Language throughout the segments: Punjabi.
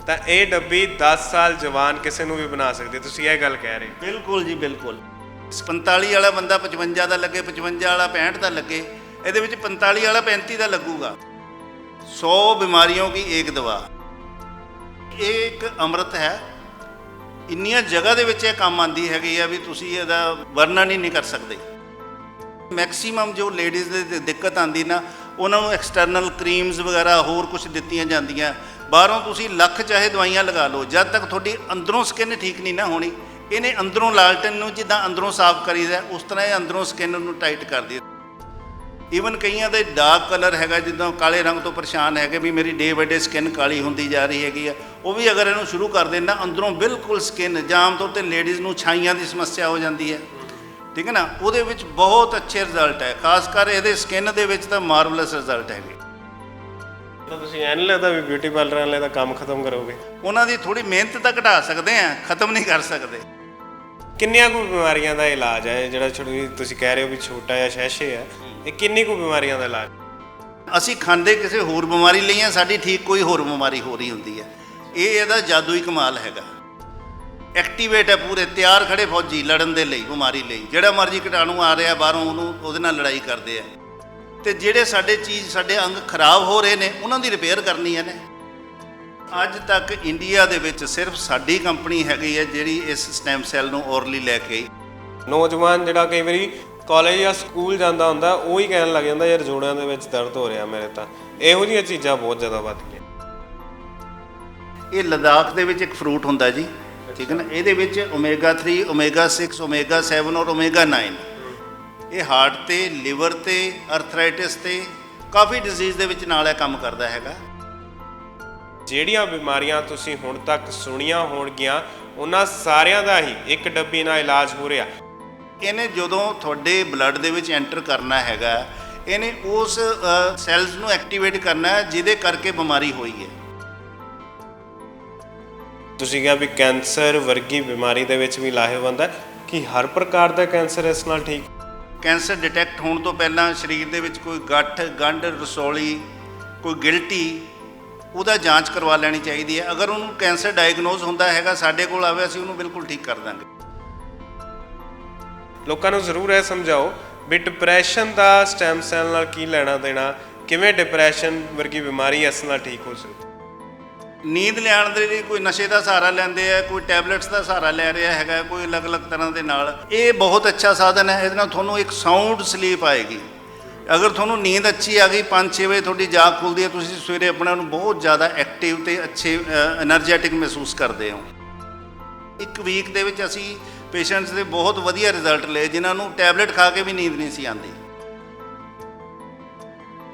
ਤਾਂ ਇਹ ਡੱਬੀ 10 ਸਾਲ ਜਵਾਨ ਕਿਸੇ ਨੂੰ ਵੀ ਬਣਾ ਸਕਦੀ, ਤੁਸੀਂ ਇਹ ਗੱਲ ਕਹਿ ਰਹੇ ਹੋ। ਬਿਲਕੁਲ ਜੀ ਬਿਲकुल। 45 ਵਾਲਾ ਬੰਦਾ 55 ਦਾ ਲੱਗੇ, 55 ਵਾਲਾ 65 ਦਾ ਲੱਗੇ, ਇਹਦੇ ਵਿੱਚ 45 ਵਾਲਾ 35 ਦਾ ਲੱਗੂਗਾ। 100 ਬਿਮਾਰੀਆਂ ਕੀ ਇੱਕ ਦਵਾ, ਇਹ ਇੱਕ ਅੰਮ੍ਰਿਤ ਹੈ। ਇੰਨੀਆਂ ਜਗ੍ਹਾ ਦੇ ਵਿੱਚ ਇਹ ਕੰਮ ਆਉਂਦੀ ਹੈਗੀ ਆ ਵੀ ਤੁਸੀਂ ਇਹਦਾ ਵਰਣਨ ਹੀ ਨਹੀਂ ਕਰ ਸਕਦੇ। ਮੈਕਸੀਮਮ ਜੋ ਲੇਡੀਜ਼ ਦੇ ਦਿੱਕਤ ਆਉਂਦੀ ਨਾ, ਉਹਨਾਂ ਨੂੰ ਐਕਸਟਰਨਲ ਕਰੀਮਸ ਵਗੈਰਾ ਹੋਰ ਕੁਝ ਦਿੱਤੀਆਂ ਜਾਂਦੀਆਂ। ਬਾਹਰੋਂ ਤੁਸੀਂ ਲੱਖ ਚਾਹੇ ਦਵਾਈਆਂ ਲਗਾ ਲਓ, ਜਦ ਤੱਕ ਤੁਹਾਡੀ ਅੰਦਰੋਂ ਸਕਿਨ ਠੀਕ ਨਹੀਂ ਨਾ ਹੋਣੀ। ਇਹਨੇ ਅੰਦਰੋਂ ਲਾਲਟਨ ਨੂੰ ਜਿੱਦਾਂ ਅੰਦਰੋਂ ਸਾਫ਼ ਕਰੀਦਾ, ਉਸ ਤਰ੍ਹਾਂ ਇਹ ਅੰਦਰੋਂ ਸਕਿਨ ਨੂੰ ਟਾਈਟ ਕਰਦੀ ਹੈ। ਈਵਨ ਕਈਆਂ ਦੇ ਡਾਰਕ ਕਲਰ ਹੈਗਾ, ਜਿੱਦਾਂ ਕਾਲੇ ਰੰਗ ਤੋਂ ਪਰੇਸ਼ਾਨ ਹੈਗੇ ਵੀ ਮੇਰੀ ਡੇ ਬਾਏ ਡੇ ਸਕਿਨ ਕਾਲੀ ਹੁੰਦੀ ਜਾ ਰਹੀ ਹੈਗੀ ਆ, ਉਹ ਵੀ ਅਗਰ ਇਹਨੂੰ ਸ਼ੁਰੂ ਕਰ ਦੇਣ ਨਾ, ਅੰਦਰੋਂ ਬਿਲਕੁਲ ਸਕਿਨ, ਜਾਂ ਆਮ ਤੌਰ 'ਤੇ ਲੇਡੀਜ਼ ਨੂੰ ਛਾਈਆਂ ਦੀ ਸਮੱਸਿਆ ਹੋ ਜਾਂਦੀ ਹੈ, ਠੀਕ ਹੈ ਨਾ, ਉਹਦੇ ਵਿੱਚ ਬਹੁਤ ਅੱਛੇ ਰਿਜ਼ਲਟ ਹੈ। ਖਾਸ ਕਰ ਇਹਦੇ ਸਕਿਨ ਦੇ ਵਿੱਚ ਤਾਂ ਮਾਰਵਲਸ ਰਿਜ਼ਲਟ ਹੈਗੇ। ਤਾਂ ਤੁਸੀਂ ਐਂ ਨਹੀਂ ਲੱਗਦਾ ਵੀ ਬਿਊਟੀ ਪਾਰਲਰ ਵਾਲੇ ਦਾ ਕੰਮ ਖਤਮ ਕਰੋਗੇ? ਉਹਨਾਂ ਦੀ ਥੋੜੀ ਮਿਹਨਤ ਤਾਂ ਘਟਾ ਸਕਦੇ ਆ, ਖਤਮ ਨਹੀਂ ਕਰ ਸਕਦੇ। ਕਿੰਨੀਆਂ ਕੁ ਬਿਮਾਰੀਆਂ ਦਾ ਇਲਾਜ ਹੈ ਜਿਹੜਾ ਤੁਸੀਂ ਕਹਿ ਰਹੇ ਹੋ ਵੀ ਛੋਟਾ ਜਿਹਾ ਸ਼ੈਸ਼ੇ ਹੈ, ਇਹ ਕਿੰਨੀ ਕੁ ਬਿਮਾਰੀਆਂ ਦਾ ਇਲਾਜ? ਅਸੀਂ ਖਾਂਦੇ ਕਿਸੇ ਹੋਰ ਬਿਮਾਰੀ ਲਈ ਆ, ਸਾਡੀ ਠੀਕ ਕੋਈ ਹੋਰ ਬਿਮਾਰੀ ਹੋ ਰਹੀ ਹੁੰਦੀ ਹੈ। ਇਹ ਇਹਦਾ ਜਾਦੂਈ ਕਮਾਲ ਹੈਗਾ। ਐਕਟੀਵੇਟ ਹੈ ਪੂਰੇ, ਤਿਆਰ ਖੜੇ ਫੌਜੀ ਲੜਨ ਦੇ ਲਈ, ਬਿਮਾਰੀ ਲਈ। ਜਿਹੜਾ ਮਰਜ਼ੀ ਕੀਟਾਣੂ ਆ ਰਿਹਾ ਬਾਹਰੋਂ, ਉਹਦੇ ਨਾਲ ਲੜਾਈ ਕਰਦੇ ਆ। ਅਤੇ ਜਿਹੜੇ ਸਾਡੇ ਅੰਗ ਖਰਾਬ ਹੋ ਰਹੇ ਨੇ, ਉਹਨਾਂ ਦੀ ਰਿਪੇਅਰ ਕਰਨੀ ਹੈ ਨੇ। ਅੱਜ ਤੱਕ ਇੰਡੀਆ ਦੇ ਵਿੱਚ ਸਿਰਫ ਸਾਡੀ ਕੰਪਨੀ ਹੈਗੀ ਹੈ ਜਿਹੜੀ ਇਸ ਸਟੈਮ ਸੈੱਲ ਨੂੰ ਔਰਲੀ ਲੈ ਕੇ ਆਈ। ਨੌਜਵਾਨ ਜਿਹੜਾ ਕਈ ਵਾਰੀ ਕਾਲਜ ਜਾਂ ਸਕੂਲ ਜਾਂਦਾ ਹੁੰਦਾ, ਉਹ ਹੀ ਕਹਿਣ ਲੱਗ ਜਾਂਦਾ ਯਾਰ ਜੋੜਾਂ ਦੇ ਵਿੱਚ ਦਰਦ ਹੋ ਰਿਹਾ ਮੇਰੇ ਤਾਂ। ਇਹੋ ਜਿਹੀਆਂ ਚੀਜ਼ਾਂ ਬਹੁਤ ਜ਼ਿਆਦਾ ਵੱਧ ਗਈਆਂ। ਇਹ ਲਦਾਖ ਦੇ ਵਿੱਚ ਇੱਕ ਫਰੂਟ ਹੁੰਦਾ ਜੀ, ਠੀਕ ਹੈ ਨਾ, ਇਹਦੇ ਵਿੱਚ ਓਮੇਗਾ 3, ਓਮੇਗਾ 6, ਓਮੇਗਾ 7 ਔਰ ਓਮੇਗਾ 9, ਇਹ ਹਾਰਟ ਤੇ, ਲਿਵਰ ਤੇ, ਅਰਥਰਾਈਟਿਸ ਤੇ, ਕਾਫੀ ਡਿਜ਼ੀਜ਼ ਦੇ ਵਿੱਚ ਨਾਲ ਇਹ ਕੰਮ ਕਰਦਾ ਹੈਗਾ। ਜਿਹੜੀਆਂ ਬਿਮਾਰੀਆਂ ਤੁਸੀਂ ਹੁਣ ਤੱਕ ਸੁਣੀਆਂ ਹੋਣਗੀਆਂ, ਉਹਨਾਂ ਸਾਰਿਆਂ ਦਾ ਹੀ ਇੱਕ ਡੱਬੀ ਨਾਲ ਇਲਾਜ ਹੋ ਰਿਹਾ। ਇਹਨੇ ਜਦੋਂ ਤੁਹਾਡੇ ਬਲੱਡ ਦੇ ਵਿੱਚ ਐਂਟਰ ਕਰਨਾ ਹੈਗਾ, ਇਹਨੇ ਉਸ ਸੈਲਸ ਨੂੰ ਐਕਟੀਵੇਟ ਕਰਨਾ ਹੈ ਜਿਹਦੇ ਕਰਕੇ ਬਿਮਾਰੀ ਹੋਈ ਹੈ। ਤੁਸੀਂ ਕਿਹਾ ਵੀ ਕੈਂਸਰ ਵਰਗੀ ਬਿਮਾਰੀ ਦੇ ਵਿੱਚ ਵੀ ਲਾਹੇਵੰਦ ਹੈ, ਕਿ ਹਰ ਪ੍ਰਕਾਰ ਦਾ ਕੈਂਸਰ ਇਸ ਨਾਲ ਠੀਕ? ਕੈਂਸਰ ਡਿਟੈਕਟ ਹੋਣ ਤੋਂ ਪਹਿਲਾਂ ਸਰੀਰ ਦੇ ਵਿੱਚ ਕੋਈ ਗੱਠ, ਗੰਢ, ਰਸੌਲੀ, ਕੋਈ ਗਿਲਟੀ, ਉਹਦਾ ਜਾਂਚ ਕਰਵਾ ਲੈਣੀ ਚਾਹੀਦੀ ਹੈ। ਅਗਰ ਉਹਨੂੰ ਕੈਂਸਰ ਡਾਇਗਨੋਜ਼ ਹੁੰਦਾ ਹੈਗਾ, ਸਾਡੇ ਕੋਲ ਆਵੇ, ਅਸੀਂ ਉਹਨੂੰ ਬਿਲਕੁਲ ਠੀਕ ਕਰ ਦਾਂਗੇ। ਲੋਕਾਂ ਨੂੰ ਜ਼ਰੂਰ ਇਹ ਸਮਝਾਓ ਵੀ ਡਿਪਰੈਸ਼ਨ ਦਾ ਸਟੈਮ ਸੈੱਲ ਨਾਲ ਕੀ ਲੈਣਾ ਦੇਣਾ, ਕਿਵੇਂ ਡਿਪਰੈਸ਼ਨ ਵਰਗੀ ਬਿਮਾਰੀ ਇਸ ਨਾਲ ਠੀਕ ਹੋ ਸਕਦੀ? ਨੀਂਦ ਲੈਣ ਦੇ ਲਈ ਕੋਈ ਨਸ਼ੇ ਦਾ ਸਹਾਰਾ ਲੈਂਦੇ ਆ, ਕੋਈ ਟੈਬਲੇਟਸ ਦਾ ਸਹਾਰਾ ਲੈ ਰਿਹਾ ਹੈਗਾ, ਕੋਈ ਅਲੱਗ-ਅਲੱਗ ਤਰ੍ਹਾਂ ਦੇ ਨਾਲ। ਇਹ ਬਹੁਤ ਅੱਛਾ ਸਾਧਨ ਹੈ, ਇਹਦੇ ਨਾਲ ਤੁਹਾਨੂੰ ਇੱਕ ਸਾਊਂਡ ਸਲੀਪ ਆਏਗੀ। ਅਗਰ ਤੁਹਾਨੂੰ ਨੀਂਦ ਅੱਛੀ ਆ ਗਈ, 5-6 ਵਜੇ ਤੁਹਾਡੀ ਜਾਗ ਖੁੱਲ੍ਹਦੀ ਹੈ, ਤੁਸੀਂ ਸਵੇਰੇ ਆਪਣੇ ਨੂੰ ਬਹੁਤ ਜ਼ਿਆਦਾ ਐਕਟਿਵ ਅਤੇ ਅੱਛੇ ਐਨਰਜੈਟਿਕ ਮਹਿਸੂਸ ਕਰਦੇ ਹੋ। ਇੱਕ ਵੀਕ ਦੇ ਵਿੱਚ ਅਸੀਂ ਪੇਸ਼ੈਂਟਸ ਦੇ ਬਹੁਤ ਵਧੀਆ ਰਿਜ਼ਲਟ ਲਏ, ਜਿਨ੍ਹਾਂ ਨੂੰ ਟੈਬਲੇਟ ਖਾ ਕੇ ਵੀ ਨੀਂਦ ਨਹੀਂ ਸੀ ਆਉਂਦੀ।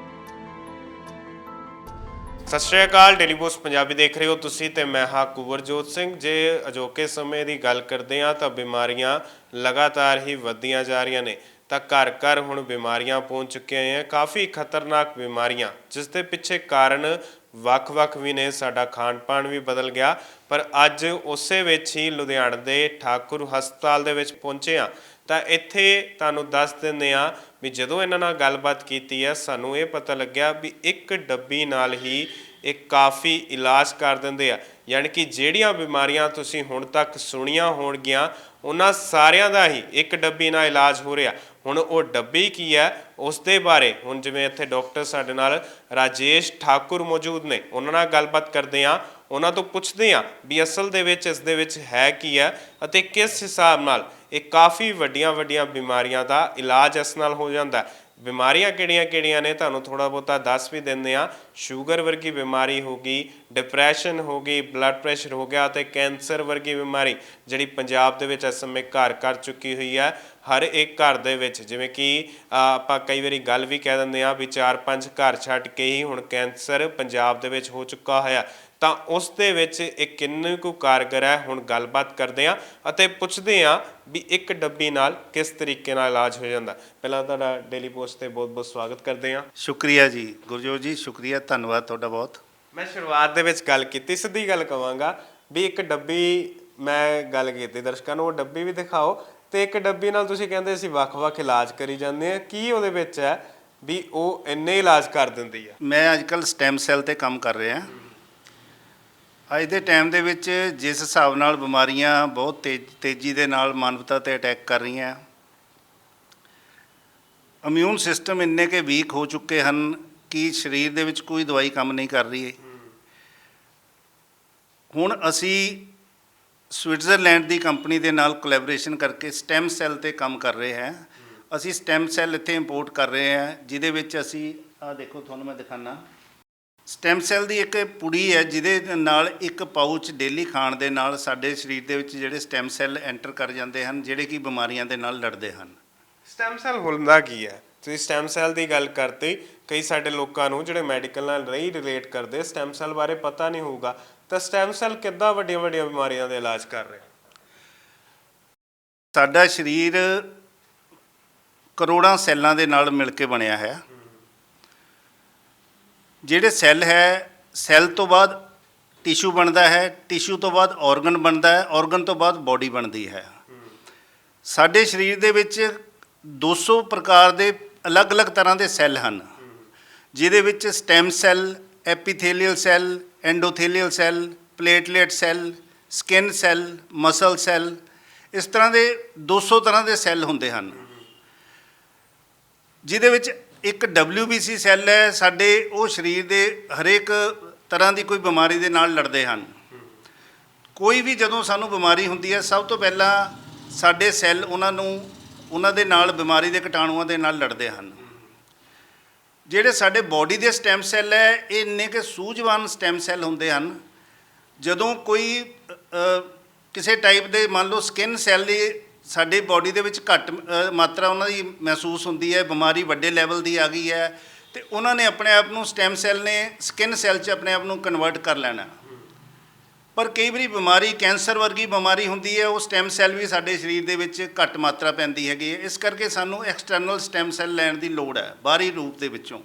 ਸਤਿ ਸ਼੍ਰੀ ਅਕਾਲ, ਡੇਲੀ ਪੋਸਟ ਪੰਜਾਬੀ ਦੇਖ ਰਹੇ ਹੋ ਤੁਸੀਂ ਤੇ ਮੈਂ ਹਾਂ ਕੁਵਰਜੋਤ ਸਿੰਘ। ਜੇ ਅਜੋਕੇ ਸਮੇਂ ਦੀ ਗੱਲ ਕਰਦੇ ਹਾਂ ਤਾਂ ਬਿਮਾਰੀਆਂ ਲਗਾਤਾਰ ਹੀ ਵੱਧਦੀਆਂ ਜਾ ਰਹੀਆਂ ਨੇ, ਤਾਂ ਘਰ ਘਰ ਹੁਣ ਬਿਮਾਰੀਆਂ ਪਹੁੰਚ ਚੁੱਕੀਆਂ ਹੈ, ਕਾਫੀ ਖਤਰਨਾਕ ਬਿਮਾਰੀਆਂ, ਜਿਸ ਦੇ ਪਿੱਛੇ ਕਾਰਨ ਵੱਖ-ਵੱਖ ਵੀ ਨੇ। ਸਾਡਾ ਖਾਣ ਪਾਣ ਵੀ ਬਦਲ ਗਿਆ। ਪਰ ਅੱਜ ਉਸੇ ਵਿੱਚ ਹੀ ਲੁਧਿਆਣਾ ਦੇ ਠਾਕੁਰ ਹਸਪਤਾਲ ਦੇ ਵਿੱਚ ਪਹੁੰਚੇ ਹਾਂ, ਤਾਂ ਇੱਥੇ ਤੁਹਾਨੂੰ ਦੱਸ ਦਿੰਦੇ ਹਾਂ ਵੀ ਜਦੋਂ ਇਹਨਾਂ ਨਾਲ ਗੱਲਬਾਤ ਕੀਤੀ ਹੈ, ਸਾਨੂੰ ਇਹ ਪਤਾ ਲੱਗਿਆ ਵੀ ਇੱਕ ਡੱਬੀ ਨਾਲ ਹੀ ਇਹ ਕਾਫੀ ਇਲਾਜ ਕਰ ਦਿੰਦੇ ਆ। ਯਾਨੀ ਕਿ ਜਿਹੜੀਆਂ ਬਿਮਾਰੀਆਂ ਤੁਸੀਂ ਹੁਣ ਤੱਕ ਸੁਣੀਆਂ ਹੋਣਗੀਆਂ, ਉਹਨਾਂ ਸਾਰਿਆਂ ਦਾ ਹੀ ਇੱਕ ਡੱਬੀ ਨਾਲ ਇਲਾਜ ਹੋ ਰਿਹਾ। ਹੁਣ ਉਹ ਡੱਬੀ ਕੀ ਹੈ, ਉਸ ਦੇ ਬਾਰੇ ਹੁਣ ਜਿਵੇਂ ਇੱਥੇ ਡਾਕਟਰ ਸਾਡੇ ਨਾਲ ਰਾਜੇਸ਼ ਠਾਕੁਰ ਮੌਜੂਦ ਨੇ, ਉਹਨਾਂ ਨਾਲ ਗੱਲਬਾਤ ਕਰਦੇ ਹਾਂ। ਉਹਨਾਂ ਤੋਂ ਪੁੱਛਦੇ ਹਾਂ ਵੀ ਅਸਲ ਦੇ ਵਿੱਚ ਇਸ ਦੇ ਵਿੱਚ ਹੈ ਕੀ ਹੈ ਅਤੇ ਕਿਸ ਹਿਸਾਬ ਨਾਲ ਇਹ ਕਾਫੀ ਵੱਡੀਆਂ ਬਿਮਾਰੀਆਂ ਦਾ ਇਲਾਜ ਇਸ ਨਾਲ ਹੋ ਜਾਂਦਾ। ਬਿਮਾਰੀਆਂ ਕਿਹੜੀਆਂ ਨੇ ਤੁਹਾਨੂੰ ਥੋੜ੍ਹਾ ਬਹੁਤਾ ਦੱਸ ਵੀ ਦਿੰਦੇ ਹਾਂ। ਸ਼ੂਗਰ ਵਰਗੀ ਬਿਮਾਰੀ ਹੋ ਗਈ, ਡਿਪਰੈਸ਼ਨ ਹੋ ਗਈ, ਬਲੱਡ ਪ੍ਰੈਸ਼ਰ ਹੋ ਗਿਆ ਅਤੇ ਕੈਂਸਰ ਵਰਗੀ ਬਿਮਾਰੀ ਜਿਹੜੀ ਪੰਜਾਬ ਦੇ ਵਿੱਚ ਇਸ ਸਮੇਂ ਘਰ ਕਰ ਚੁੱਕੀ ਹੋਈ ਹੈ। ਹਰ ਇੱਕ ਘਰ ਦੇ ਵਿੱਚ, ਜਿਵੇਂ ਕਿ ਆਪਾਂ ਕਈ ਵਾਰੀ ਗੱਲ ਵੀ ਕਹਿ ਦਿੰਦੇ ਹਾਂ ਵੀ 4-5 ਘਰ ਛੱਡ ਕੇ ਹੀ ਹੁਣ ਕੈਂਸਰ ਪੰਜਾਬ ਦੇ ਵਿੱਚ ਹੋ ਚੁੱਕਾ ਹੋਇਆ, ਤਾਂ ਉਸ ਦੇ ਵਿੱਚ ਇਹ ਕਿੰਨੀ ਕੁ ਕਾਰਗਰ ਹੈ। ਹੁਣ ਗੱਲਬਾਤ ਕਰਦੇ ਹਾਂ ਅਤੇ ਪੁੱਛਦੇ ਹਾਂ ਵੀ ਇੱਕ ਡੱਬੀ ਨਾਲ ਕਿਸ ਤਰੀਕੇ ਨਾਲ ਇਲਾਜ ਹੋ ਜਾਂਦਾ। ਪਹਿਲਾਂ ਤੁਹਾਡਾ ਡੇਲੀ ਪੋਸਟ 'ਤੇ ਬਹੁਤ ਸਵਾਗਤ ਕਰਦੇ ਹਾਂ। ਸ਼ੁਕਰੀਆ ਜੀ ਗੁਰਜੋਤ ਜੀ, ਸ਼ੁਕਰੀਆ, ਧੰਨਵਾਦ ਤੁਹਾਡਾ ਬਹੁਤ। ਮੈਂ ਸ਼ੁਰੂਆਤ ਦੇ ਵਿੱਚ ਗੱਲ ਕੀਤੀ, ਸਿੱਧੀ ਗੱਲ ਕਹਾਂਗਾ ਵੀ ਇੱਕ ਡੱਬੀ, ਮੈਂ ਗੱਲ ਕੀਤੀ ਦਰਸ਼ਕਾਂ ਨੂੰ, ਉਹ ਡੱਬੀ ਵੀ ਦਿਖਾਓ। ਅਤੇ ਇੱਕ ਡੱਬੀ ਨਾਲ ਤੁਸੀਂ ਕਹਿੰਦੇ ਅਸੀਂ ਵੱਖ-ਵੱਖ ਇਲਾਜ ਕਰੀ ਜਾਂਦੇ ਹਾਂ, ਕੀ ਉਹਦੇ ਵਿੱਚ ਹੈ ਵੀ ਉਹ ਇੰਨੇ ਇਲਾਜ ਕਰ ਦਿੰਦੀ ਆ? ਮੈਂ ਅੱਜ ਕੱਲ੍ਹ ਸਟੈਮ ਸੈੱਲ 'ਤੇ ਕੰਮ ਕਰ ਰਿਹਾ। ਅੱਜ ਦੇ ਟਾਈਮ ਦੇ ਵਿੱਚ ਜਿਸ ਹਿਸਾਬ ਨਾਲ ਬਿਮਾਰੀਆਂ ਬਹੁਤ ਤੇਜ਼ੀ ਦੇ ਨਾਲ ਮਾਨਵਤਾ 'ਤੇ ਅਟੈਕ ਕਰ ਰਹੀਆਂ, ਇਮਿਊਨ ਸਿਸਟਮ ਇੰਨੇ ਕਿ ਵੀਕ ਹੋ ਚੁੱਕੇ ਹਨ ਕਿ ਸਰੀਰ ਦੇ ਵਿੱਚ ਕੋਈ ਦਵਾਈ ਕੰਮ ਨਹੀਂ ਕਰ ਰਹੀ। ਹੁਣ ਅਸੀਂ ਸਵਿਟਜ਼ਰਲੈਂਡ ਦੀ ਕੰਪਨੀ ਦੇ ਨਾਲ ਕੋਲੈਬੋਰੇਸ਼ਨ ਕਰਕੇ ਸਟੈਮ ਸੈੱਲ 'ਤੇ ਕੰਮ ਕਰ ਰਹੇ ਹਾਂ। ਅਸੀਂ ਸਟੈਮ ਸੈੱਲ ਇੱਥੇ ਇੰਪੋਰਟ ਕਰ ਰਹੇ ਹਾਂ, ਜਿਹਦੇ ਵਿੱਚ ਅਸੀਂ ਆਹ ਦੇਖੋ, ਤੁਹਾਨੂੰ ਮੈਂ ਦਿਖਾਨਾ। ਸਟੈਮ ਸੈੱਲ ਦੀ ਇੱਕ ਪੁੜੀ ਹੈ ਜਿਹਦੇ ਨਾਲ ਇੱਕ ਪਾਊਚ ਡੇਲੀ ਖਾਣ ਦੇ ਨਾਲ ਸਾਡੇ ਸਰੀਰ ਦੇ ਵਿੱਚ ਜਿਹੜੇ ਸਟੈਮ ਸੈੱਲ ਐਂਟਰ ਕਰ ਜਾਂਦੇ ਹਨ, ਜਿਹੜੇ ਕਿ ਬਿਮਾਰੀਆਂ ਦੇ ਨਾਲ ਲੜਦੇ ਹਨ। ਸਟੈਮ ਸੈੱਲ ਹੁੰਦਾ ਕੀ ਹੈ? ਤੁਸੀਂ ਸਟੈਮ ਸੈੱਲ ਦੀ ਗੱਲ ਕਰਦੇ, ਕਈ ਸਾਡੇ ਲੋਕਾਂ ਨੂੰ ਜਿਹੜੇ ਮੈਡੀਕਲ ਨਾਲ ਨਹੀਂ ਰਿਲੇਟ ਕਰਦੇ, ਸਟੈਮ ਸੈੱਲ ਬਾਰੇ ਪਤਾ ਨਹੀਂ ਹੋਊਗਾ, ਤਾਂ ਸਟੈਮ ਸੈੱਲ ਕਿੱਦਾਂ ਵੱਡੀਆਂ ਵੱਡੀਆਂ ਬਿਮਾਰੀਆਂ ਦਾ ਇਲਾਜ ਕਰ ਰਹੇ? ਸਾਡਾ ਸਰੀਰ ਕਰੋੜਾਂ ਸੈੱਲਾਂ ਦੇ ਨਾਲ ਮਿਲ ਕੇ ਬਣਿਆ ਹੈ। ਜਿਹੜੇ ਸੈੱਲ ਹੈ, ਸੈੱਲ ਤੋਂ ਬਾਅਦ ਟਿਸ਼ੂ ਬਣਦਾ ਹੈ, ਟਿਸ਼ੂ ਤੋਂ ਬਾਅਦ ਆਰਗਨ ਬਣਦਾ ਹੈ, ਆਰਗਨ ਤੋਂ ਬਾਅਦ ਬਾਡੀ ਬਣਦੀ ਹੈ। ਸਾਡੇ ਸਰੀਰ ਦੇ ਵਿੱਚ 200 ਪ੍ਰਕਾਰ ਦੇ ਅਲੱਗ-ਅਲੱਗ ਤਰ੍ਹਾਂ ਦੇ ਸੈੱਲ ਹਨ, ਜਿਹਦੇ ਵਿੱਚ stem cell, epithelial cell, endothelial cell, platelet cell, skin cell, muscle cell, ਇਸ ਤਰ੍ਹਾਂ ਦੇ 200 ਤਰ੍ਹਾਂ ਦੇ ਸੈੱਲ ਹੁੰਦੇ ਹਨ। ਜਿਹਦੇ ਵਿੱਚ ਇੱਕ WBC ਸੈੱਲ ਹੈ ਸਾਡੇ, ਉਹ ਸਰੀਰ ਦੇ ਹਰੇਕ ਤਰ੍ਹਾਂ ਦੀ ਕੋਈ ਬਿਮਾਰੀ ਦੇ ਨਾਲ ਲੜਦੇ ਹਨ। ਕੋਈ ਵੀ ਜਦੋਂ ਸਾਨੂੰ ਬਿਮਾਰੀ ਹੁੰਦੀ ਹੈ, ਸਭ ਤੋਂ ਪਹਿਲਾਂ ਸਾਡੇ ਸੈੱਲ ਉਹਨਾਂ ਦੇ ਨਾਲ ਬਿਮਾਰੀ ਦੇ ਕੀਟਾਣੂਆਂ ਦੇ ਨਾਲ ਲੜਦੇ ਹਨ। ਜਿਹੜੇ ਸਾਡੇ ਬਾਡੀ ਦੇ ਸਟੈਮ ਸੈੱਲ ਹੈ, ਇਹ ਇੰਨੇ ਕਿ ਸੂਝਵਾਨ ਸਟੈਮ ਸੈੱਲ ਹੁੰਦੇ ਹਨ। ਜਦੋਂ ਕੋਈ ਕਿਸੇ ਟਾਈਪ ਦੇ ਮੰਨ ਲਓ ਸਕਿਨ ਸੈੱਲ ਦੀ ਸਾਡੀ ਬਾਡੀ ਦੇ ਵਿੱਚ ਘੱਟ ਮਾਤਰਾ ਉਹਨਾਂ ਦੀ ਮਹਿਸੂਸ ਹੁੰਦੀ ਹੈ, ਬਿਮਾਰੀ ਵੱਡੇ ਲੈਵਲ ਦੀ ਆ ਗਈ ਹੈ, ਅਤੇ ਉਹਨਾਂ ਨੇ ਆਪਣੇ ਆਪ ਨੂੰ ਸਟੈਮ ਸੈੱਲ ਨੇ ਸਕਿਨ ਸੈੱਲ 'ਚ ਆਪਣੇ ਆਪ ਨੂੰ ਕਨਵਰਟ ਕਰ ਲੈਣਾ। ਪਰ ਕਈ ਵਾਰੀ ਬਿਮਾਰੀ ਕੈਂਸਰ ਵਰਗੀ ਬਿਮਾਰੀ ਹੁੰਦੀ ਹੈ, ਉਹ ਸਟੈਮ ਸੈੱਲ ਵੀ ਸਾਡੇ ਸਰੀਰ ਦੇ ਵਿੱਚ ਘੱਟ ਮਾਤਰਾ ਪੈਂਦੀ ਹੈਗੀ ਹੈ। ਇਸ ਕਰਕੇ ਸਾਨੂੰ ਐਕਸਟਰਨਲ ਸਟੈਮ ਸੈੱਲ ਲੈਣ ਦੀ ਲੋੜ ਹੈ, ਬਾਹਰੀ ਰੂਪ ਦੇ ਵਿੱਚੋਂ,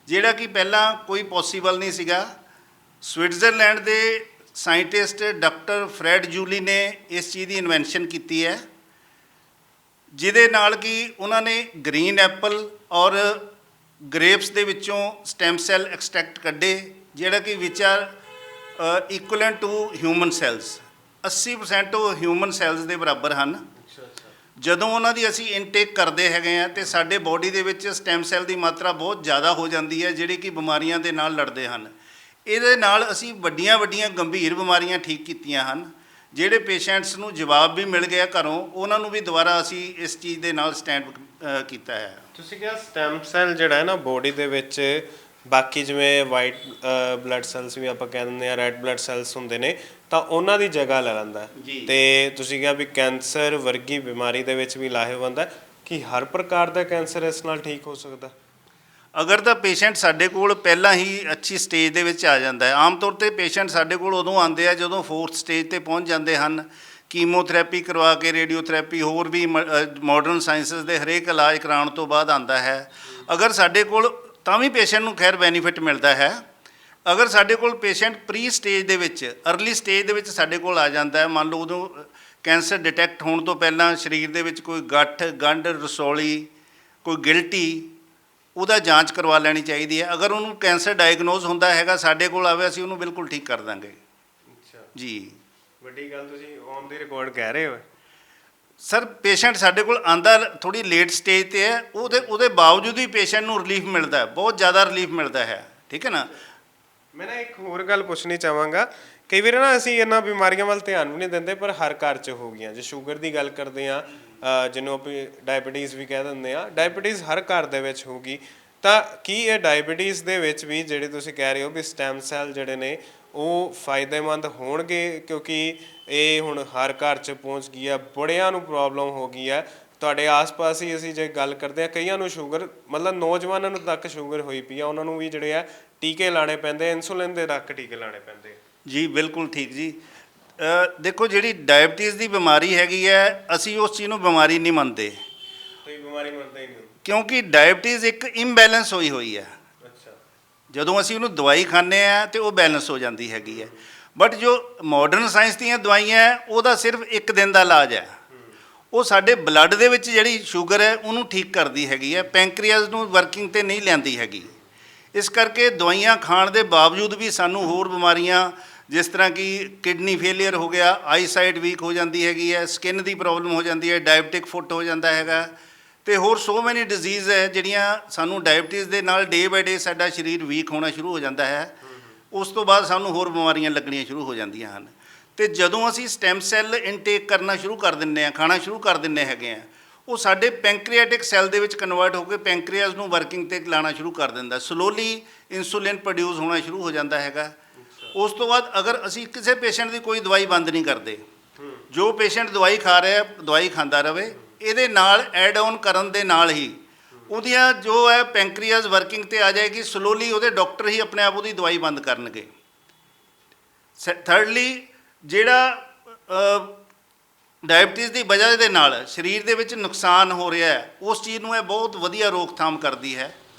ਜਿਹੜਾ ਕਿ ਪਹਿਲਾਂ ਕੋਈ ਪੋਸੀਬਲ ਨਹੀਂ ਸੀਗਾ। ਸਵਿਟਜ਼ਰਲੈਂਡ ਦੇ ਸਾਇੰਟਿਸਟ ਡਾਕਟਰ ਫਰੈਡ ਜੂਲੀ ਨੇ ਇਸ ਚੀਜ਼ ਦੀ ਇਨਵੈਂਸ਼ਨ ਕੀਤੀ ਹੈ, ਜਿਹਦੇ ਨਾਲ ਕਿ ਉਹਨਾਂ ਨੇ ਗ੍ਰੀਨ ਐਪਲ ਔਰ ਗ੍ਰੇਪਸ ਦੇ ਵਿੱਚੋਂ ਸਟੈਮ ਸੈੱਲ ਐਕਸਟ੍ਰੈਕਟ ਕੱਢੇ, ਜਿਹੜਾ ਕਿ ਵਿਚ are equivalent to human cells. 80% ਉਹ ਹਿਊਮਨ ਸੈੱਲਸ ਦੇ ਬਰਾਬਰ ਹਨ। ਜਦੋਂ ਉਹਨਾਂ ਦੀ ਅਸੀਂ ਇਨਟੇਕ ਕਰਦੇ ਹੈਗੇ ਆ, ਅਤੇ ਸਾਡੇ ਬਾਡੀ ਦੇ ਵਿੱਚ ਸਟੈਮ ਸੈੱਲ ਦੀ ਮਾਤਰਾ ਬਹੁਤ ਜ਼ਿਆਦਾ ਹੋ ਜਾਂਦੀ ਹੈ, ਜਿਹੜੇ ਕਿ ਬਿਮਾਰੀਆਂ ਦੇ ਨਾਲ ਲੜਦੇ ਹਨ। ਇਹਦੇ ਨਾਲ ਅਸੀਂ ਵੱਡੀਆਂ ਵੱਡੀਆਂ ਗੰਭੀਰ ਬਿਮਾਰੀਆਂ ਠੀਕ ਕੀਤੀਆਂ ਹਨ। ਜਿਹੜੇ ਪੇਸ਼ੈਂਟਸ ਨੂੰ ਜਵਾਬ ਵੀ ਮਿਲ ਗਿਆ ਘਰੋਂ, ਉਹਨਾਂ ਨੂੰ ਵੀ ਦੁਬਾਰਾ ਅਸੀਂ ਇਸ ਚੀਜ਼ ਦੇ ਨਾਲ ਸਟੈਂਡ ਕੀਤਾ ਹੈ। ਤੁਸੀਂ ਕਿਹਾ ਸਟੈਮ ਸੈੱਲ ਜਿਹੜਾ ਹੈ ਨਾ ਬੋਡੀ ਦੇ ਵਿੱਚ, ਬਾਕੀ ਜਿਵੇਂ ਵਾਈਟ ਬਲੱਡ ਸੈੱਲਸ ਵੀ ਆਪਾਂ ਕਹਿ ਦਿੰਦੇ ਹਾਂ, ਰੈੱਡ ਬਲੱਡ ਸੈੱਲਸ ਹੁੰਦੇ ਨੇ, ਤਾਂ ਉਹਨਾਂ ਦੀ ਜਗ੍ਹਾ ਲੈ ਲੈਂਦਾ। ਅਤੇ ਤੁਸੀਂ ਕਿਹਾ ਵੀ ਕੈਂਸਰ ਵਰਗੀ ਬਿਮਾਰੀ ਦੇ ਵਿੱਚ ਵੀ ਲਾਹੇਵੰਦ ਹੈ। ਕਿ ਹਰ ਪ੍ਰਕਾਰ ਦਾ ਕੈਂਸਰ ਇਸ ਨਾਲ ਠੀਕ ਹੋ ਸਕਦਾ? ਅਗਰ ਤਾਂ ਪੇਸ਼ੈਂਟ ਸਾਡੇ ਕੋਲ ਪਹਿਲਾਂ ਹੀ ਅੱਛੀ ਸਟੇਜ ਦੇ ਵਿੱਚ ਆ ਜਾਂਦਾ ਹੈ। ਆਮ ਤੌਰ 'ਤੇ ਪੇਸ਼ੈਂਟ ਸਾਡੇ ਕੋਲ ਉਦੋਂ ਆਉਂਦੇ ਆ ਜਦੋਂ 4th ਸਟੇਜ 'ਤੇ ਪਹੁੰਚ ਜਾਂਦੇ ਹਨ। ਕੀਮੋਥੈਰੇਪੀ ਕਰਵਾ ਕੇ, ਰੇਡੀਓਥੈਰੇਪੀ, ਹੋਰ ਵੀ ਮਾਡਰਨ ਸਾਇੰਸਿਸ ਦੇ ਹਰੇਕ ਇਲਾਜ ਕਰਾਉਣ ਤੋਂ ਬਾਅਦ ਆਉਂਦਾ ਹੈ। ਅਗਰ ਸਾਡੇ ਕੋਲ ਤਾਂ ਵੀ ਪੇਸ਼ੈਂਟ ਨੂੰ ਖੈਰ ਬੈਨੀਫਿਟ ਮਿਲਦਾ ਹੈ। ਅਗਰ ਸਾਡੇ ਕੋਲ ਪੇਸ਼ੈਂਟ ਪ੍ਰੀ ਸਟੇਜ ਦੇ ਵਿੱਚ, ਅਰਲੀ ਸਟੇਜ ਦੇ ਵਿੱਚ ਸਾਡੇ ਕੋਲ ਆ ਜਾਂਦਾ ਹੈ, ਮੰਨ ਲਓ ਉਦੋਂ ਕੈਂਸਰ ਡਿਟੈਕਟ ਹੋਣ ਤੋਂ ਪਹਿਲਾਂ ਸਰੀਰ ਦੇ ਵਿੱਚ ਕੋਈ ਗੱਠ, ਗੰਢ, ਰਸੌਲੀ, ਕੋਈ ਗਿਲਟੀ, ਉਹਦਾ ਜਾਂਚ ਕਰਵਾ ਲੈਣੀ ਚਾਹੀਦੀ ਹੈ। ਅਗਰ ਉਹਨੂੰ ਕੈਂਸਰ ਡਾਇਗਨੋਜ਼ ਹੁੰਦਾ ਹੈਗਾ, ਸਾਡੇ ਕੋਲ ਆਵੇ, ਅਸੀਂ ਉਹਨੂੰ ਬਿਲਕੁਲ ਠੀਕ ਕਰ ਦਾਂਗੇ। ਅੱਛਾ ਜੀ, ਵੱਡੀ ਗੱਲ ਤੁਸੀਂ ਔਨ ਦੀ ਰਿਕਾਰਡ ਕਹਿ ਰਹੇ ਹੋ। ਸਰ ਪੇਸ਼ੈਂਟ ਸਾਡੇ ਕੋਲ ਆਂਦਾ ਥੋੜ੍ਹੀ ਲੇਟ ਸਟੇਜ 'ਤੇ ਹੈ, ਉਹਦੇ ਬਾਵਜੂਦ ਵੀ ਪੇਸ਼ੈਂਟ ਨੂੰ ਰਿਲੀਫ ਮਿਲਦਾ ਹੈ, ਬਹੁਤ ਜ਼ਿਆਦਾ ਰਿਲੀਫ ਮਿਲਦਾ ਹੈ। ਠੀਕ ਹੈ ਨਾ। ਮੈਂ ਨਾ ਇੱਕ ਹੋਰ ਗੱਲ ਪੁੱਛਣੀ ਚਾਹਾਂਗਾ। ਕਈ ਵਾਰ ਨਾ ਅਸੀਂ ਇਹਨਾਂ ਬਿਮਾਰੀਆਂ ਵੱਲ ਧਿਆਨ ਵੀ ਨਹੀਂ ਦਿੰਦੇ, ਪਰ ਹਰ ਘਰ 'ਚ ਹੋ ਗਈਆਂ। ਜੇ ਸ਼ੂਗਰ ਦੀ ਗੱਲ ਕਰਦੇ ਹਾਂ, ਜਿਹਨੂੰ ਆਪਾਂ ਡਾਇਬਟੀਜ਼ ਵੀ ਕਹਿ ਦਿੰਦੇ ਹਾਂ, ਡਾਇਬਟੀਜ਼ ਹਰ ਘਰ ਦੇ ਵਿੱਚ ਹੋਊਗੀ। ਤਾਂ ਕੀ ਇਹ ਡਾਇਬਟੀਜ਼ ਦੇ ਵਿੱਚ ਵੀ ਜਿਹੜੇ ਤੁਸੀਂ ਕਹਿ ਰਹੇ ਹੋ ਵੀ ਸਟੈਮ ਸੈੱਲ ਜਿਹੜੇ ਨੇ ਉਹ ਫਾਇਦੇਮੰਦ ਹੋਣਗੇ? ਕਿਉਂਕਿ ਇਹ ਹੁਣ ਹਰ ਘਰ 'ਚ ਪਹੁੰਚ ਗਈ ਹੈ, ਬੜਿਆਂ ਨੂੰ ਪ੍ਰੋਬਲਮ ਹੋ ਗਈ ਹੈ। ਤੁਹਾਡੇ ਆਸ-ਪਾਸ ਹੀ ਅਸੀਂ ਜੇ ਗੱਲ ਕਰਦੇ ਹਾਂ, ਕਈਆਂ ਨੂੰ ਸ਼ੂਗਰ, ਮਤਲਬ ਨੌਜਵਾਨਾਂ ਨੂੰ ਤੱਕ ਸ਼ੂਗਰ ਹੋਈ ਪਈ ਆ, ਉਹਨਾਂ ਨੂੰ ਵੀ ਜਿਹੜੇ ਆ ਟੀਕੇ ਲਾਣੇ ਪੈਂਦੇ, ਇਨਸੂਲਿਨ ਦੇ ਤੱਕ ਟੀਕੇ ਲਾਣੇ ਪੈਂਦੇ। ਜੀ ਬਿਲਕੁਲ ਠੀਕ ਜੀ। ਦੇਖੋ, ਜਿਹੜੀ ਡਾਇਬਟੀਜ਼ ਦੀ ਬਿਮਾਰੀ ਹੈਗੀ ਹੈ, ਅਸੀਂ ਉਸ ਚੀਜ਼ ਨੂੰ ਬਿਮਾਰੀ ਨਹੀਂ ਮੰਨਦੇ। ਤੁਸੀਂ ਬਿਮਾਰੀ ਮੰਨਦੇ ਹੀ ਨਹੀਂ? ਕਿਉਂਕਿ ਡਾਇਬਟੀਜ਼ ਇੱਕ ਇੰਬੈਲੈਂਸ ਹੋਈ ਹੈ। ਅੱਛਾ। ਜਦੋਂ ਅਸੀਂ ਉਹਨੂੰ ਦਵਾਈ ਖਾਂਦੇ ਹਾਂ ਤਾਂ ਉਹ ਬੈਲੈਂਸ ਹੋ ਜਾਂਦੀ ਹੈਗੀ ਹੈ। ਬਟ ਜੋ ਮਾਡਰਨ ਸਾਇੰਸ ਦੀਆਂ ਦਵਾਈਆਂ, ਉਹਦਾ ਸਿਰਫ ਇੱਕ ਦਿਨ ਦਾ ਇਲਾਜ ਹੈ। ਉਹ ਸਾਡੇ ਬਲੱਡ ਦੇ ਵਿੱਚ ਜਿਹੜੀ ਸ਼ੂਗਰ ਹੈ ਉਹਨੂੰ ਠੀਕ ਕਰਦੀ ਹੈਗੀ ਹੈ, ਪੈਂਕਰੀਆਸ ਨੂੰ ਵਰਕਿੰਗ 'ਤੇ ਨਹੀਂ ਲਿਆਂਦੀ ਹੈਗੀ। ਇਸ ਕਰਕੇ ਦਵਾਈਆਂ ਖਾਣ ਦੇ ਬਾਵਜੂਦ ਵੀ ਸਾਨੂੰ ਹੋਰ ਬਿਮਾਰੀਆਂ ਜਿਸ ਤਰ੍ਹਾਂ ਕਿ ਕਿਡਨੀ ਫੇਲੀਅਰ ਹੋ ਗਿਆ, ਆਈਸਾਈਟ ਵੀਕ ਹੋ ਜਾਂਦੀ ਹੈਗੀ ਹੈ, ਸਕਿਨ ਦੀ ਪ੍ਰੋਬਲਮ ਹੋ ਜਾਂਦੀ ਹੈ, ਡਾਇਬਟਿਕ ਫੁੱਟ ਹੋ ਜਾਂਦਾ ਹੈਗਾ, ਤੇ ਹੋਰ ਸੋ ਮੈਨੀ ਡਿਜ਼ੀਜ਼ ਹੈ ਜਿਹੜੀਆਂ ਸਾਨੂੰ ਡਾਇਬਟੀਜ਼ ਦੇ ਨਾਲ ਡੇ ਬਾਏ ਡੇ ਸਾਡਾ ਸਰੀਰ ਵੀਕ ਹੋਣਾ ਸ਼ੁਰੂ ਹੋ ਜਾਂਦਾ ਹੈ। ਉਸ ਤੋਂ ਬਾਅਦ ਸਾਨੂੰ ਹੋਰ ਬਿਮਾਰੀਆਂ ਲੱਗਣੀਆਂ ਸ਼ੁਰੂ ਹੋ ਜਾਂਦੀਆਂ ਹਨ। ਤੇ ਜਦੋਂ ਅਸੀਂ ਸਟੈਮ ਸੈੱਲ ਇਨਟੇਕ ਕਰਨਾ ਸ਼ੁਰੂ ਕਰ ਦਿੰਦੇ ਹਾਂ, ਖਾਣਾ ਸ਼ੁਰੂ ਕਰ ਦਿੰਦੇ ਹੈਗੇ ਆ, ਉਹ ਸਾਡੇ ਪੈਂਕ੍ਰੀਆਟਿਕ ਸੈੱਲ ਦੇ ਵਿੱਚ ਕਨਵਰਟ ਹੋ ਕੇ ਪੈਂਕ੍ਰੀਆਸ ਨੂੰ ਵਰਕਿੰਗ ਤੇ ਲਾਣਾ ਸ਼ੁਰੂ ਕਰ ਦਿੰਦਾ, ਸਲੋਲੀ ਇਨਸੂਲਿਨ ਪ੍ਰੋਡਿਊਸ ਹੋਣਾ ਸ਼ੁਰੂ ਹੋ ਜਾਂਦਾ ਹੈਗਾ। ਉਸ ਤੋਂ ਬਾਅਦ ਅਗਰ ਅਸੀਂ ਕਿਸੇ ਪੇਸ਼ੈਂਟ ਦੀ ਕੋਈ ਦਵਾਈ ਬੰਦ ਨਹੀਂ ਕਰਦੇ, ਜੋ ਪੇਸ਼ੈਂਟ ਦਵਾਈ ਖਾ ਰਿਹਾ ਦਵਾਈ ਖਾਂਦਾ ਰਹੇ, ਇਹਦੇ ਨਾਲ ਐਡ ਆਨ ਕਰਨ ਦੇ ਨਾਲ ਹੀ ਉਹਦੀਆਂ ਜੋ ਹੈ ਪੈਂਕ੍ਰੀਆਸ ਵਰਕਿੰਗ ਤੇ ਆ ਜਾਏਗੀ, ਸਲੋਲੀ ਉਹਦੇ ਡਾਕਟਰ ਹੀ ਆਪਣੇ ਆਪ ਉਹਦੀ ਦਵਾਈ ਬੰਦ ਕਰਨਗੇ। ਥਰਡਲੀ, ਜਿਹੜਾ ਡਾਇਬਟੀਜ਼ ਦੀ ਵਜ੍ਹਾ ਦੇ ਨਾਲ ਸਰੀਰ ਦੇ ਵਿੱਚ ਨੁਕਸਾਨ ਹੋ ਰਿਹਾ ਹੈ, ਉਸ ਚੀਜ਼ ਨੂੰ ਇਹ ਬਹੁਤ ਵਧੀਆ ਰੋਕਥਾਮ ਕਰਦੀ ਹੈ।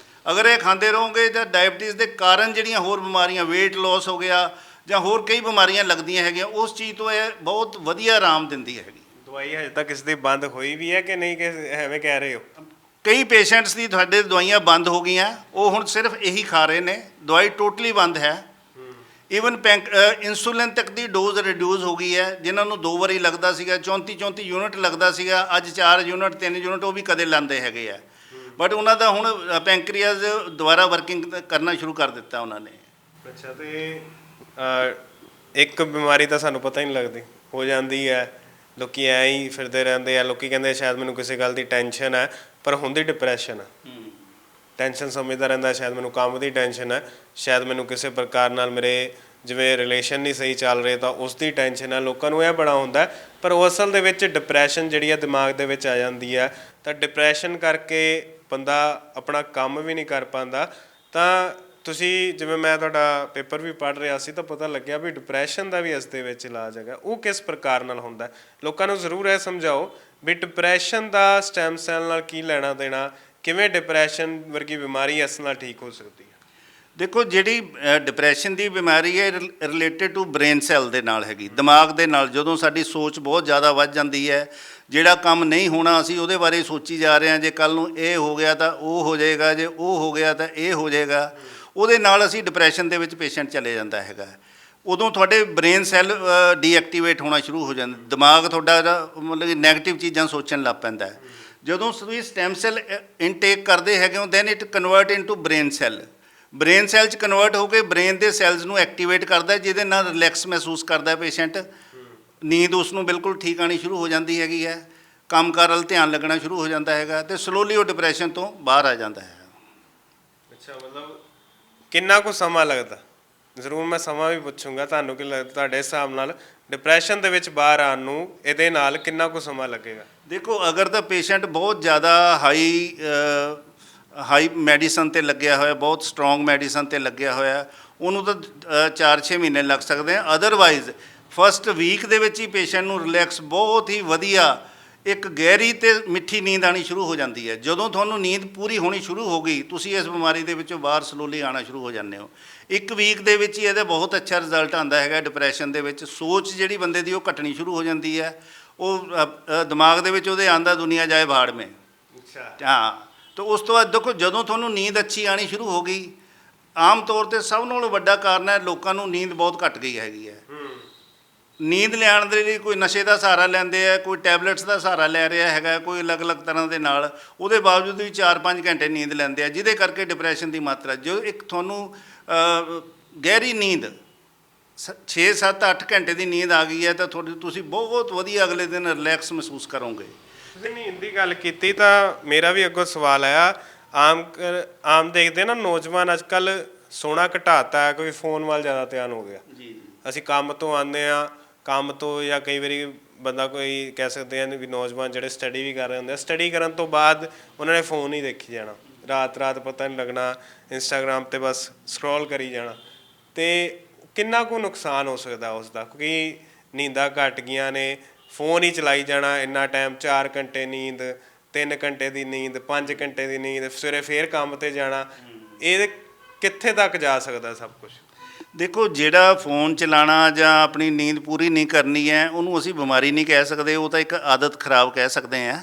ਅਗਰ ਇਹ ਖਾਂਦੇ ਰਹੋਗੇ ਤਾਂ ਡਾਇਬਟੀਜ਼ ਦੇ ਕਾਰਨ ਜਿਹੜੀਆਂ ਹੋਰ ਬਿਮਾਰੀਆਂ, weight loss ਹੋ ਗਿਆ ਜਾਂ ਹੋਰ ਕਈ ਬਿਮਾਰੀਆਂ ਲੱਗਦੀਆਂ ਹੈਗੀਆਂ, ਉਸ ਚੀਜ਼ ਤੋਂ ਇਹ ਬਹੁਤ ਵਧੀਆ ਆਰਾਮ ਦਿੰਦੀ ਹੈਗੀ। ਦਵਾਈ ਹਜੇ ਤੱਕ ਕਿਸੇ ਦੀ ਬੰਦ ਹੋਈ ਵੀ ਹੈ ਕਿ ਨਹੀਂ, ਕਿ ਐਵੇਂ ਕਹਿ ਰਹੇ ਹੋ? ਕਈ ਪੇਸ਼ੈਂਟਸ ਦੀ ਤੁਹਾਡੇ ਦਵਾਈਆਂ ਬੰਦ ਹੋ ਗਈਆਂ, ਉਹ ਹੁਣ ਸਿਰਫ ਇਹੀ ਖਾ ਰਹੇ ਨੇ, ਦਵਾਈ ਟੋਟਲੀ ਬੰਦ ਹੈ। ਈਵਨ ਇਨਸੂਲਿਨ ਤੱਕ ਦੀ ਡੋਜ਼ ਰਿਡਿਊਸ ਹੋ ਗਈ ਹੈ। ਜਿਨ੍ਹਾਂ ਨੂੰ 2 ਵਾਰੀ ਲੱਗਦਾ ਸੀਗਾ, 34 ਯੂਨਿਟ ਲੱਗਦਾ ਸੀਗਾ, ਅੱਜ 4 ਯੂਨਿਟ 3 ਯੂਨਿਟ ਉਹ ਵੀ ਕਦੇ ਲਾਉਂਦੇ ਹੈਗੇ ਆ। ਬਟ ਉਹਨਾਂ ਦਾ ਹੁਣ ਪੈਂਕ੍ਰੀਆਸ ਦੁਬਾਰਾ ਵਰਕਿੰਗ ਕਰਨਾ ਸ਼ੁਰੂ ਕਰ ਦਿੱਤਾ ਉਹਨਾਂ ਨੇ। ਅੱਛਾ, ਤੇ ਇੱਕ ਬਿਮਾਰੀ ਤਾਂ ਸਾਨੂੰ ਪਤਾ ਹੀ ਨਹੀਂ ਲੱਗਦੀ, ਹੋ ਜਾਂਦੀ ਹੈ, ਲੋਕੀ ਐਂ ਹੀ ਫਿਰਦੇ ਰਹਿੰਦੇ ਆ। ਲੋਕੀ ਕਹਿੰਦੇ ਸ਼ਾਇਦ ਮੈਨੂੰ ਕਿਸੇ ਗੱਲ ਦੀ ਟੈਨਸ਼ਨ ਹੈ, ਪਰ ਹੁੰਦੀ ਡਿਪਰੈਸ਼ਨ ਹੈ। ਟੈਨਸ਼ਨ ਸਮਝਦਾ ਰਹਿੰਦਾ ਸ਼ਾਇਦ ਮੈਨੂੰ ਕੰਮ ਦੀ ਟੈਨਸ਼ਨ ਹੈ, ਸ਼ਾਇਦ ਮੈਨੂੰ ਕਿਸੇ ਪ੍ਰਕਾਰ ਨਾਲ ਮੇਰੇ ਜਿਵੇਂ ਰਿਲੇਸ਼ਨ ਨਹੀਂ ਸਹੀ ਚੱਲ ਰਹੇ ਤਾਂ ਉਸ ਦੀ ਟੈਨਸ਼ਨ ਹੈ। ਲੋਕਾਂ ਨੂੰ ਇਹ ਬੜਾ ਹੁੰਦਾ, ਪਰ ਉਹ ਅਸਲ ਦੇ ਵਿੱਚ ਡਿਪਰੈਸ਼ਨ ਜਿਹੜੀ ਹੈ ਦਿਮਾਗ ਦੇ ਵਿੱਚ ਆ ਜਾਂਦੀ ਹੈ। ਤਾਂ ਡਿਪਰੈਸ਼ਨ ਕਰਕੇ ਬੰਦਾ ਆਪਣਾ ਕੰਮ ਵੀ ਨਹੀਂ ਕਰ ਪਾਉਂਦਾ। ਤਾਂ ਤੁਸੀਂ ਜਿਵੇਂ ਮੈਂ ਤੁਹਾਡਾ ਪੇਪਰ ਵੀ ਪੜ੍ਹ ਰਿਹਾ ਸੀ ਤਾਂ ਪਤਾ ਲੱਗਿਆ ਵੀ ਡਿਪਰੈਸ਼ਨ ਦਾ ਵੀ ਇਸ ਦੇ ਵਿੱਚ ਇਲਾਜ ਹੈਗਾ। ਉਹ ਕਿਸ ਪ੍ਰਕਾਰ ਨਾਲ ਹੁੰਦਾ? ਲੋਕਾਂ ਨੂੰ ਜ਼ਰੂਰ ਇਹ ਸਮਝਾਓ ਵੀ ਡਿਪਰੈਸ਼ਨ ਦਾ ਸਟੈਮ ਸੈੱਲ ਨਾਲ ਕੀ ਲੈਣਾ ਦੇਣਾ, ਕਿਵੇਂ ਡਿਪਰੈਸ਼ਨ ਵਰਗੀ ਬਿਮਾਰੀ ਇਸ ਨਾਲ ਠੀਕ ਹੋ ਸਕਦੀ ਹੈ? ਦੇਖੋ, ਜਿਹੜੀ ਡਿਪਰੈਸ਼ਨ ਦੀ ਬਿਮਾਰੀ ਹੈ ਰਿਲੇਟਡ ਟੂ ਬ੍ਰੇਨ ਸੈੱਲ ਦੇ ਨਾਲ ਹੈਗੀ, ਦਿਮਾਗ ਦੇ ਨਾਲ। ਜਦੋਂ ਸਾਡੀ ਸੋਚ ਬਹੁਤ ਜ਼ਿਆਦਾ ਵੱਧ ਜਾਂਦੀ ਹੈ, ਜਿਹੜਾ ਕੰਮ ਨਹੀਂ ਹੋਣਾ ਅਸੀਂ ਉਹਦੇ ਬਾਰੇ ਸੋਚੀ ਜਾ ਰਹੇ ਹਾਂ, ਜੇ ਕੱਲ੍ਹ ਨੂੰ ਇਹ ਹੋ ਗਿਆ ਤਾਂ ਉਹ ਹੋ ਜਾਏਗਾ, ਜੇ ਉਹ ਹੋ ਗਿਆ ਤਾਂ ਇਹ ਹੋ ਜਾਏਗਾ, ਉਹਦੇ ਨਾਲ ਅਸੀਂ ਡਿਪਰੈਸ਼ਨ ਦੇ ਵਿੱਚ ਪੇਸ਼ੈਂਟ ਚਲੇ ਜਾਂਦਾ ਹੈਗਾ। ਉਦੋਂ ਤੁਹਾਡੇ ਬ੍ਰੇਨ ਸੈੱਲ ਡੀਐਕਟੀਵੇਟ ਹੋਣਾ ਸ਼ੁਰੂ ਹੋ ਜਾਂਦੇ, ਦਿਮਾਗ ਤੁਹਾਡਾ ਮਤਲਬ ਕਿ ਨੈਗੇਟਿਵ ਚੀਜ਼ਾਂ ਸੋਚਣ ਲੱਗ ਪੈਂਦਾ। ਜਦੋਂ ਤੁਸੀਂ ਸਟੈਮ ਸੈੱਲ ਇਨਟੇਕ ਕਰਦੇ ਹੈਗੇ ਹੋ, then it convert into brain cell. Brain cell 'ਚ ਕਨਵਰਟ ਹੋ ਕੇ ਬ੍ਰੇਨ ਦੇ ਸੈੱਲਸ ਨੂੰ ਐਕਟੀਵੇਟ ਕਰਦਾ, ਜਿਹਦੇ ਨਾਲ ਰਿਲੈਕਸ ਮਹਿਸੂਸ ਕਰਦਾ ਪੇਸ਼ੈਂਟ। ਨੀਂਦ ਉਸ ਨੂੰ ਬਿਲਕੁਲ ਠੀਕ ਆਉਣੀ ਸ਼ੁਰੂ ਹੋ ਜਾਂਦੀ ਹੈਗੀ ਹੈ, ਕੰਮਕਾਰ ਵੱਲ ਧਿਆਨ ਲੱਗਣਾ ਸ਼ੁਰੂ ਹੋ ਜਾਂਦਾ ਹੈਗਾ, ਅਤੇ ਸਲੋਲੀ ਉਹ ਡਿਪਰੈਸ਼ਨ ਤੋਂ ਬਾਹਰ ਆ ਜਾਂਦਾ ਹੈ। ਅੱਛਾ, ਮਤਲਬ ਕਿੰਨਾ ਕੁ ਸਮਾਂ ਲੱਗਦਾ? ਜ਼ਰੂਰ ਮੈਂ ਸਮਾਂ ਵੀ ਪੁੱਛੂੰਗਾ ਤੁਹਾਨੂੰ ਕਿ ਤੁਹਾਡੇ ਹਿਸਾਬ ਨਾਲ ਡਿਪਰੈਸ਼ਨ ਦੇ ਵਿੱਚ ਬਾਹਰ ਆਉਣ ਨੂੰ ਇਹਦੇ ਨਾਲ ਕਿੰਨਾ ਕੁ ਸਮਾਂ ਲੱਗੇਗਾ? ਦੇਖੋ, ਅਗਰ ਤਾਂ ਪੇਸ਼ੈਂਟ ਬਹੁਤ ਜ਼ਿਆਦਾ ਹਾਈ ਮੈਡੀਸਨ 'ਤੇ ਲੱਗਿਆ ਹੋਇਆ, ਬਹੁਤ ਸਟਰੋਂਗ ਮੈਡੀਸਨ 'ਤੇ ਲੱਗਿਆ ਹੋਇਆ, ਉਹਨੂੰ ਤਾਂ 4-6 ਮਹੀਨੇ ਲੱਗ ਸਕਦੇ ਆ। ਅਦਰਵਾਈਜ਼ ਫਸਟ ਵੀਕ ਦੇ ਵਿੱਚ ਹੀ ਪੇਸ਼ੈਂਟ ਨੂੰ ਰਿਲੈਕਸ ਬਹੁਤ ਹੀ ਵਧੀਆ ਇੱਕ ਗਹਿਰੀ ਅਤੇ ਮਿੱਠੀ ਨੀਂਦ ਆਉਣੀ ਸ਼ੁਰੂ ਹੋ ਜਾਂਦੀ ਹੈ। ਜਦੋਂ ਤੁਹਾਨੂੰ ਨੀਂਦ ਪੂਰੀ ਹੋਣੀ ਸ਼ੁਰੂ ਹੋ ਗਈ, ਤੁਸੀਂ ਇਸ ਬਿਮਾਰੀ ਦੇ ਵਿੱਚੋਂ ਬਾਹਰ ਸਲੋਲੀ ਆਉਣਾ ਸ਼ੁਰੂ ਹੋ ਜਾਂਦੇ ਹੋ। 1 ਵੀਕ ਦੇ ਵਿੱਚ ਹੀ ਇਹਦਾ ਬਹੁਤ ਅੱਛਾ ਰਿਜ਼ਲਟ ਆਉਂਦਾ ਹੈਗਾ। ਡਿਪਰੈਸ਼ਨ ਦੇ ਵਿੱਚ ਸੋਚ ਜਿਹੜੀ ਬੰਦੇ ਦੀ ਉਹ ਘਟਣੀ ਸ਼ੁਰੂ ਹੋ ਜਾਂਦੀ ਹੈ। ਉਹ ਦਿਮਾਗ ਦੇ ਵਿੱਚ ਉਹਦੇ ਆਉਂਦਾ ਦੁਨੀਆ ਜਾਏ ਭਾੜ ਮੇਂ। ਅੱਛਾ, ਹਾਂ। ਤਾਂ ਉਸ ਤੋਂ ਬਾਅਦ ਦੇਖੋ, ਜਦੋਂ ਤੁਹਾਨੂੰ ਨੀਂਦ ਅੱਛੀ ਆਉਣੀ ਸ਼ੁਰੂ ਹੋ ਗਈ, ਆਮ ਤੌਰ 'ਤੇ ਸਭ ਨਾਲੋਂ ਵੱਡਾ ਕਾਰਨ ਹੈ ਲੋਕਾਂ ਨੂੰ ਨੀਂਦ ਬਹੁਤ ਘੱਟ ਗਈ ਹੈਗੀ ਹੈ। ਨੀਂਦ ਲਿਆਉਣ ਦੇ ਲਈ ਕੋਈ ਨਸ਼ੇ ਦਾ ਸਹਾਰਾ ਲੈਂਦੇ ਆ, ਕੋਈ ਟੈਬਲੇਟਸ ਦਾ ਸਹਾਰਾ ਲੈ ਰਿਹਾ ਹੈਗਾ, ਕੋਈ ਅਲੱਗ-ਅਲੱਗ ਤਰ੍ਹਾਂ ਦੇ ਨਾਲ, ਉਹਦੇ ਬਾਵਜੂਦ ਵੀ 4-5 ਘੰਟੇ ਨੀਂਦ ਲੈਂਦੇ ਆ, ਜਿਹਦੇ ਕਰਕੇ ਡਿਪਰੈਸ਼ਨ ਦੀ ਮਾਤਰਾ, ਜੋ ਇੱਕ ਤੁਹਾਨੂੰ ਗਹਿਰੀ ਨੀਂਦ 6-7-8 ਘੰਟੇ ਦੀ ਨੀਂਦ ਆ ਗਈ ਹੈ ਤਾਂ ਤੁਸੀਂ ਬਹੁਤ ਵਧੀਆ ਅਗਲੇ ਦਿਨ ਰਿਲੈਕਸ ਮਹਿਸੂਸ ਕਰੋਗੇ। ਤੁਸੀਂ ਨੀਂਦ ਦੀ ਗੱਲ ਕੀਤੀ ਤਾਂ ਮੇਰਾ ਵੀ ਅੱਗੋਂ ਸਵਾਲ ਆਇਆ। ਆਮ ਦੇਖਦੇ ਨਾ ਨੌਜਵਾਨ ਅੱਜ ਕੱਲ੍ਹ ਸੋਣਾ ਘਟਾਤਾ, ਕੋਈ ਫੋਨ ਵੱਲ ਜ਼ਿਆਦਾ ਧਿਆਨ ਹੋ ਗਿਆ। ਜੀ, ਅਸੀਂ ਕੰਮ ਤੋਂ ਆਉਂਦੇ ਹਾਂ, ਕੰਮ ਤੋਂ ਜਾਂ ਕਈ ਵਾਰੀ ਬੰਦਾ ਕੋਈ ਕਹਿ ਸਕਦੇ ਹਨ ਵੀ ਨੌਜਵਾਨ ਜਿਹੜੇ ਸਟੱਡੀ ਵੀ ਕਰ ਰਹੇ ਹੁੰਦੇ ਆ, ਸਟੱਡੀ ਕਰਨ ਤੋਂ ਬਾਅਦ ਉਹਨਾਂ ਨੇ ਫੋਨ ਹੀ ਦੇਖੀ ਜਾਣਾ, ਰਾਤ ਪਤਾ ਨਹੀਂ ਲੱਗਣਾ, ਇੰਸਟਾਗ੍ਰਾਮ 'ਤੇ ਬਸ ਸਕਰੋਲ ਕਰੀ ਜਾਣਾ। ਅਤੇ ਕਿੰਨਾ ਕੁ ਨੁਕਸਾਨ ਹੋ ਸਕਦਾ ਉਸ ਦਾ, ਕਿਉਂਕਿ ਨੀਂਦਾਂ ਘੱਟ ਗਈਆਂ ਨੇ, ਫੋਨ ਹੀ ਚਲਾਈ ਜਾਣਾ ਇੰਨਾ ਟਾਈਮ, 4 ਘੰਟੇ ਨੀਂਦ, 3 ਘੰਟੇ ਦੀ ਨੀਂਦ, 5 ਘੰਟੇ ਦੀ ਨੀਂਦ, ਸਵੇਰੇ ਫੇਰ ਕੰਮ 'ਤੇ ਜਾਣਾ, ਇਹ ਕਿੱਥੇ ਤੱਕ ਜਾ ਸਕਦਾ ਸਭ ਕੁਛ? ਦੇਖੋ, ਜਿਹੜਾ ਫੋਨ ਚਲਾਉਣਾ ਜਾਂ ਆਪਣੀ ਨੀਂਦ ਪੂਰੀ ਨਹੀਂ ਕਰਨੀ ਹੈ, ਉਹਨੂੰ ਅਸੀਂ ਬਿਮਾਰੀ ਨਹੀਂ ਕਹਿ ਸਕਦੇ, ਉਹ ਤਾਂ ਇੱਕ ਆਦਤ ਖਰਾਬ ਕਹਿ ਸਕਦੇ ਹਾਂ।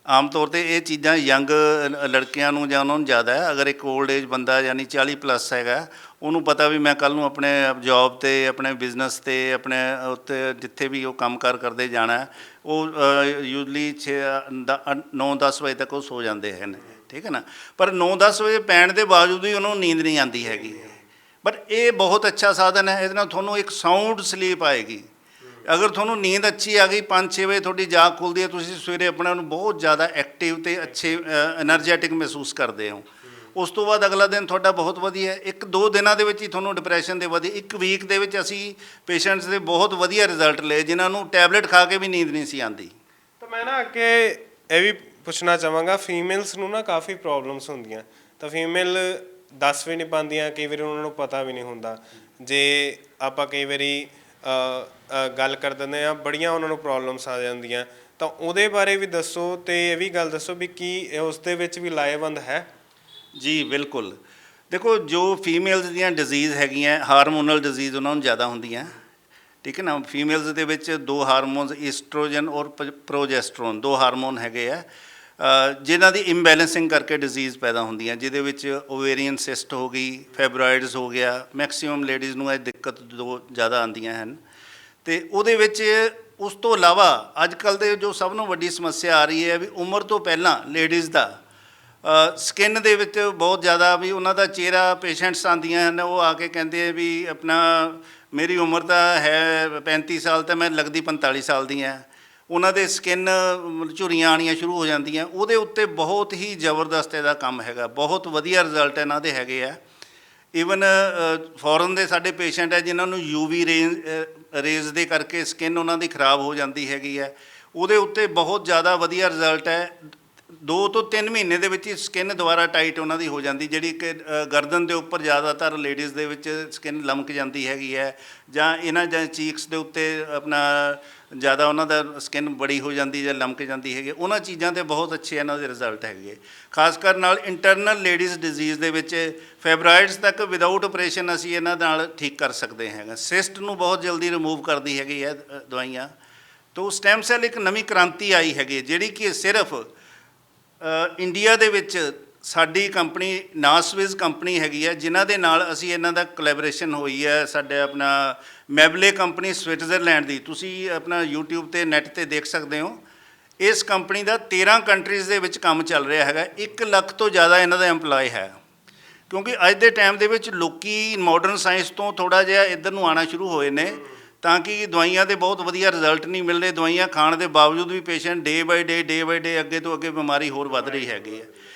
ਆਮ ਤੌਰ 'ਤੇ ਇਹ ਚੀਜ਼ਾਂ ਯੰਗ ਲੜਕਿਆਂ ਨੂੰ ਜਾਂ ਉਹਨਾਂ ਨੂੰ ਜ਼ਿਆਦਾ ਹੈ। ਅਗਰ ਇੱਕ ਓਲਡ ਏਜ ਬੰਦਾ ਯਾਨੀ 40+ ਹੈਗਾ, ਉਹਨੂੰ ਪਤਾ ਵੀ ਮੈਂ ਕੱਲ ਨੂੰ ਆਪਣੇ ਜੌਬ ਤੇ ਆਪਣੇ ਬਿਜ਼ਨਸ ਤੇ ਆਪਣੇ ਉੱਤੇ ਜਿੱਥੇ ਵੀ ਉਹ ਕੰਮਕਾਰ ਕਰਦੇ ਜਾਣਾ ਹੈ, ਉਹ ਯੂਜਲੀ 9-10 ਵਜੇ ਤੱਕ ਉਹ ਸੋ ਜਾਂਦੇ ਹਨ, ਠੀਕ ਹੈ ਨਾ। ਪਰ 9-10 ਵਜੇ ਪੈਣ ਦੇ ਬਾਵਜੂਦ ਵੀ ਉਹਨੂੰ ਨੀਂਦ ਨਹੀਂ ਆਉਂਦੀ ਹੈਗੀ। ਪਰ ਇਹ ਬਹੁਤ ਅੱਛਾ ਸਾਧਨ ਹੈ, ਇਹਦੇ ਨਾਲ ਤੁਹਾਨੂੰ ਇੱਕ ਸਾਊਂਡ ਸਲੀਪ ਆਏਗੀ। ਅਗਰ ਤੁਹਾਨੂੰ ਨੀਂਦ ਅੱਛੀ ਆ ਗਈ 5-6 ਵਜੇ ਤੁਹਾਡੀ ਜਾਗ ਖੁੱਲ੍ਹਦੀ ਹੈ, ਤੁਸੀਂ ਸਵੇਰੇ ਆਪਣੇ ਨੂੰ ਬਹੁਤ ਜ਼ਿਆਦਾ ਐਕਟਿਵ ਅਤੇ ਅੱਛੇ ਐਨਰਜੈਟਿਕ ਮਹਿਸੂਸ ਕਰਦੇ ਹੋ। ਉਸ ਤੋਂ ਬਾਅਦ ਅਗਲਾ ਦਿਨ ਤੁਹਾਡਾ ਬਹੁਤ ਵਧੀਆ। 1-2 ਦਿਨਾਂ ਦੇ ਵਿੱਚ ਹੀ ਤੁਹਾਨੂੰ ਡਿਪਰੈਸ਼ਨ ਦੇ ਵਧੀਆ, 1 ਵੀਕ ਦੇ ਵਿੱਚ ਅਸੀਂ ਪੇਸ਼ੈਂਟਸ ਦੇ ਬਹੁਤ ਵਧੀਆ ਰਿਜ਼ਲਟ ਲਏ ਜਿਨ੍ਹਾਂ ਨੂੰ ਟੈਬਲੇਟ ਖਾ ਕੇ ਵੀ ਨੀਂਦ ਨਹੀਂ ਸੀ ਆਉਂਦੀ। ਤਾਂ ਮੈਂ ਨਾ ਅੱਗੇ ਇਹ ਵੀ ਪੁੱਛਣਾ ਚਾਹਾਂਗਾ, ਫੀਮੇਲਸ ਨੂੰ ਨਾ ਕਾਫੀ ਪ੍ਰੋਬਲਮਸ ਹੁੰਦੀਆਂ, ਤਾਂ ਫੀਮੇਲ ਦੱਸ ਵੀ ਨਹੀਂ ਪਾਉਂਦੀਆਂ, ਕਈ ਵਾਰੀ ਉਹਨਾਂ ਨੂੰ ਪਤਾ ਵੀ ਨਹੀਂ ਹੁੰਦਾ। ਜੇ ਆਪਾਂ ਕਈ ਵਾਰੀ ਗੱਲ ਕਰ ਦਿੰਦੇ ਹਾਂ, ਬੜੀਆਂ ਉਹਨਾਂ ਨੂੰ ਪ੍ਰੋਬਲਮਸ ਆ ਜਾਂਦੀਆਂ, ਤਾਂ ਉਹਦੇ ਬਾਰੇ ਵੀ ਦੱਸੋ ਅਤੇ ਇਹ ਵੀ ਗੱਲ ਦੱਸੋ ਵੀ ਕੀ ਉਸ ਦੇ ਵਿੱਚ ਵੀ ਲਾਹੇਵੰਦ ਹੈ? ਜੀ ਬਿਲਕੁਲ। ਦੇਖੋ, ਜੋ ਫੀਮੇਲਸ ਦੀਆਂ ਡਿਜ਼ੀਜ਼ ਹੈਗੀਆਂ, ਹਾਰਮੋਨਲ ਡਿਜ਼ੀਜ਼ ਉਹਨਾਂ ਨੂੰ ਜ਼ਿਆਦਾ ਹੁੰਦੀਆਂ, ਠੀਕ ਹੈ ਨਾ। ਫੀਮੇਲਸ ਦੇ ਵਿੱਚ 2 ਹਾਰਮੋਨਸ ਈਸਟਰੋਜਨ ਔਰ ਪ੍ਰੋਜੈਸਟਰੋਨ 2 ਹਾਰਮੋਨ ਹੈਗੇ ਆ, ਜਿਨ੍ਹਾਂ ਦੀ ਇੰਬੈਲੈਂਸਿੰਗ ਕਰਕੇ ਡਿਜ਼ੀਜ਼ ਪੈਦਾ ਹੁੰਦੀਆਂ, ਜਿਹਦੇ ਵਿੱਚ ਓਵੇਰੀਅਨ ਸਿਸਟ ਹੋ ਗਈ, ਫਾਈਬਰਾਇਡਸ ਹੋ ਗਿਆ। ਮੈਕਸੀਮਮ ਲੇਡੀਜ਼ ਨੂੰ ਇਹ ਦਿੱਕਤ 2 ਜ਼ਿਆਦਾ ਆਉਂਦੀਆਂ ਹਨ। ਅਤੇ ਉਹਦੇ ਵਿੱਚ ਉਸ ਤੋਂ ਇਲਾਵਾ ਅੱਜ ਕੱਲ੍ਹ ਦੇ ਜੋ ਸਭ ਨੂੰ ਵੱਡੀ ਸਮੱਸਿਆ ਆ ਰਹੀ ਹੈ ਵੀ ਉਮਰ ਤੋਂ ਪਹਿਲਾਂ ਲੇਡੀਜ਼ ਦਾ ਸਕਿਨ ਦੇ ਵਿੱਚ ਬਹੁਤ ਜ਼ਿਆਦਾ ਵੀ ਉਹਨਾਂ ਦਾ ਚਿਹਰਾ, ਪੇਸ਼ੈਂਟਸ ਆਉਂਦੀਆਂ ਹਨ, ਉਹ ਆ ਕੇ ਕਹਿੰਦੇ ਆ ਵੀ ਆਪਣਾ ਮੇਰੀ ਉਮਰ ਤਾਂ ਹੈ 35 ਸਾਲ ਤਾਂ ਮੈਂ ਲੱਗਦੀ 45 ਸਾਲ ਦੀ ਹਾਂ। ਉਹਨਾਂ ਦੇ ਸਕਿਨ ਝੁਰੀਆਂ ਆਉਣੀਆਂ ਸ਼ੁਰੂ ਹੋ ਜਾਂਦੀਆਂ। ਉਹਦੇ ਉੱਤੇ ਬਹੁਤ ਹੀ ਜ਼ਬਰਦਸਤ ਇਹਦਾ ਕੰਮ ਹੈਗਾ, ਬਹੁਤ ਵਧੀਆ ਰਿਜ਼ਲਟ ਇਹਨਾਂ ਦੇ ਹੈਗੇ ਆ। ਈਵਨ ਫੋਰਨ ਦੇ ਸਾਡੇ ਪੇਸ਼ੈਂਟ ਹੈ ਜਿਨ੍ਹਾਂ ਨੂੰ UV ਰੇਜ਼ ਦੇ ਕਰਕੇ ਸਕਿਨ ਉਹਨਾਂ ਦੀ ਖਰਾਬ ਹੋ ਜਾਂਦੀ ਹੈਗੀ ਹੈ, ਉਹਦੇ ਉੱਤੇ ਬਹੁਤ ਜ਼ਿਆਦਾ ਵਧੀਆ ਰਿਜ਼ਲਟ ਹੈ। 2 ਤੋਂ 3 ਮਹੀਨੇ ਦੇ ਵਿੱਚ ਹੀ ਸਕਿਨ ਦੁਬਾਰਾ ਟਾਈਟ ਉਹਨਾਂ ਦੀ ਹੋ ਜਾਂਦੀ, ਜਿਹੜੀ ਕਿ ਗਰਦਨ ਦੇ ਉੱਪਰ ਜ਼ਿਆਦਾਤਰ ਲੇਡੀਜ਼ ਦੇ ਵਿੱਚ ਸਕਿਨ ਲਮਕ ਜਾਂਦੀ ਹੈਗੀ ਹੈ, ਜਾਂ ਇਹਨਾਂ ਜਾਂ ਚੀਕਸ ਦੇ ਉੱਤੇ ਆਪਣਾ ਜ਼ਿਆਦਾ ਉਹਨਾਂ ਦਾ ਸਕਿਨ ਬੜੀ ਹੋ ਜਾਂਦੀ ਜਾਂ ਲਮਕ ਜਾਂਦੀ ਹੈਗੀ। ਉਹਨਾਂ ਚੀਜ਼ਾਂ 'ਤੇ ਬਹੁਤ ਅੱਛੇ ਇਹਨਾਂ ਦੇ ਰਿਜ਼ਲਟ ਹੈਗੇ। ਖਾਸ ਕਰ ਨਾਲ ਇੰਟਰਨਲ ਲੇਡੀਜ਼ ਡਿਜ਼ੀਜ਼ ਦੇ ਵਿੱਚ ਫਾਈਬਰਾਇਡਸ ਤੱਕ ਵਿਦਆਊਟ ਆਪਰੇਸ਼ਨ ਅਸੀਂ ਇਹਨਾਂ ਨਾਲ ਠੀਕ ਕਰ ਸਕਦੇ ਹੈਗੇ। ਸਿਸਟ ਨੂੰ ਬਹੁਤ ਜਲਦੀ ਰਿਮੂਵ ਕਰਦੀ ਹੈਗੀ ਹੈ ਦਵਾਈਆਂ। ਤੋਂ ਸਟੈਮ ਸੈੱਲ ਇੱਕ ਨਵੀਂ ਕ੍ਰਾਂਤੀ ਆਈ ਹੈਗੀ, ਜਿਹੜੀ ਕਿ ਸਿਰਫ ਇੰਡੀਆ ਦੇ ਵਿੱਚ ਸਾਡੀ ਕੰਪਨੀ ਨਾਸਵਿਜ਼ ਕੰਪਨੀ ਹੈਗੀ ਹੈ, ਜਿਨ੍ਹਾਂ ਦੇ ਨਾਲ ਅਸੀਂ ਇਹਨਾਂ ਦਾ ਕੋਲੈਬੋਰੇਸ਼ਨ ਹੋਈ ਹੈ। ਸਾਡੇ ਆਪਣਾ ਮੈਬਲੇ ਕੰਪਨੀ ਸਵਿਟਜ਼ਰਲੈਂਡ ਦੀ, ਤੁਸੀਂ ਆਪਣਾ YouTube ਤੇ ਨੈੱਟ ਤੇ ਦੇਖ ਸਕਦੇ ਹੋ। ਇਸ ਕੰਪਨੀ ਦਾ 13 ਕੰਟਰੀਜ਼ ਦੇ ਵਿੱਚ ਕੰਮ ਚੱਲ ਰਿਹਾ ਹੈਗਾ। 1 ਲੱਖ ਤੋਂ ਜ਼ਿਆਦਾ ਇਹਨਾਂ ਦਾ ਐਮਪਲਾਈ ਹੈ, ਕਿਉਂਕਿ ਅੱਜ ਦੇ ਟਾਈਮ ਦੇ ਵਿੱਚ ਲੋਕੀ ਮਾਡਰਨ ਸਾਇੰਸ ਤੋਂ ਥੋੜ੍ਹਾ ਜਿਹਾ ਇੱਧਰ ਨੂੰ ਆਉਣਾ ਸ਼ੁਰੂ ਹੋਏ ਨੇ, ਤਾਂ ਕਿ ਦਵਾਈਆਂ ਦੇ ਬਹੁਤ ਵਧੀਆ ਰਿਜ਼ਲਟ ਨਹੀਂ ਮਿਲਦੇ। ਦਵਾਈਆਂ ਖਾਣ ਦੇ ਬਾਵਜੂਦ ਵੀ ਪੇਸ਼ੈਂਟ ਡੇ ਬਾਈ ਡੇ ਅੱਗੇ ਤੋਂ ਅੱਗੇ ਬਿਮਾਰੀ ਹੋਰ ਵੱਧ ਰਹੀ ਹੈਗੀ ਹੈ।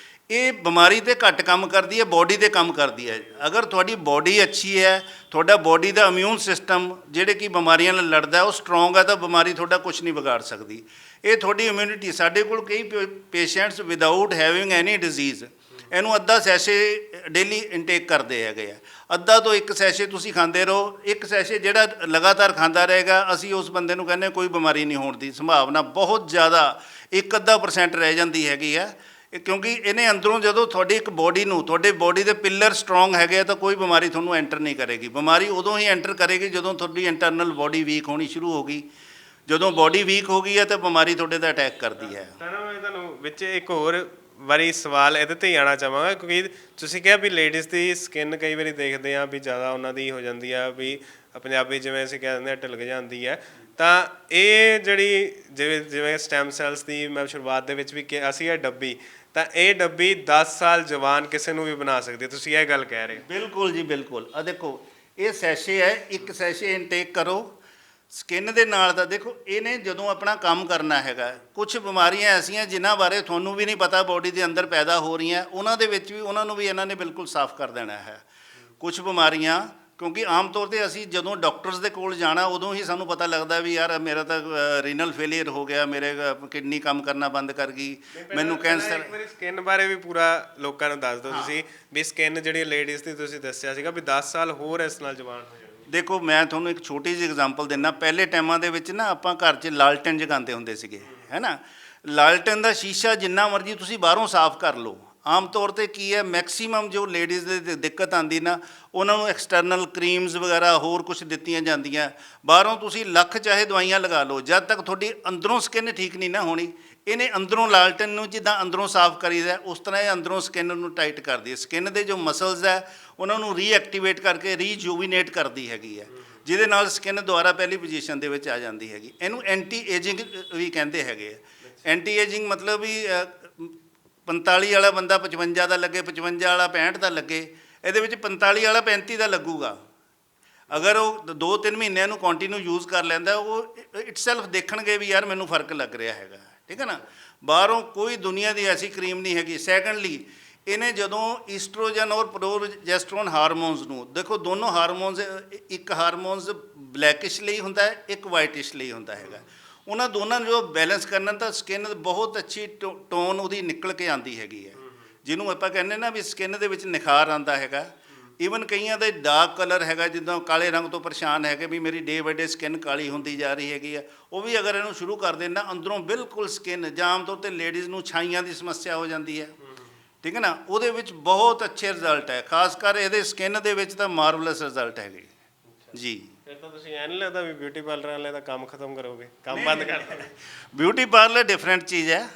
ਇਹ ਬਿਮਾਰੀ 'ਤੇ ਘੱਟ ਕੰਮ ਕਰਦੀ ਹੈ, ਬੋਡੀ 'ਤੇ ਕੰਮ ਕਰਦੀ ਹੈ। ਅਗਰ ਤੁਹਾਡੀ ਬੋਡੀ ਅੱਛੀ ਹੈ, ਤੁਹਾਡਾ ਬੋਡੀ ਦਾ ਇਮਿਊਨ ਸਿਸਟਮ ਜਿਹੜੇ ਕਿ ਬਿਮਾਰੀਆਂ ਨਾਲ ਲੜਦਾ ਉਹ ਸਟਰੋਂਗ ਹੈ, ਤਾਂ ਬਿਮਾਰੀ ਤੁਹਾਡਾ ਕੁਝ ਨਹੀਂ ਵਿਗਾੜ ਸਕਦੀ। ਇਹ ਤੁਹਾਡੀ ਇਮਿਊਨਿਟੀ। ਸਾਡੇ ਕੋਲ ਕਈ ਪੇਸ਼ੈਂਟਸ ਵਿਦਆਊਟ ਹੈਵਿੰਗ ਐਨੀ ਡਿਜ਼ੀਜ਼ ਇਹਨੂੰ ਅੱਧਾ ਸੈਸ਼ੇ ਡੇਲੀ ਇਨਟੇਕ ਕਰਦੇ ਹੈਗੇ ਆ। ਅੱਧਾ ਤੋਂ 1 ਸੈਸ਼ੇ ਤੁਸੀਂ ਖਾਂਦੇ ਰਹੋ। 1 ਸੈਸ਼ੇ ਜਿਹੜਾ ਲਗਾਤਾਰ ਖਾਂਦਾ ਰਹੇਗਾ, ਅਸੀਂ ਉਸ ਬੰਦੇ ਨੂੰ ਕਹਿੰਦੇ ਕੋਈ ਬਿਮਾਰੀ ਨਹੀਂ ਹੋਣ ਦੀ ਸੰਭਾਵਨਾ ਬਹੁਤ ਜ਼ਿਆਦਾ 1-ਅੱਧਾ% ਰਹਿ ਜਾਂਦੀ ਹੈਗੀ ਆ, ਕਿਉਂਕਿ ਇਹਨੇ ਅੰਦਰੋਂ ਜਦੋਂ ਤੁਹਾਡੀ ਇੱਕ ਬੋਡੀ ਨੂੰ, ਤੁਹਾਡੇ ਬੋਡੀ ਦੇ ਪਿੱਲਰ ਸਟਰੋਂਗ ਹੈਗੇ ਆ, ਤਾਂ ਕੋਈ ਬਿਮਾਰੀ ਤੁਹਾਨੂੰ ਐਂਟਰ ਨਹੀਂ ਕਰੇਗੀ। ਬਿਮਾਰੀ ਉਦੋਂ ਹੀ ਐਂਟਰ ਕਰੇਗੀ ਜਦੋਂ ਤੁਹਾਡੀ ਇੰਟਰਨਲ ਬੋਡੀ ਵੀਕ ਹੋਣੀ ਸ਼ੁਰੂ ਹੋ ਗਈ। ਜਦੋਂ ਬੋਡੀ ਵੀਕ ਹੋ ਗਈ ਹੈ ਤਾਂ ਬਿਮਾਰੀ ਤੁਹਾਡੇ 'ਤੇ ਅਟੈਕ ਕਰਦੀ ਹੈ। ਤਾਂ ਮੈਂ ਤੁਹਾਨੂੰ ਵਿੱਚ ਇੱਕ ਹੋਰ ਵਾਰੀ ਸਵਾਲ ਇਹਦੇ 'ਤੇ ਹੀ ਆਉਣਾ ਚਾਹਾਂਗਾ, ਕਿਉਂਕਿ ਤੁਸੀਂ ਕਿਹਾ ਵੀ ਲੇਡੀਜ਼ ਦੀ ਸਕਿਨ ਕਈ ਵਾਰੀ ਦੇਖਦੇ ਆ ਵੀ ਜ਼ਿਆਦਾ ਉਹਨਾਂ ਦੀ ਹੋ ਜਾਂਦੀ ਆ, ਵੀ ਪੰਜਾਬੀ ਜਿਵੇਂ ਅਸੀਂ ਕਹਿ ਦਿੰਦੇ ਹਾਂ ਢਿਲਕ ਜਾਂਦੀ ਹੈ। ਤਾਂ ਇਹ ਜਿਹੜੀ ਜਿਵੇਂ ਸਟੈਮ ਸੈਲਸ ਦੀ ਮੈਂ ਸ਼ੁਰੂਆਤ ਦੇ ਵਿੱਚ ਵੀ ਕਿਹਾ ਸੀ, ਇਹ ਡੱਬੀ, ਤਾਂ ਇਹ ਡੱਬੀ 10 ਸਾਲ ਜਵਾਨ ਕਿਸੇ ਨੂੰ ਵੀ ਬਣਾ ਸਕਦੀ, ਤੁਸੀਂ ਇਹ ਗੱਲ ਕਹਿ ਰਹੇ? ਬਿਲਕੁਲ ਜੀ, ਬਿਲਕੁਲ। ਆ ਦੇਖੋ, ਇਹ ਸੈਸ਼ੇ ਹੈ, 1 ਸੈਸ਼ੇ ਇਨਟੇਕ ਕਰੋ ਸਕਿਨ ਦੇ ਨਾਲ ਦਾ। ਦੇਖੋ, ਇਹਨੇ ਜਦੋਂ ਆਪਣਾ ਕੰਮ ਕਰਨਾ ਹੈਗਾ, ਕੁਝ ਬਿਮਾਰੀਆਂ ਐਸੀਆਂ ਜਿਨ੍ਹਾਂ ਬਾਰੇ ਤੁਹਾਨੂੰ ਵੀ ਨਹੀਂ ਪਤਾ ਬੋਡੀ ਦੇ ਅੰਦਰ ਪੈਦਾ ਹੋ ਰਹੀਆਂ, ਉਹਨਾਂ ਦੇ ਵਿੱਚ ਵੀ ਉਹਨਾਂ ਨੂੰ ਵੀ ਇਹਨਾਂ ਨੇ ਬਿਲਕੁਲ ਸਾਫ਼ ਕਰ ਦੇਣਾ ਹੈ। ਕੁਝ ਬਿਮਾਰੀਆਂ, ਕਿਉਂਕਿ ਆਮ ਤੌਰ 'ਤੇ ਅਸੀਂ ਜਦੋਂ ਡਾਕਟਰਸ ਦੇ ਕੋਲ ਜਾਣਾ ਉਦੋਂ ਹੀ ਸਾਨੂੰ ਪਤਾ ਲੱਗਦਾ ਵੀ ਯਾਰ ਮੇਰਾ ਤਾਂ ਰੀਨਲ ਫੇਲੀਅਰ ਹੋ ਗਿਆ, ਮੇਰੇ ਕਿਡਨੀ ਕੰਮ ਕਰਨਾ ਬੰਦ ਕਰ ਗਈ, ਮੈਨੂੰ ਕੈਂਸਰ। ਇੱਕ ਵਾਰੀ ਸਕਿਨ ਬਾਰੇ ਵੀ ਪੂਰਾ ਲੋਕਾਂ ਨੂੰ ਦੱਸ ਦਿਓ ਤੁਸੀਂ, ਵੀ ਸਕਿਨ ਜਿਹੜੀ ਲੇਡੀਜ਼ ਦੀ ਤੁਸੀਂ ਦੱਸਿਆ ਸੀਗਾ ਵੀ 10 ਸਾਲ ਹੋਰ ਇਸ ਨਾਲ ਜਵਾਨ ਹੋ ਜਾਣਗੇ। ਦੇਖੋ, ਮੈਂ ਤੁਹਾਨੂੰ ਇੱਕ ਛੋਟੀ ਜਿਹੀ ਐਗਜ਼ਾਮਪਲ ਦਿੰਦਾ। ਪਹਿਲੇ ਟਾਈਮਾਂ ਦੇ ਵਿੱਚ ਨਾ ਆਪਾਂ ਘਰ 'ਚ ਲਾਲਟਨ ਜਗਾਉਂਦੇ ਹੁੰਦੇ ਸੀਗੇ, ਹੈ ਨਾ। ਲਾਲਟਨ ਦਾ ਸ਼ੀਸ਼ਾ ਜਿੰਨਾ ਮਰਜ਼ੀ ਤੁਸੀਂ ਬਾਹਰੋਂ ਸਾਫ਼ ਕਰ ਲਓ, ਆਮ ਤੌਰ 'ਤੇ ਕੀ ਹੈ, ਮੈਕਸੀਮਮ ਜੋ ਲੇਡੀਜ਼ ਦੇ ਦਿੱਕਤ ਆਉਂਦੀ ਨਾ, ਉਹਨਾਂ ਨੂੰ ਐਕਸਟਰਨਲ ਕਰੀਮਸ ਵਗੈਰਾ ਹੋਰ ਕੁਝ ਦਿੱਤੀਆਂ ਜਾਂਦੀਆਂ। ਬਾਹਰੋਂ ਤੁਸੀਂ ਲੱਖ ਚਾਹੇ ਦਵਾਈਆਂ ਲਗਾ ਲਓ, ਜਦ ਤੱਕ ਤੁਹਾਡੀ ਅੰਦਰੋਂ ਸਕਿਨ ਠੀਕ ਨਹੀਂ ਨਾ ਹੋਣੀ, ਇਹਨੇ ਅੰਦਰੋਂ ਲਾਲਟਨ ਨੂੰ ਜਿੱਦਾਂ ਅੰਦਰੋਂ ਸਾਫ਼ ਕਰੀਦਾ ਉਸ ਤਰ੍ਹਾਂ ਇਹ ਅੰਦਰੋਂ ਸਕਿਨ ਨੂੰ ਟਾਈਟ ਕਰਦੀ ਹੈ। ਸਕਿਨ ਦੇ ਜੋ ਮਸਲਸ ਹੈ ਉਹਨਾਂ ਨੂੰ ਰੀਐਕਟੀਵੇਟ ਕਰਕੇ ਰੀਜੂਵੀਨੇਟ ਕਰਦੀ ਹੈਗੀ ਹੈ, ਜਿਹਦੇ ਨਾਲ ਸਕਿਨ ਦੁਬਾਰਾ ਪਹਿਲੀ ਪੋਜੀਸ਼ਨ ਦੇ ਵਿੱਚ ਆ ਜਾਂਦੀ ਹੈਗੀ। ਇਹਨੂੰ ਐਂਟੀ ਏਜਿੰਗ ਵੀ ਕਹਿੰਦੇ ਹੈਗੇ ਆ। ਐਂਟੀ ਏਜਿੰਗ ਮਤਲਬ ਵੀ 45 ਵਾਲਾ ਬੰਦਾ 55 ਦਾ ਲੱਗੇ, 55 ਵਾਲਾ 65 ਦਾ ਲੱਗੇ, ਇਹਦੇ ਵਿੱਚ 45 ਵਾਲਾ 35 ਦਾ ਲੱਗੂਗਾ। ਅਗਰ ਉਹ 2-3 ਮਹੀਨਿਆਂ ਨੂੰ ਕੰਟੀਨਿਊ ਯੂਜ਼ ਕਰ ਲੈਂਦਾ, ਉਹ ਇਟਸੈਲਫ ਦੇਖਣਗੇ ਵੀ ਯਾਰ ਮੈਨੂੰ ਫਰਕ ਲੱਗ ਰਿਹਾ ਹੈਗਾ, ਠੀਕ ਹੈ ਨਾ। ਬਾਹਰੋਂ ਕੋਈ ਦੁਨੀਆ ਦੀ ਐਸੀ ਕਰੀਮ ਨਹੀਂ ਹੈਗੀ। ਸੈਕੰਡਲੀ ਇਹਨੇ ਜਦੋਂ ਈਸਟਰੋਜਨ ਔਰ ਪ੍ਰੋਜੈਸਟਰੋਨ ਹਾਰਮੋਨਸ ਨੂੰ ਦੇਖੋ, ਦੋਨੋਂ ਹਾਰਮੋਨਸ, ਇੱਕ ਹਾਰਮੋਨਸ ਬਲੈਕਿਸ਼ ਲਈ ਹੁੰਦਾ ਹੈ, ਇੱਕ ਵਾਈਟਿਸ਼ ਲਈ ਹੁੰਦਾ ਹੈਗਾ। ਉਹਨਾਂ ਦੋਨਾਂ ਨੂੰ ਜੋ ਬੈਲੈਂਸ ਕਰਨਾ ਤਾਂ ਸਕਿਨ ਬਹੁਤ ਅੱਛੀ ਟੋਨ ਉਹਦੀ ਨਿਕਲ ਕੇ ਆਉਂਦੀ ਹੈਗੀ ਹੈ, ਜਿਹਨੂੰ ਆਪਾਂ ਕਹਿੰਦੇ ਨਾ ਵੀ ਸਕਿਨ ਦੇ ਵਿੱਚ ਨਿਖਾਰ ਆਉਂਦਾ ਹੈਗਾ। ਈਵਨ ਕਈਆਂ ਦੇ ਡਾਰਕ ਕਲਰ ਹੈਗਾ, ਜਿੱਦਾਂ ਕਾਲੇ ਰੰਗ ਤੋਂ ਪਰੇਸ਼ਾਨ ਹੈਗੇ ਵੀ ਮੇਰੀ ਡੇ ਬਾਏ ਡੇ ਸਕਿਨ ਕਾਲੀ ਹੁੰਦੀ ਜਾ ਰਹੀ ਹੈਗੀ ਆ, ਉਹ ਵੀ ਅਗਰ ਇਹਨੂੰ ਸ਼ੁਰੂ ਕਰ ਦੇਣ ਨਾ ਅੰਦਰੋਂ ਬਿਲਕੁਲ ਸਕਿਨ, ਜਾਂ ਆਮ ਤੌਰ 'ਤੇ ਲੇਡੀਜ਼ ਨੂੰ ਛਾਈਆਂ ਦੀ ਸਮੱਸਿਆ ਹੋ ਜਾਂਦੀ ਹੈ, ਠੀਕ ਹੈ ਨਾ, ਉਹਦੇ ਵਿੱਚ ਬਹੁਤ ਅੱਛੇ ਰਿਜ਼ਲਟ ਹੈ। ਖਾਸ ਕਰ ਇਹਦੇ ਸਕਿਨ ਦੇ ਵਿੱਚ ਤਾਂ ਮਾਰਵਲਸ ਰਿਜ਼ਲਟ ਹੈਗੇ ਜੀ। ਫਿਰ ਤਾਂ ਤੁਸੀਂ ਐਂ ਨਹੀਂ ਲੱਗਦਾ ਵੀ ਬਿਊਟੀ ਪਾਰਲਰ ਵਾਲੇ ਦਾ ਕੰਮ ਖਤਮ ਕਰੋਗੇ, ਕੰਮ ਬੰਦ ਕਰ ਦੋਗੇ? ਬਿਊਟੀ ਪਾਰਲਰ ਡਿਫਰੈਂਟ ਚੀਜ਼ ਹੈ,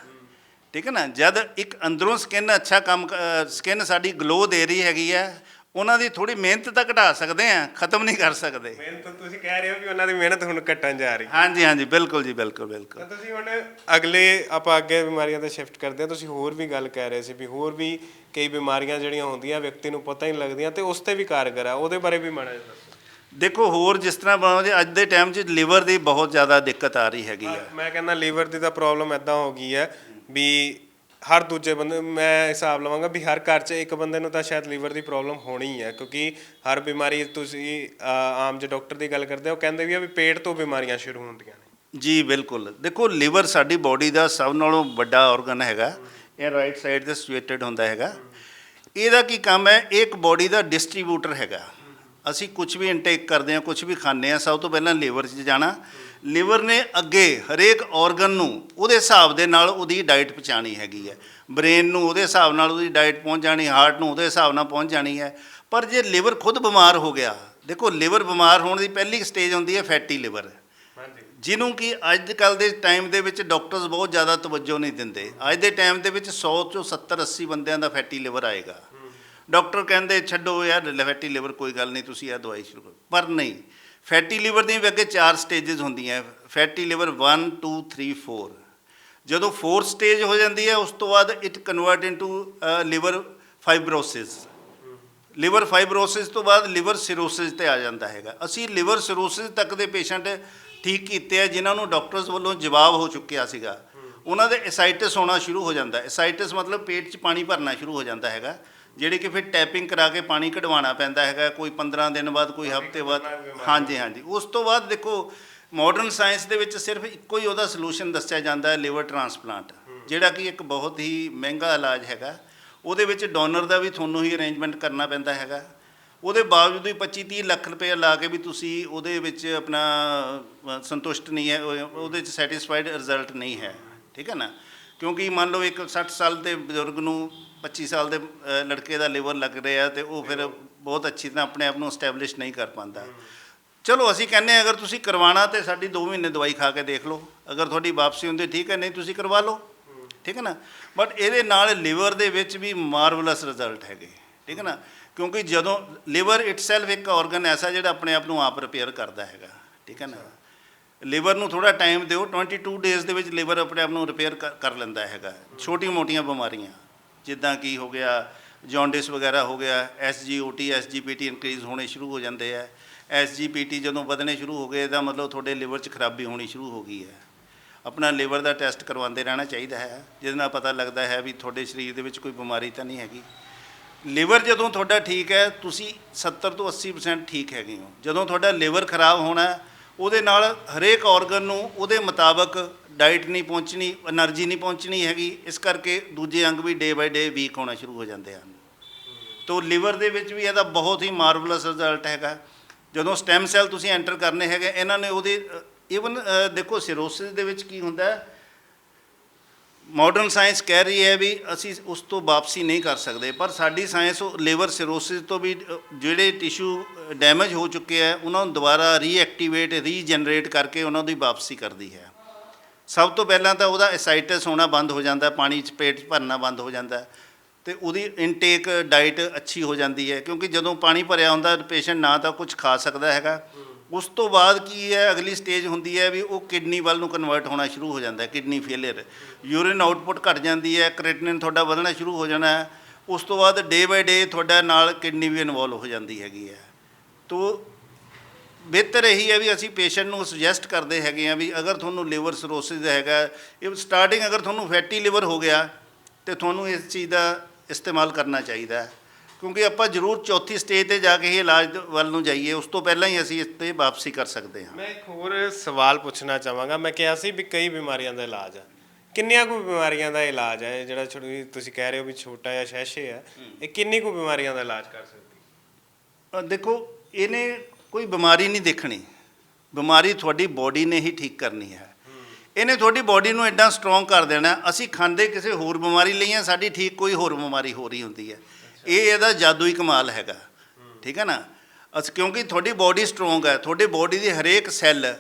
ਠੀਕ ਹੈ ਨਾ। ਜਦ ਇੱਕ ਅੰਦਰੋਂ ਸਕਿਨ ਅੱਛਾ ਕੰਮ, ਸਕਿਨ ਸਾਡੀ ਗਲੋ ਦੇ ਰਹੀ ਹੈਗੀ ਹੈ, ਉਹਨਾਂ ਦੀ ਥੋੜੀ ਮਿਹਨਤ ਤਾਂ ਘਟਾ ਸਕਦੇ ਆ, ਖਤਮ ਨਹੀਂ ਕਰ ਸਕਦੇ। ਮਿਹਨਤ ਤੁਸੀਂ ਕਹਿ ਰਹੇ ਹੋ ਵੀ ਉਹਨਾਂ ਦੀ ਮਿਹਨਤ ਹੁਣ ਘਟਣ ਜਾ ਰਹੀ। ਹਾਂਜੀ ਹਾਂਜੀ, ਬਿਲਕੁਲ ਜੀ, ਬਿਲਕੁਲ ਬਿਲਕੁਲ। ਤਾਂ ਤੁਸੀਂ ਹੁਣ ਆਪਾਂ ਅੱਗੇ ਬਿਮਾਰੀਆਂ ਤੇ ਸ਼ਿਫਟ ਕਰਦੇ ਹਾਂ। ਤੁਸੀਂ ਹੋਰ ਵੀ ਗੱਲ ਕਹਿ ਰਹੇ ਸੀ ਵੀ ਹੋਰ ਵੀ ਕਈ ਬਿਮਾਰੀਆਂ ਜਿਹੜੀਆਂ ਹੁੰਦੀਆਂ ਵਿਅਕਤੀ ਨੂੰ ਪਤਾ ਹੀ ਨਹੀਂ ਲੱਗਦੀਆਂ ਤੇ ਉਸ ਤੇ ਵੀ ਕਾਰਗਰ ਆ, ਉਹਦੇ ਬਾਰੇ ਵੀ ਮਾੜਾ ਜਿਹਾ ਦੱਸੋ। ਦੇਖੋ, ਹੋਰ ਜਿਸ ਤਰ੍ਹਾਂ ਬਣਾਉਂਦੇ ਅੱਜ ਦੇ ਟਾਈਮ 'ਚ ਲੀਵਰ ਦੀ ਬਹੁਤ ਜ਼ਿਆਦਾ ਦਿੱਕਤ ਆ ਰਹੀ ਹੈਗੀ ਆ। ਮੈਂ ਕਹਿੰਦਾ ਲੀਵਰ ਦੀ ਤਾਂ ਪ੍ਰੋਬਲਮ ਇੱਦਾਂ ਹੋ ਗਈ ਹੈ ਵੀ ਹਰ ਦੂਜੇ ਬੰਦੇ, ਮੈਂ ਹਿਸਾਬ ਲਵਾਂਗਾ ਵੀ ਹਰ ਘਰ 'ਚ ਇੱਕ ਬੰਦੇ ਨੂੰ ਤਾਂ ਸ਼ਾਇਦ ਲੀਵਰ ਦੀ ਪ੍ਰੋਬਲਮ ਹੋਣੀ ਹੈ, ਕਿਉਂਕਿ ਹਰ ਬਿਮਾਰੀ, ਤੁਸੀਂ ਆਮ ਜੇ ਡਾਕਟਰ ਦੀ ਗੱਲ ਕਰਦੇ ਹੋ, ਕਹਿੰਦੇ ਵੀ ਆ ਵੀ ਪੇਟ ਤੋਂ ਬਿਮਾਰੀਆਂ ਸ਼ੁਰੂ ਹੁੰਦੀਆਂ ਨੇ। ਜੀ ਬਿਲਕੁਲ। ਦੇਖੋ, ਲੀਵਰ ਸਾਡੀ ਬੋਡੀ ਦਾ ਸਭ ਨਾਲੋਂ ਵੱਡਾ ਆਰਗਨ ਹੈਗਾ। ਇਹ ਰਾਈਟ ਸਾਈਡ 'ਤੇ ਸਿਚੁਏਟਡ ਹੁੰਦਾ ਹੈਗਾ। ਇਹਦਾ ਕੀ ਕੰਮ ਹੈ? ਇਹ ਇੱਕ ਬੋਡੀ ਦਾ ਡਿਸਟਰੀਬਿਊਟਰ ਹੈਗਾ। ਅਸੀਂ ਕੁਝ ਵੀ ਇਨਟੇਕ ਕਰਦੇ ਹਾਂ, ਕੁਝ ਵੀ ਖਾਂਦੇ ਹਾਂ, ਸਭ ਤੋਂ ਪਹਿਲਾਂ ਲੀਵਰ 'ਚ ਜਾਣਾ। ਲੀਵਰ ਨੇ ਅੱਗੇ ਹਰੇਕ ਆਰਗਨ ਨੂੰ ਉਹਦੇ ਹਿਸਾਬ ਦੇ ਨਾਲ ਉਹਦੀ ਡਾਈਟ ਪਹੁੰਚਾਉਣੀ ਹੈਗੀ ਹੈ। ਬ੍ਰੇਨ ਨੂੰ ਉਹਦੇ ਹਿਸਾਬ ਨਾਲ ਉਹਦੀ ਡਾਈਟ ਪਹੁੰਚ ਜਾਣੀ, ਹਾਰਟ ਨੂੰ ਉਹਦੇ ਹਿਸਾਬ ਨਾਲ ਪਹੁੰਚ ਜਾਣੀ ਹੈ। ਪਰ ਜੇ ਲੀਵਰ ਖੁਦ ਬਿਮਾਰ ਹੋ ਗਿਆ, ਦੇਖੋ ਲੀਵਰ ਬਿਮਾਰ ਹੋਣ ਦੀ ਪਹਿਲੀ ਸਟੇਜ ਹੁੰਦੀ ਹੈ ਫੈਟੀ ਲੀਵਰ, ਜਿਹਨੂੰ ਕਿ ਅੱਜ ਕੱਲ੍ਹ ਦੇ ਟਾਈਮ ਦੇ ਵਿੱਚ ਡਾਕਟਰਸ ਬਹੁਤ ਜ਼ਿਆਦਾ ਤਵੱਜੋ ਨਹੀਂ ਦਿੰਦੇ। ਅੱਜ ਦੇ ਟਾਈਮ ਦੇ ਵਿੱਚ 100 ਚੋਂ 70-80 ਬੰਦਿਆਂ ਦਾ ਫੈਟੀ ਲੀਵਰ ਆਏਗਾ। ਡਾਕਟਰ ਕਹਿੰਦੇ ਛੱਡੋ ਯਾਰ ਫੈਟੀ ਲੀਵਰ, ਕੋਈ ਗੱਲ ਨਹੀਂ, ਤੁਸੀਂ ਇਹ ਦਵਾਈ ਸ਼ੁਰੂ ਕਰੋ। ਪਰ ਨਹੀਂ, ਫੈਟੀ ਲੀਵਰ ਦੀਆਂ ਵੀ ਅੱਗੇ 4 ਸਟੇਜਸ ਹੁੰਦੀਆਂ। Fatty liver 1 2 3 4। ਜਦੋਂ 4th ਸਟੇਜ ਹੋ ਜਾਂਦੀ ਹੈ, ਉਸ ਤੋਂ ਬਾਅਦ it convert into liver fibrosis. Liver fibrosis ਤੋਂ ਬਾਅਦ ਲਿਵਰ ਸਿਰੋਸਿਸ 'ਤੇ ਆ ਜਾਂਦਾ ਹੈਗਾ। ਅਸੀਂ ਲਿਵਰ ਸਿਰੋਸਿਸ ਤੱਕ ਦੇ ਪੇਸ਼ੈਂਟ ਠੀਕ ਕੀਤੇ ਆ ਜਿਨ੍ਹਾਂ ਨੂੰ ਡਾਕਟਰਸ ਵੱਲੋਂ ਜਵਾਬ ਹੋ ਚੁੱਕਿਆ ਸੀਗਾ। ਉਹਨਾਂ ਦੇ ਐਸਾਈਟਿਸ ਹੋਣਾ ਸ਼ੁਰੂ ਹੋ ਜਾਂਦਾ। ਐਸਾਈਟਿਸ ਮਤਲਬ ਪੇਟ 'ਚ ਪਾਣੀ ਭਰਨਾ ਸ਼ੁਰੂ ਹੋ ਜਾਂਦਾ ਹੈਗਾ, ਜਿਹੜੇ ਕਿ ਫਿਰ ਟੈਪਿੰਗ ਕਰਾ ਕੇ ਪਾਣੀ ਕਢਵਾਉਣਾ ਪੈਂਦਾ ਹੈਗਾ, ਕੋਈ 15 ਦਿਨ ਬਾਅਦ, ਕੋਈ ਹਫ਼ਤੇ ਬਾਅਦ। ਹਾਂਜੀ ਹਾਂਜੀ। ਉਸ ਤੋਂ ਬਾਅਦ ਦੇਖੋ, ਮਾਡਰਨ ਸਾਇੰਸ ਦੇ ਵਿੱਚ ਸਿਰਫ ਇੱਕੋ ਹੀ ਉਹਦਾ ਸੋਲੂਸ਼ਨ ਦੱਸਿਆ ਜਾਂਦਾ ਹੈ, ਲਿਵਰ ਟਰਾਂਸਪਲਾਂਟ, ਜਿਹੜਾ ਕਿ ਇੱਕ ਬਹੁਤ ਹੀ ਮਹਿੰਗਾ ਇਲਾਜ ਹੈਗਾ। ਉਹਦੇ ਵਿੱਚ ਡੋਨਰ ਦਾ ਵੀ ਤੁਹਾਨੂੰ ਹੀ ਅਰੇਂਜਮੈਂਟ ਕਰਨਾ ਪੈਂਦਾ ਹੈਗਾ। ਉਹਦੇ ਬਾਵਜੂਦ ਵੀ 25-30 ਲੱਖ ਰੁਪਏ ਲਾ ਕੇ ਵੀ ਤੁਸੀਂ ਉਹਦੇ ਵਿੱਚ ਆਪਣਾ ਸੰਤੁਸ਼ਟ ਨਹੀਂ ਹੈ, ਉਹਦੇ 'ਚ ਸੈਟਿਸਫਾਈਡ ਰਿਜ਼ਲਟ ਨਹੀਂ ਹੈ, ਠੀਕ ਹੈ ਨਾ। ਕਿਉਂਕਿ ਮੰਨ ਲਓ ਇੱਕ 60 ਸਾਲ ਦੇ ਬਜ਼ੁਰਗ ਨੂੰ 25 ਸਾਲ ਦੇ ਲੜਕੇ ਦਾ ਲਿਵਰ ਲੱਗ ਰਿਹਾ ਤੇ ਉਹ ਫਿਰ ਬਹੁਤ ਅੱਛੀ ਤਰ੍ਹਾਂ ਆਪਣੇ ਆਪ ਨੂੰ ਸਟੈਬਲਿਸ਼ ਨਹੀਂ ਕਰ ਪਾਉਂਦਾ। ਚਲੋ ਅਸੀਂ ਕਹਿੰਦੇ ਹਾਂ ਅਗਰ ਤੁਸੀਂ ਕਰਵਾਉਣਾ ਤਾਂ ਸਾਡੀ 2 ਮਹੀਨੇ ਦਵਾਈ ਖਾ ਕੇ ਦੇਖ ਲਓ, ਅਗਰ ਤੁਹਾਡੀ ਵਾਪਸੀ ਹੁੰਦੀ ਠੀਕ ਹੈ, ਨਹੀਂ ਤੁਸੀਂ ਕਰਵਾ ਲਓ, ਠੀਕ ਹੈ ਨਾ। ਬਟ ਇਹਦੇ ਨਾਲ ਲਿਵਰ ਦੇ ਵਿੱਚ ਵੀ ਮਾਰਵਲਸ ਰਿਜ਼ਲਟ ਹੈਗੇ, ਠੀਕ ਹੈ ਨਾ। ਕਿਉਂਕਿ ਜਦੋਂ ਲਿਵਰ ਇਟਸੈਲਫ ਇੱਕ ਆਰਗਨ ਐਸਾ ਜਿਹੜਾ ਆਪਣੇ ਆਪ ਨੂੰ ਆਪ ਰਿਪੇਅਰ ਕਰਦਾ ਹੈਗਾ, ਠੀਕ ਹੈ ਨਾ। ਲਿਵਰ ਨੂੰ ਥੋੜ੍ਹਾ ਟਾਈਮ ਦਿਓ, 22 ਡੇਜ਼ ਦੇ ਵਿੱਚ ਲਿਵਰ ਆਪਣੇ ਆਪ ਨੂੰ ਰਿਪੇਅਰ ਕਰ ਲੈਂਦਾ ਹੈਗਾ। ਛੋਟੀ ਮੋਟੀਆਂ ਬਿਮਾਰੀਆਂ ਜਿੱਦਾਂ ਕੀ ਹੋ ਗਿਆ, ਜੌਂਡਿਸ ਵਗੈਰਾ ਹੋ ਗਿਆ, SGOT SGPT ਇਨਕਰੀਜ਼ ਹੋਣੇ ਸ਼ੁਰੂ ਹੋ ਜਾਂਦੇ ਆ। SGPT ਜਦੋਂ ਵਧਣੇ ਸ਼ੁਰੂ ਹੋ ਗਏ ਇਹਦਾ ਮਤਲਬ ਤੁਹਾਡੇ ਲਿਵਰ 'ਚ ਖਰਾਬੀ ਹੋਣੀ ਸ਼ੁਰੂ ਹੋ ਗਈ ਹੈ। ਆਪਣਾ ਲਿਵਰ ਦਾ ਟੈਸਟ ਕਰਵਾਉਂਦੇ ਰਹਿਣਾ ਚਾਹੀਦਾ ਹੈ, ਜਿਹਦੇ ਨਾਲ ਪਤਾ ਲੱਗਦਾ ਹੈ ਵੀ ਤੁਹਾਡੇ ਸਰੀਰ ਦੇ ਵਿੱਚ ਕੋਈ ਬਿਮਾਰੀ ਤਾਂ ਨਹੀਂ ਹੈਗੀ। ਲਿਵਰ ਜਦੋਂ ਤੁਹਾਡਾ ਠੀਕ ਹੈ, ਤੁਸੀਂ 70 ਤੋਂ 80% ਠੀਕ ਹੈਗੇ ਹੋ। ਜਦੋਂ ਤੁਹਾਡਾ ਲਿਵਰ ਖਰਾਬ ਹੋਣਾ, ਉਹਦੇ ਨਾਲ ਹਰੇਕ ਆਰਗਨ ਨੂੰ ਉਹਦੇ ਮੁਤਾਬਕ ਡਾਈਟ ਨਹੀਂ ਪਹੁੰਚਣੀ, ਐਨਰਜੀ ਨਹੀਂ ਪਹੁੰਚਣੀ ਹੈਗੀ। ਇਸ ਕਰਕੇ ਦੂਜੇ ਅੰਗ ਵੀ ਡੇ ਬਾਏ ਡੇ ਵੀਕ ਹੋਣਾ ਸ਼ੁਰੂ ਹੋ ਜਾਂਦੇ ਹਨ। ਤੋ ਲਿਵਰ ਦੇ ਵਿੱਚ ਵੀ ਇਹਦਾ ਬਹੁਤ ਹੀ ਮਾਰਵਲਸ ਰਿਜ਼ਲਟ ਹੈਗਾ। ਜਦੋਂ ਸਟੈਮ ਸੈੱਲ ਤੁਸੀਂ ਐਂਟਰ ਕਰਨੇ ਹੈਗੇ, ਇਹਨਾਂ ਨੇ ਉਹਦੇ ਈਵਨ ਦੇਖੋ ਸਿਰੋਸਿਸ ਦੇ ਵਿੱਚ ਕੀ ਹੁੰਦਾ, ਮਾਡਰਨ ਸਾਇੰਸ ਕਹਿ ਰਹੀ ਹੈ ਵੀ ਅਸੀਂ ਉਸ ਤੋਂ ਵਾਪਸੀ ਨਹੀਂ ਕਰ ਸਕਦੇ, ਪਰ ਸਾਡੀ ਸਾਇੰਸ ਲਿਵਰ ਸਿਰੋਸਿਸ ਤੋਂ ਵੀ ਜਿਹੜੇ ਟਿਸ਼ੂ ਡੈਮੇਜ ਹੋ ਚੁੱਕੇ ਹੈ ਉਹਨਾਂ ਨੂੰ ਦੁਬਾਰਾ ਰੀਐਕਟੀਵੇਟ ਰੀਜਨਰੇਟ ਕਰਕੇ ਉਹਨਾਂ ਦੀ ਵਾਪਸੀ ਕਰਦੀ ਹੈ। ਸਭ ਤੋਂ ਪਹਿਲਾਂ ਤਾਂ ਉਹਦਾ ਐਸਾਈਟਸ ਹੋਣਾ ਬੰਦ ਹੋ ਜਾਂਦਾ, ਪਾਣੀ 'ਚ ਪੇਟ 'ਚ ਭਰਨਾ ਬੰਦ ਹੋ ਜਾਂਦਾ ਤੇ ਉਹਦੀ ਇਨਟੇਕ ਡਾਈਟ ਅੱਛੀ ਹੋ ਜਾਂਦੀ ਹੈ, ਕਿਉਂਕਿ ਜਦੋਂ ਪਾਣੀ ਭਰਿਆ ਹੁੰਦਾ ਪੇਸ਼ੈਂਟ ਨਾ ਤਾਂ ਕੁਝ ਖਾ ਸਕਦਾ ਹੈਗਾ। ਉਸ ਤੋਂ ਬਾਅਦ ਕੀ ਹੈ, ਅਗਲੀ ਸਟੇਜ ਹੁੰਦੀ ਹੈ ਵੀ ਉਹ ਕਿਡਨੀ ਵੱਲ ਨੂੰ ਕਨਵਰਟ ਹੋਣਾ ਸ਼ੁਰੂ ਹੋ ਜਾਂਦਾ, ਕਿਡਨੀ ਫੇਲੀਅਰ, ਯੂਰਿਨ ਆਊਟਪੁੱਟ ਘਟ ਜਾਂਦੀ ਹੈ, ਕ੍ਰੀਏਟਿਨਿਨ ਤੁਹਾਡਾ ਵਧਣਾ ਸ਼ੁਰੂ ਹੋ ਜਾਣਾ ਹੈ। ਉਸ ਤੋਂ ਬਾਅਦ ਡੇ ਬਾਏ ਡੇ ਤੁਹਾਡਾ ਨਾਲ ਕਿਡਨੀ ਵੀ ਇਨਵੋਲਵ ਹੋ ਜਾਂਦੀ ਹੈਗੀ ਹੈ। ਤੋ ਬਿਹਤਰ ਇਹੀ ਹੈ ਵੀ ਅਸੀਂ ਪੇਸ਼ੈਂਟ ਨੂੰ ਸੁਜੈਸਟ ਕਰਦੇ ਹੈਗੇ ਆ ਵੀ ਅਗਰ ਤੁਹਾਨੂੰ ਲਿਵਰ ਸਰੋਸਿਸ ਹੈਗਾ, ਇਹ ਸਟਾਰਟਿੰਗ ਅਗਰ ਤੁਹਾਨੂੰ ਫੈਟੀ ਲਿਵਰ ਹੋ ਗਿਆ ਤੇ ਤੁਹਾਨੂੰ ਇਸ ਚੀਜ਼ ਦਾ ਇਸਤੇਮਾਲ ਕਰਨਾ ਚਾਹੀਦਾ ਹੈ, ਕਿਉਂਕਿ ਆਪਾਂ ਜ਼ਰੂਰ ਚੌਥੀ ਸਟੇਜ 'ਤੇ ਜਾ ਕੇ ਹੀ ਇਲਾਜ ਵੱਲ ਨੂੰ ਜਾਈਏ, ਉਸ ਤੋਂ ਪਹਿਲਾਂ ਹੀ ਅਸੀਂ ਇਸ 'ਤੇ ਵਾਪਸੀ ਕਰ ਸਕਦੇ ਹਾਂ। ਮੈਂ ਇੱਕ ਹੋਰ ਸਵਾਲ ਪੁੱਛਣਾ ਚਾਹਾਂਗਾ। ਮੈਂ ਕਿਹਾ ਸੀ ਵੀ ਕਈ ਬਿਮਾਰੀਆਂ ਦਾ ਇਲਾਜ ਆ, ਕਿੰਨੀਆਂ ਕੁ ਬਿਮਾਰੀਆਂ ਦਾ ਇਲਾਜ ਹੈ? ਜਿਹੜਾ ਤੁਸੀਂ ਕਹਿ ਰਹੇ ਹੋ ਵੀ ਛੋਟਾ ਜਾਂ ਸ਼ੈਸ਼ੇ ਹੈ, ਇਹ ਕਿੰਨੀ ਕੁ ਬਿਮਾਰੀਆਂ ਦਾ ਇਲਾਜ ਕਰ ਸਕਦੀ? ਦੇਖੋ, ਇਹਨੇ ਕੋਈ ਬਿਮਾਰੀ ਨਹੀਂ ਦੇਖਣੀ, ਬਿਮਾਰੀ ਤੁਹਾਡੀ ਬੋਡੀ ਨੇ ਹੀ ਠੀਕ ਕਰਨੀ ਹੈ। ਇਹਨੇ ਤੁਹਾਡੀ ਬੋਡੀ ਨੂੰ ਐਡਾ ਸਟਰੋਂਗ ਕਰ ਦੇਣਾ। ਅਸੀਂ ਖਾਂਦੇ ਕਿਸੇ ਹੋਰ ਬਿਮਾਰੀ ਲਈ ਹਾਂ, ਸਾਡੀ ਠੀਕ ਕੋਈ ਹੋਰ ਬਿਮਾਰੀ ਹੋ ਰਹੀ ਹੁੰਦੀ ਹੈ। ਇਹ ਇਹਦਾ ਜਾਦੂਈ ਕਮਾਲ ਹੈਗਾ, ਠੀਕ ਹੈ ਨਾ। ਕਿਉਂਕਿ ਤੁਹਾਡੀ ਬੋਡੀ ਸਟਰੋਂਗ ਹੈ, ਤੁਹਾਡੀ ਬੋਡੀ ਦੀ ਹਰੇਕ ਸੈੱਲ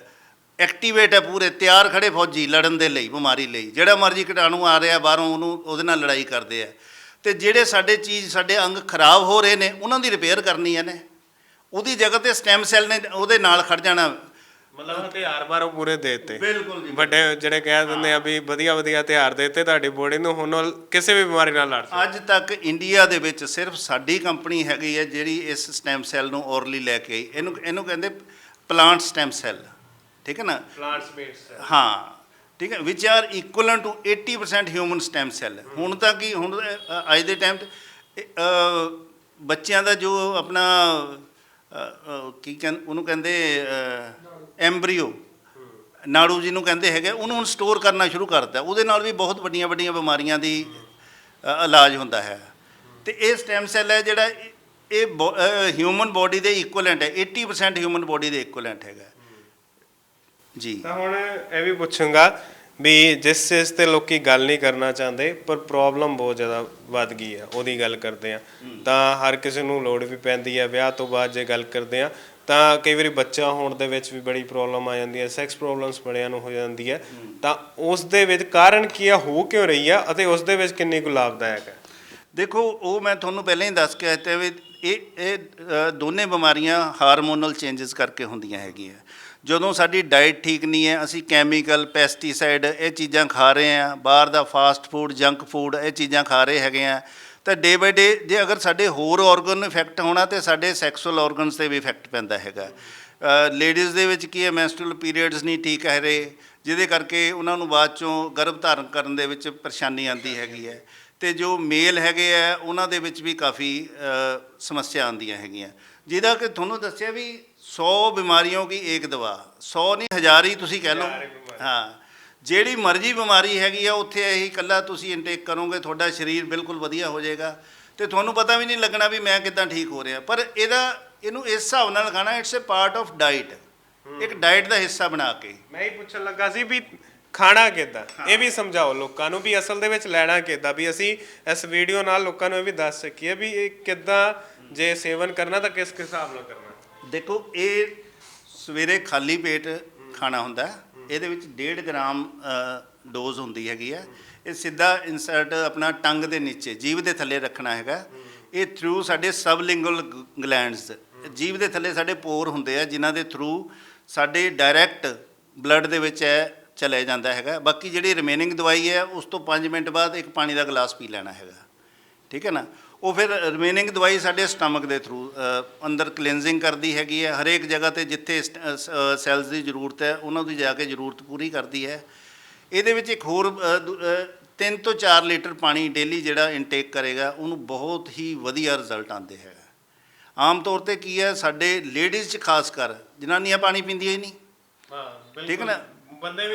ਐਕਟੀਵੇਟ ਹੈ, ਪੂਰੇ ਤਿਆਰ ਖੜੇ ਫੌਜੀ ਲੜਨ ਦੇ ਲਈ, ਬਿਮਾਰੀ ਲਈ। ਜਿਹੜਾ ਮਰਜ਼ੀ ਕੀਟਾਣੂ ਆ ਰਿਹਾ ਬਾਹਰੋਂ ਉਹਦੇ ਨਾਲ ਲੜਾਈ ਕਰਦੇ ਆ। ਅਤੇ ਜਿਹੜੇ ਸਾਡੇ ਅੰਗ ਖਰਾਬ ਹੋ ਰਹੇ ਨੇ ਉਹਨਾਂ ਦੀ ਰਿਪੇਅਰ ਕਰਨੀ ਹੈ ਨੇ, ਉਹਦੀ ਜਗ੍ਹਾ 'ਤੇ ਸਟੈਮ ਸੈੱਲ ਨੇ ਉਹਦੇ ਨਾਲ ਖੜ ਜਾਣਾ। ਮਤਲਬ ਹਥਿਆਰ ਬਾਹਰੋਂ ਪੂਰੇ ਦੇ ਦਿੱਤੇ, ਬਿਲਕੁਲ ਜੀ, ਵੱਡੇ ਜਿਹੜੇ ਕਹਿ ਦਿੰਦੇ ਆ ਵੀ ਵਧੀਆ ਹਥਿਆਰ ਦੇ ਦਿੱਤੇ ਤੁਹਾਡੀ ਬੋਡੀ ਨੂੰ, ਹੁਣ ਕਿਸੇ ਵੀ ਬਿਮਾਰੀ ਨਾਲ ਲੜ ਸਕਦੀ। ਅੱਜ ਤੱਕ ਇੰਡੀਆ ਦੇ ਵਿੱਚ ਸਿਰਫ ਸਾਡੀ ਕੰਪਨੀ ਹੈਗੀ ਹੈ ਜਿਹੜੀ ਇਸ ਸਟੈਮ ਸੈੱਲ ਨੂੰ ਔਰਲੀ ਲੈ ਕੇ ਆਈ। ਇਹਨੂੰ ਕਹਿੰਦੇ ਪਲਾਂਟ ਸਟੈਮ ਸੈੱਲ, ਠੀਕ ਹੈ ਨਾ, ਪਲਾਂਟਸ ਬੇਸਡ। ਹਾਂ, ਠੀਕ ਹੈ, which are equivalent to 80% human stem cell. ਹੁਣ ਤਾਂ ਕੀ, ਹੁਣ ਅੱਜ ਦੇ ਟਾਈਮ 'ਤੇ ਬੱਚਿਆਂ ਦਾ ਜੋ ਆਪਣਾ ਉਹਨੂੰ ਕਹਿੰਦੇ ਐਮਬਰੀਓ, ਨਾੜੂ ਜਿਹਨੂੰ ਕਹਿੰਦੇ ਹੈਗੇ, ਉਹਨੂੰ ਹੁਣ ਸਟੋਰ ਕਰਨਾ ਸ਼ੁਰੂ ਕਰਤਾ। ਉਹਦੇ ਨਾਲ ਵੀ ਬਹੁਤ ਵੱਡੀਆਂ ਵੱਡੀਆਂ ਬਿਮਾਰੀਆਂ ਦੀ ਇਲਾਜ ਹੁੰਦਾ ਹੈ। ਅਤੇ ਇਹ ਸਟੈਮ ਸੈੱਲ ਹੈ ਜਿਹੜਾ ਇਹ ਹਿਊਮਨ ਬੋਡੀ ਦੇ ਇਕੁਅਲੈਂਟ ਹੈ, 80% ਹਿਊਮਨ ਬੋਡੀ ਦੇ ਇਕੁਅਲੈਂਟ ਹੈਗਾ ਜੀ। ਤਾਂ ਹੁਣ ਇਹ ਵੀ ਪੁੱਛੂੰਗਾ ਵੀ ਜਿਸ ਚੀਜ਼ 'ਤੇ ਲੋਕੀ ਗੱਲ ਨਹੀਂ ਕਰਨਾ ਚਾਹੁੰਦੇ ਪਰ ਪ੍ਰੋਬਲਮ ਬਹੁਤ ਜ਼ਿਆਦਾ ਵੱਧ ਗਈ ਹੈ, ਉਹਦੀ ਗੱਲ ਕਰਦੇ ਆ ਤਾਂ ਹਰ ਕਿਸੇ ਨੂੰ ਲੋੜ ਵੀ ਪੈਂਦੀ ਹੈ। ਵਿਆਹ ਤੋਂ ਬਾਅਦ ਜੇ ਗੱਲ ਕਰਦੇ ਆ ਤਾਂ ਕਈ ਵਾਰੀ ਬੱਚਾ ਹੋਣ ਦੇ ਵਿੱਚ ਵੀ ਬੜੀ ਪ੍ਰੋਬਲਮ ਆ ਜਾਂਦੀ ਹੈ, ਸੈਕਸ ਪ੍ਰੋਬਲਮਸ ਬੜਿਆਂ ਨੂੰ ਹੋ ਜਾਂਦੀ ਹੈ। ਤਾਂ ਉਸ ਦੇ ਵਿੱਚ ਕਾਰਨ ਕੀ ਆ, ਹੋ ਕਿਉਂ ਰਹੀ ਆ, ਅਤੇ ਉਸ ਦੇ ਵਿੱਚ ਕਿੰਨੀ ਕੁ ਲਾਭਦਾਇਕ ਹੈ? ਦੇਖੋ, ਉਹ ਮੈਂ ਤੁਹਾਨੂੰ ਪਹਿਲਾਂ ਹੀ ਦੱਸ ਕੇ ਦਿੱਤਾ ਵੀ ਇਹ ਦੋਨੇ ਬਿਮਾਰੀਆਂ ਹਾਰਮੋਨਲ ਚੇਂਜਸ ਕਰਕੇ ਹੁੰਦੀਆਂ ਹੈਗੀਆਂ। ਜਦੋਂ ਸਾਡੀ ਡਾਈਟ ਠੀਕ ਨਹੀਂ ਹੈ, ਅਸੀਂ ਕੈਮੀਕਲ, ਪੈਸਟੀਸਾਈਡ ਇਹ ਚੀਜ਼ਾਂ ਖਾ ਰਹੇ ਹਾਂ, ਬਾਹਰ ਦਾ ਫਾਸਟ ਫੂਡ, ਜੰਕ ਫੂਡ ਇਹ ਚੀਜ਼ਾਂ ਖਾ ਰਹੇ ਹੈਗੇ ਆ, ਤਾਂ ਡੇ ਬਾਏ ਡੇ ਜੇ ਅਗਰ ਸਾਡੇ ਹੋਰ ਔਰਗਨ ਨੂੰ ਇਫੈਕਟ ਹੋਣਾ ਤਾਂ ਸਾਡੇ ਸੈਕਸੁਅਲ ਔਰਗਨਸ 'ਤੇ ਵੀ ਇਫੈਕਟ ਪੈਂਦਾ ਹੈਗਾ। ਲੇਡੀਜ਼ ਦੇ ਵਿੱਚ ਕੀ ਹੈ, ਮੈਂਸਟਰੁਅਲ ਪੀਰੀਅਡਸ ਨਹੀਂ ਠੀਕ ਹੈ ਰਹੇ, ਜਿਹਦੇ ਕਰਕੇ ਉਹਨਾਂ ਨੂੰ ਬਾਅਦ 'ਚੋਂ ਗਰਭ ਧਾਰਨ ਕਰਨ ਦੇ ਵਿੱਚ ਪਰੇਸ਼ਾਨੀ ਆਉਂਦੀ ਹੈਗੀ ਹੈ। ਅਤੇ ਜੋ ਮੇਲ ਹੈਗੇ ਆ ਉਹਨਾਂ ਦੇ ਵਿੱਚ ਵੀ ਕਾਫੀ ਸਮੱਸਿਆ ਆਉਂਦੀਆਂ ਹੈਗੀਆਂ, ਜਿਹਦਾ ਕਿ ਤੁਹਾਨੂੰ ਦੱਸਿਆ ਵੀ 100 ਬਿਮਾਰੀਆਂ ਕੀ ਏਕ ਦਵਾ, 100 ਨਹੀਂ 1000 ਹੀ ਤੁਸੀਂ ਕਹਿ ਲਓ। ਹਾਂ, ਜਿਹੜੀ ਮਰਜ਼ੀ ਬਿਮਾਰੀ ਹੈਗੀ ਆ ਉੱਥੇ ਇਹੀ ਇਕੱਲਾ ਤੁਸੀਂ ਇਨਟੇਕ ਕਰੋਗੇ, ਤੁਹਾਡਾ ਸਰੀਰ ਬਿਲਕੁਲ ਵਧੀਆ ਹੋ ਜਾਏਗਾ ਅਤੇ ਤੁਹਾਨੂੰ ਪਤਾ ਵੀ ਨਹੀਂ ਲੱਗਣਾ ਵੀ ਮੈਂ ਕਿੱਦਾਂ ਠੀਕ ਹੋ ਰਿਹਾ। ਪਰ ਇਹਨੂੰ ਇਸ ਹਿਸਾਬ ਨਾਲ ਖਾਣਾ, it's A part of diet, ਇੱਕ ਡਾਈਟ ਦਾ ਹਿੱਸਾ ਬਣਾ ਕੇ। ਮੈਂ ਹੀ ਪੁੱਛਣ ਲੱਗਾ ਸੀ ਵੀ ਖਾਣਾ ਕਿੱਦਾਂ, ਇਹ ਵੀ ਸਮਝਾਓ ਲੋਕਾਂ ਨੂੰ ਵੀ ਅਸਲ ਦੇ ਵਿੱਚ ਲੈਣਾ ਕਿੱਦਾਂ, ਵੀ ਅਸੀਂ ਇਸ ਵੀਡੀਓ ਨਾਲ ਲੋਕਾਂ ਨੂੰ ਇਹ ਵੀ ਦੱਸ ਸਕੀਏ ਵੀ ਇਹ ਕਿੱਦਾਂ ਜੇ ਸੇਵਨ ਕਰਨਾ ਤਾਂ ਕਿਸ ਹਿਸਾਬ ਨਾਲ ਕਰਨਾ। ਦੇਖੋ, ਇਹ ਸਵੇਰੇ ਖਾਲੀ ਪੇਟ ਖਾਣਾ ਹੁੰਦਾ, ਇਹਦੇ ਵਿੱਚ 1.5 ਗ੍ਰਾਮ ਡੋਜ਼ ਹੁੰਦੀ ਹੈਗੀ ਆ। ਇਹ ਸਿੱਧਾ ਇਨਸਰਟ ਆਪਣਾ ਟੰਗ ਦੇ ਨੀਚੇ, ਜੀਭ ਦੇ ਥੱਲੇ ਰੱਖਣਾ ਹੈਗਾ। ਇਹ ਥਰੂ ਸਾਡੇ ਸਬਲਿੰਗੁਅਲ ਗਲੈਂਡਸ, ਜੀਭ ਦੇ ਥੱਲੇ ਸਾਡੇ ਪੋਰ ਹੁੰਦੇ ਆ ਜਿਨ੍ਹਾਂ ਦੇ ਥਰੂ ਸਾਡੇ ਡਾਇਰੈਕਟ ਬਲੱਡ ਦੇ ਵਿੱਚ ਚਲੇ ਜਾਂਦਾ ਹੈਗਾ। ਬਾਕੀ ਜਿਹੜੀ ਰਿਮੇਨਿੰਗ ਦਵਾਈ ਹੈ ਉਸ ਤੋਂ 5 ਮਿੰਟ ਬਾਅਦ ਇੱਕ ਪਾਣੀ ਦਾ ਗਲਾਸ ਪੀ ਲੈਣਾ ਹੈਗਾ, ਠੀਕ ਹੈ ਨਾ। ਉਹ ਫਿਰ ਰਿਮੇਨਿੰਗ ਦਵਾਈ ਸਾਡੇ ਸਟਮਕ ਦੇ ਥਰੂ ਅੰਦਰ ਕਲੀਨਜ਼ਿੰਗ ਕਰਦੀ ਹੈਗੀ ਹੈ, ਹਰੇਕ ਜਗ੍ਹਾ 'ਤੇ ਜਿੱਥੇ ਸੈਲਸ ਦੀ ਜ਼ਰੂਰਤ ਹੈ ਉਹਨਾਂ ਦੀ ਜਾ ਕੇ ਜ਼ਰੂਰਤ ਪੂਰੀ ਕਰਦੀ ਹੈ। ਇਹਦੇ ਵਿੱਚ ਇੱਕ ਹੋਰ 3 ਤੋਂ 4 ਲੀਟਰ ਪਾਣੀ ਡੇਲੀ ਜਿਹੜਾ ਇਨਟੇਕ ਕਰੇਗਾ ਉਹਨੂੰ ਬਹੁਤ ਹੀ ਵਧੀਆ ਰਿਜ਼ਲਟ ਆਉਂਦੇ ਹੈਗਾ। ਆਮ ਤੌਰ 'ਤੇ ਕੀ ਹੈ, ਸਾਡੇ ਲੇਡੀਜ਼ 'ਚ ਖਾਸ ਕਰ ਜਨਾਨੀਆਂ ਪਾਣੀ ਪੀਂਦੀਆਂ ਹੀ ਨਹੀਂ, ਠੀਕ ਹੈ ਨਾ। ਬੰਦੇ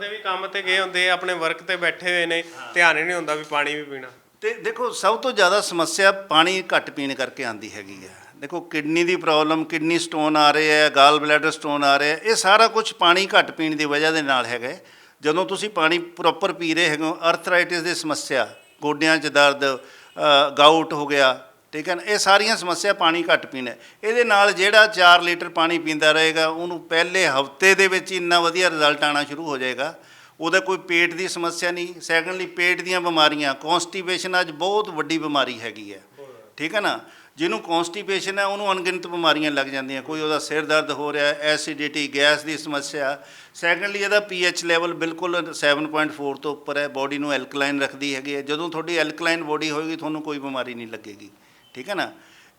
ਵੀ ਕੰਮ ਤੇ ਗਏ ਹੁੰਦੇ, ਆਪਣੇ ਵਰਕ ਤੇ ਬੈਠੇ ਹੋਏ ਨੇ, ਧਿਆਨ ਹੀ ਨਹੀਂ ਹੁੰਦਾ ਵੀ ਪਾਣੀ ਵੀ ਪੀਣਾ। ਅਤੇ ਦੇਖੋ, ਸਭ ਤੋਂ ਜ਼ਿਆਦਾ ਸਮੱਸਿਆ ਪਾਣੀ ਘੱਟ ਪੀਣ ਕਰਕੇ ਆਉਂਦੀ ਹੈਗੀ ਹੈ। ਦੇਖੋ, ਕਿਡਨੀ ਦੀ ਪ੍ਰੋਬਲਮ, ਕਿਡਨੀ ਸਟੋਨ ਆ ਰਹੇ ਹੈ, ਗਾਲ ਬਲੈਡਰ ਸਟੋਨ ਆ ਰਿਹਾ, ਇਹ ਸਾਰਾ ਕੁਝ ਪਾਣੀ ਘੱਟ ਪੀਣ ਦੀ ਵਜ੍ਹਾ ਦੇ ਨਾਲ ਹੈਗਾ। ਜਦੋਂ ਤੁਸੀਂ ਪਾਣੀ ਪ੍ਰੋਪਰ ਪੀ ਰਹੇ ਹੈਗੇ ਹੋ, ਅਰਥਰਾਈਟਿਸ ਦੀ ਸਮੱਸਿਆ, ਗੋਡਿਆਂ 'ਚ ਦਰਦ, ਗਾਊਟ ਹੋ ਗਿਆ, ਠੀਕ ਹੈ ਨਾ, ਇਹ ਸਾਰੀਆਂ ਸਮੱਸਿਆ ਪਾਣੀ ਘੱਟ ਪੀਣਾ। ਇਹਦੇ ਨਾਲ ਜਿਹੜਾ 4 ਲੀਟਰ ਪਾਣੀ ਪੀਂਦਾ ਰਹੇਗਾ ਉਹਨੂੰ ਪਹਿਲੇ ਹਫਤੇ ਦੇ ਵਿੱਚ ਇੰਨਾ ਵਧੀਆ ਰਿਜ਼ਲਟ ਆਉਣਾ ਸ਼ੁਰੂ ਹੋ ਜਾਏਗਾ। ਉਹਦਾ ਕੋਈ ਪੇਟ ਦੀ ਸਮੱਸਿਆ ਨਹੀਂ। ਸੈਕੰਡਲੀ ਪੇਟ ਦੀਆਂ ਬਿਮਾਰੀਆਂ, ਕੌਨਸਟੀਪੇਸ਼ਨ ਅੱਜ ਬਹੁਤ ਵੱਡੀ ਬਿਮਾਰੀ ਹੈਗੀ ਹੈ, ਠੀਕ ਹੈ ਨਾ। ਜਿਹਨੂੰ ਕੌਨਸਟੀਪੇਸ਼ਨ ਹੈ ਉਹਨੂੰ ਅਣਗਿਣਤ ਬਿਮਾਰੀਆਂ ਲੱਗ ਜਾਂਦੀਆਂ, ਕੋਈ ਉਹਦਾ ਸਿਰ ਦਰਦ ਹੋ ਰਿਹਾ, ਐਸਿਡਿਟੀ, ਗੈਸ ਦੀ ਸਮੱਸਿਆ। ਸੈਕੰਡਲੀ ਇਹਦਾ ਪੀਐਚ ਲੈਵਲ ਬਿਲਕੁਲ 7.4 ਤੋਂ ਉੱਪਰ ਹੈ, ਬੋਡੀ ਨੂੰ ਐਲਕਲਾਈਨ ਰੱਖਦੀ ਹੈਗੀ ਹੈ। ਜਦੋਂ ਤੁਹਾਡੀ ਐਲਕਲਾਈਨ ਬੋਡੀ ਹੋਏਗੀ ਤੁਹਾਨੂੰ ਕੋਈ ਬਿਮਾਰੀ ਨਹੀਂ ਲੱਗੇਗੀ, ਠੀਕ ਹੈ ਨਾ।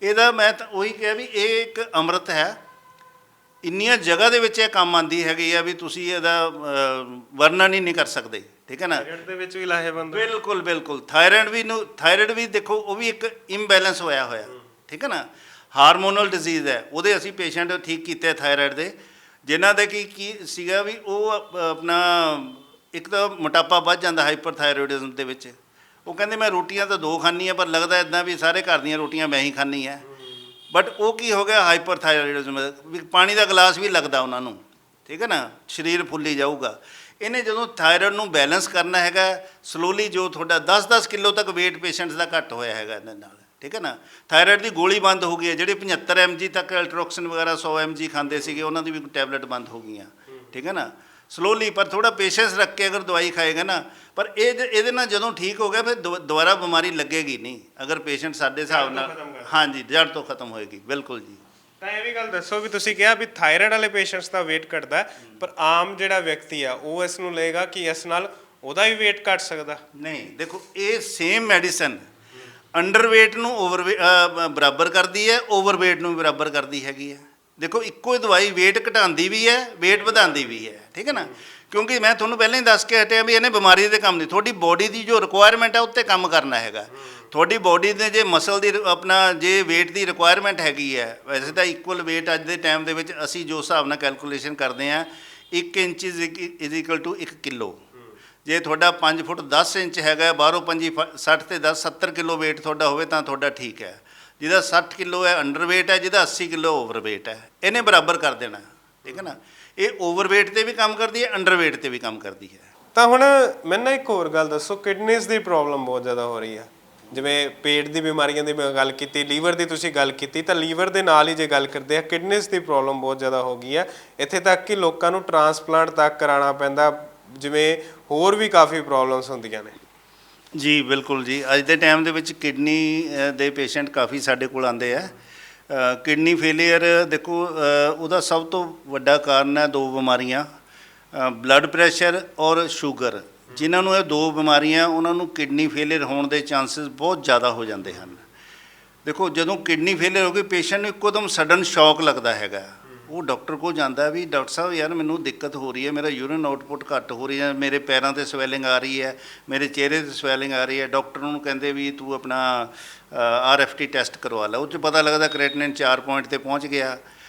ਇਹਦਾ ਮੈਂ ਤਾਂ ਉਹੀ ਕਿਹਾ ਵੀ ਇਹ ਇੱਕ ਅੰਮ੍ਰਿਤ ਹੈ, ਇੰਨੀਆਂ ਜਗ੍ਹਾ ਦੇ ਵਿੱਚ ਇਹ ਕੰਮ ਆਉਂਦੀ ਹੈਗੀ ਆ ਵੀ ਤੁਸੀਂ ਇਹਦਾ ਵਰਣਨ ਹੀ ਨਹੀਂ ਕਰ ਸਕਦੇ, ਠੀਕ ਹੈ ਨਾ। ਥਾਇਰਾਇਡ ਦੇ ਵਿੱਚ ਵੀ ਲਾਹੇਵੰਦ, ਬਿਲਕੁਲ ਬਿਲਕੁਲ। ਥਾਇਰਾਇਡ ਵੀ ਦੇਖੋ ਉਹ ਵੀ ਇੱਕ ਇੰਬੈਲੈਂਸ ਹੋਇਆ, ਠੀਕ ਹੈ ਨਾ, ਹਾਰਮੋਨਲ ਡਿਜ਼ੀਜ਼ ਹੈ। ਉਹਦੇ ਅਸੀਂ ਪੇਸ਼ੈਂਟ ਠੀਕ ਕੀਤੇ ਥਾਇਰਾਇਡ ਦੇ, ਜਿਨ੍ਹਾਂ ਦੇ ਕੀ ਸੀਗਾ ਵੀ ਉਹ ਆਪਣਾ ਇੱਕ ਤਾਂ ਮੋਟਾਪਾ ਵੱਧ ਜਾਂਦਾ ਹਾਈਪਰਥਾਇਰੋਇਡਿਜ਼ਮ ਦੇ ਵਿੱਚ। ਉਹ ਕਹਿੰਦੇ ਮੈਂ ਰੋਟੀਆਂ ਤਾਂ 2 ਖਾਂਦੀ ਹਾਂ, ਪਰ ਲੱਗਦਾ ਇੱਦਾਂ ਵੀ ਸਾਰੇ ਘਰ ਦੀਆਂ ਰੋਟੀਆਂ ਮੈਂ ਹੀ ਖਾਂਦੀ ਹਾਂ। ਬਟ ਉਹ ਕੀ ਹੋ ਗਿਆ, ਹਾਈਪਰਥਾਇਰੋਇਡਿਜ਼ਮ, ਵੀ ਪਾਣੀ ਦਾ ਗਲਾਸ ਵੀ ਲੱਗਦਾ ਉਹਨਾਂ ਨੂੰ, ਠੀਕ ਹੈ ਨਾ, ਸਰੀਰ ਫੁੱਲੀ ਜਾਊਗਾ। ਇਹਨੇ ਜਦੋਂ ਥਾਇਰਾਇਡ ਨੂੰ ਬੈਲੈਂਸ ਕਰਨਾ ਹੈਗਾ, ਸਲੋਲੀ ਜੋ ਤੁਹਾਡਾ 10-10 ਕਿਲੋ ਤੱਕ weight ਪੇਸ਼ੈਂਟਸ ਦਾ ਘੱਟ ਹੋਇਆ ਹੈਗਾ ਇਹਦੇ ਨਾਲ, ਠੀਕ ਹੈ ਨਾ। ਥਾਇਰਾਇਡ ਦੀ ਗੋਲੀ ਬੰਦ ਹੋ ਗਈ ਹੈ, ਜਿਹੜੇ 75 mg ਤੱਕ ਅਲਟਰੋਕਸਿਨ ਵਗੈਰਾ 100 mg ਖਾਂਦੇ ਸੀਗੇ ਉਹਨਾਂ ਦੀ ਵੀ ਟੈਬਲੇਟ ਬੰਦ ਹੋ ਗਈਆਂ, ਠੀਕ ਹੈ ਨਾ। ਸਲੋਲੀ, ਪਰ ਥੋੜਾ ਪੇਸ਼ੈਂਸ ਰੱਖ ਕੇ ਅਗਰ ਦਵਾਈ ਖਾਏਗਾ ਨਾ, ਪਰ ਇਹਦੇ ਨਾਲ ਜਦੋਂ ਠੀਕ ਹੋ ਗਿਆ ਫਿਰ ਦੁਬਾਰਾ ਬਿਮਾਰੀ ਲੱਗੇਗੀ ਨਹੀਂ, ਅਗਰ ਪੇਸ਼ੈਂਟ ਸਾਡੇ ਹਿਸਾਬ ਨਾਲ, ਹਾਂਜੀ, ਜੜ ਤੋਂ ਖਤਮ ਹੋਏਗੀ, ਬਿਲਕੁਲ ਜੀ। ਤਾਂ ਇਹ ਵੀ ਗੱਲ ਦੱਸੋ ਵੀ ਤੁਸੀਂ ਕਿਹਾ ਵੀ ਥਾਇਰਾਇਡ ਵਾਲੇ ਪੇਸ਼ੈਂਟਸ ਦਾ weight ਘਟਦਾ, ਪਰ ਆਮ ਜਿਹੜਾ ਵਿਅਕਤੀ ਆ ਉਹ ਇਸ ਨੂੰ ਲਏਗਾ ਕਿ ਇਸ ਨਾਲ ਉਹਦਾ ਵੀ weight ਘਟ ਸਕਦਾ? ਨਹੀਂ, ਦੇਖੋ ਇਹ ਸੇਮ ਮੈਡੀਸਨ ਅੰਡਰਵੇਟ ਨੂੰ ਬਰਾਬਰ ਕਰਦੀ ਹੈ, ਓਵਰਵੇਟ ਨੂੰ ਵੀ ਬਰਾਬਰ ਕਰਦੀ ਹੈਗੀ ਹੈ। ਦੇਖੋ ਇੱਕੋ ਹੀ ਦਵਾਈ weight ਘਟਾਉਂਦੀ ਵੀ ਹੈ, weight ਵਧਾਉਂਦੀ ਵੀ ਹੈ, ਠੀਕ ਹੈ ਨਾ। ਕਿਉਂਕਿ ਮੈਂ ਤੁਹਾਨੂੰ ਪਹਿਲਾਂ ਹੀ ਦੱਸ ਕੇ ਹਟਿਆ ਵੀ ਇਹਨੇ ਬਿਮਾਰੀ ਦੇ ਕੰਮ ਨਹੀਂ, ਤੁਹਾਡੀ ਬੋਡੀ ਦੀ ਜੋ ਰਿਕੁਆਇਰਮੈਂਟ ਹੈ ਉੱਤੇ ਕੰਮ ਕਰਨਾ ਹੈਗਾ। ਤੁਹਾਡੀ ਬੋਡੀ ਦੇ ਜੇ ਮਸਲ ਦੀ ਆਪਣਾ ਜੇ weight ਦੀ ਰਿਕੁਆਇਰਮੈਂਟ ਹੈਗੀ ਹੈ, ਵੈਸੇ ਤਾਂ ਇਕੁਅਲ weight ਅੱਜ ਦੇ ਟਾਈਮ ਦੇ ਵਿੱਚ ਅਸੀਂ ਜੋ ਹਿਸਾਬ ਨਾਲ ਕੈਲਕੂਲੇਸ਼ਨ ਕਰਦੇ ਹਾਂ 1 inch is equal to 1 kilo. ਜੇ ਤੁਹਾਡਾ 5 ਫੁੱਟ 10 ਇੰਚ ਹੈਗਾ, ਬਾਹਰੋਂ 5 60 ਤੇ 10 70 ਕਿਲੋ weight ਤੁਹਾਡਾ ਹੋਵੇ ਤਾਂ ਤੁਹਾਡਾ ਠੀਕ ਹੈ। ਜਿਹਦਾ 60 ਕਿਲੋ ਹੈ ਅੰਡਰਵੇਟ ਹੈ, ਜਿਹਦਾ 80 ਕਿਲੋ ਓਵਰਵੇਟ ਹੈ, ਇਹਨੇ ਬਰਾਬਰ ਕਰ ਦੇਣਾ, ਠੀਕ ਹੈ ਨਾ। ਇਹ ਓਵਰਵੇਟ ਤੇ ਵੀ ਕੰਮ ਕਰਦੀ ਹੈ, ਅੰਡਰਵੇਟ ਤੇ ਵੀ ਕੰਮ ਕਰਦੀ ਹੈ। ਤਾਂ ਹੁਣ ਮੈਨੂੰ ਨਾ ਇੱਕ ਹੋਰ ਗੱਲ ਦੱਸੋ, ਕਿਡਨੀਜ਼ ਦੀ ਪ੍ਰੋਬਲਮ ਬਹੁਤ ਜ਼ਿਆਦਾ ਹੋ ਰਹੀ ਹੈ। ਜਿਵੇਂ ਪੇਟ ਦੀ ਬਿਮਾਰੀਆਂ ਦੀ ਮੈਂ ਗੱਲ ਕੀਤੀ, ਲੀਵਰ ਦੀ ਤੁਸੀਂ ਗੱਲ ਕੀਤੀ, ਤਾਂ ਲੀਵਰ ਦੇ ਨਾਲ ਹੀ ਜੇ ਗੱਲ ਕਰਦੇ ਆ ਕਿਡਨੀਜ਼ ਦੀ ਪ੍ਰੋਬਲਮ ਬਹੁਤ ਜ਼ਿਆਦਾ ਹੋ ਗਈ ਹੈ। ਇੱਥੇ ਤੱਕ ਕਿ ਲੋਕਾਂ ਨੂੰ ਟਰਾਂਸਪਲਾਂਟ ਤੱਕ ਕਰਾਉਣਾ ਪੈਂਦਾ, ਜਿਵੇਂ ਹੋਰ ਵੀ ਕਾਫੀ ਪ੍ਰੋਬਲਮਸ ਹੁੰਦੀਆਂ ਨੇ। ਜੀ ਬਿਲਕੁਲ ਜੀ, ਅੱਜ ਦੇ ਟਾਈਮ ਦੇ ਵਿੱਚ ਕਿਡਨੀ ਦੇ ਪੇਸ਼ੈਂਟ ਕਾਫੀ ਸਾਡੇ ਕੋਲ ਆਉਂਦੇ ਆ। ਕਿਡਨੀ ਫੇਲੀਅਰ ਦੇਖੋ ਉਹਦਾ ਸਭ ਤੋਂ ਵੱਡਾ ਕਾਰਨ ਹੈ 2 ਬਿਮਾਰੀਆਂ, ਬਲੱਡ ਪ੍ਰੈਸ਼ਰ ਔਰ ਸ਼ੂਗਰ। ਜਿਨ੍ਹਾਂ ਨੂੰ ਇਹ 2 ਬਿਮਾਰੀਆਂ ਉਹਨਾਂ ਨੂੰ ਕਿਡਨੀ ਫੇਲੀਅਰ ਹੋਣ ਦੇ ਚਾਂਸਸ ਬਹੁਤ ਜ਼ਿਆਦਾ ਹੋ ਜਾਂਦੇ ਹਨ। ਦੇਖੋ ਜਦੋਂ ਕਿਡਨੀ ਫੇਲੀਅਰ ਹੋ ਗਈ, ਪੇਸ਼ੈਂਟ ਨੂੰ ਇੱਕੋ ਦਮ ਸਡਨ ਸ਼ੌਕ ਲੱਗਦਾ ਹੈਗਾ, ਉਹ ਡਾਕਟਰ ਕੋਲ ਜਾਂਦਾ ਵੀ ਡਾਕਟਰ ਸਾਹਿਬ ਯਾਰ ਮੈਨੂੰ ਦਿੱਕਤ ਹੋ ਰਹੀ ਹੈ, ਮੇਰਾ ਯੂਰਿਨ ਆਊਟਪੁੱਟ ਘੱਟ ਹੋ ਰਹੀ ਹੈ, ਮੇਰੇ ਪੈਰਾਂ 'ਤੇ ਸਵੈਲਿੰਗ ਆ ਰਹੀ ਹੈ, ਮੇਰੇ ਚਿਹਰੇ 'ਤੇ ਸਵੈਲਿੰਗ ਆ ਰਹੀ ਹੈ। ਡਾਕਟਰ ਨੂੰ ਕਹਿੰਦੇ ਵੀ ਤੂੰ ਆਪਣਾ RFT ਟੈਸਟ ਕਰਵਾ ਲਾ। ਉਹ 'ਚ ਪਤਾ ਲੱਗਦਾ ਕ੍ਰੈਟਿਨਿਨ 4 ਪੁਆਇੰਟ 'ਤੇ ਪਹੁੰਚ ਗਿਆ,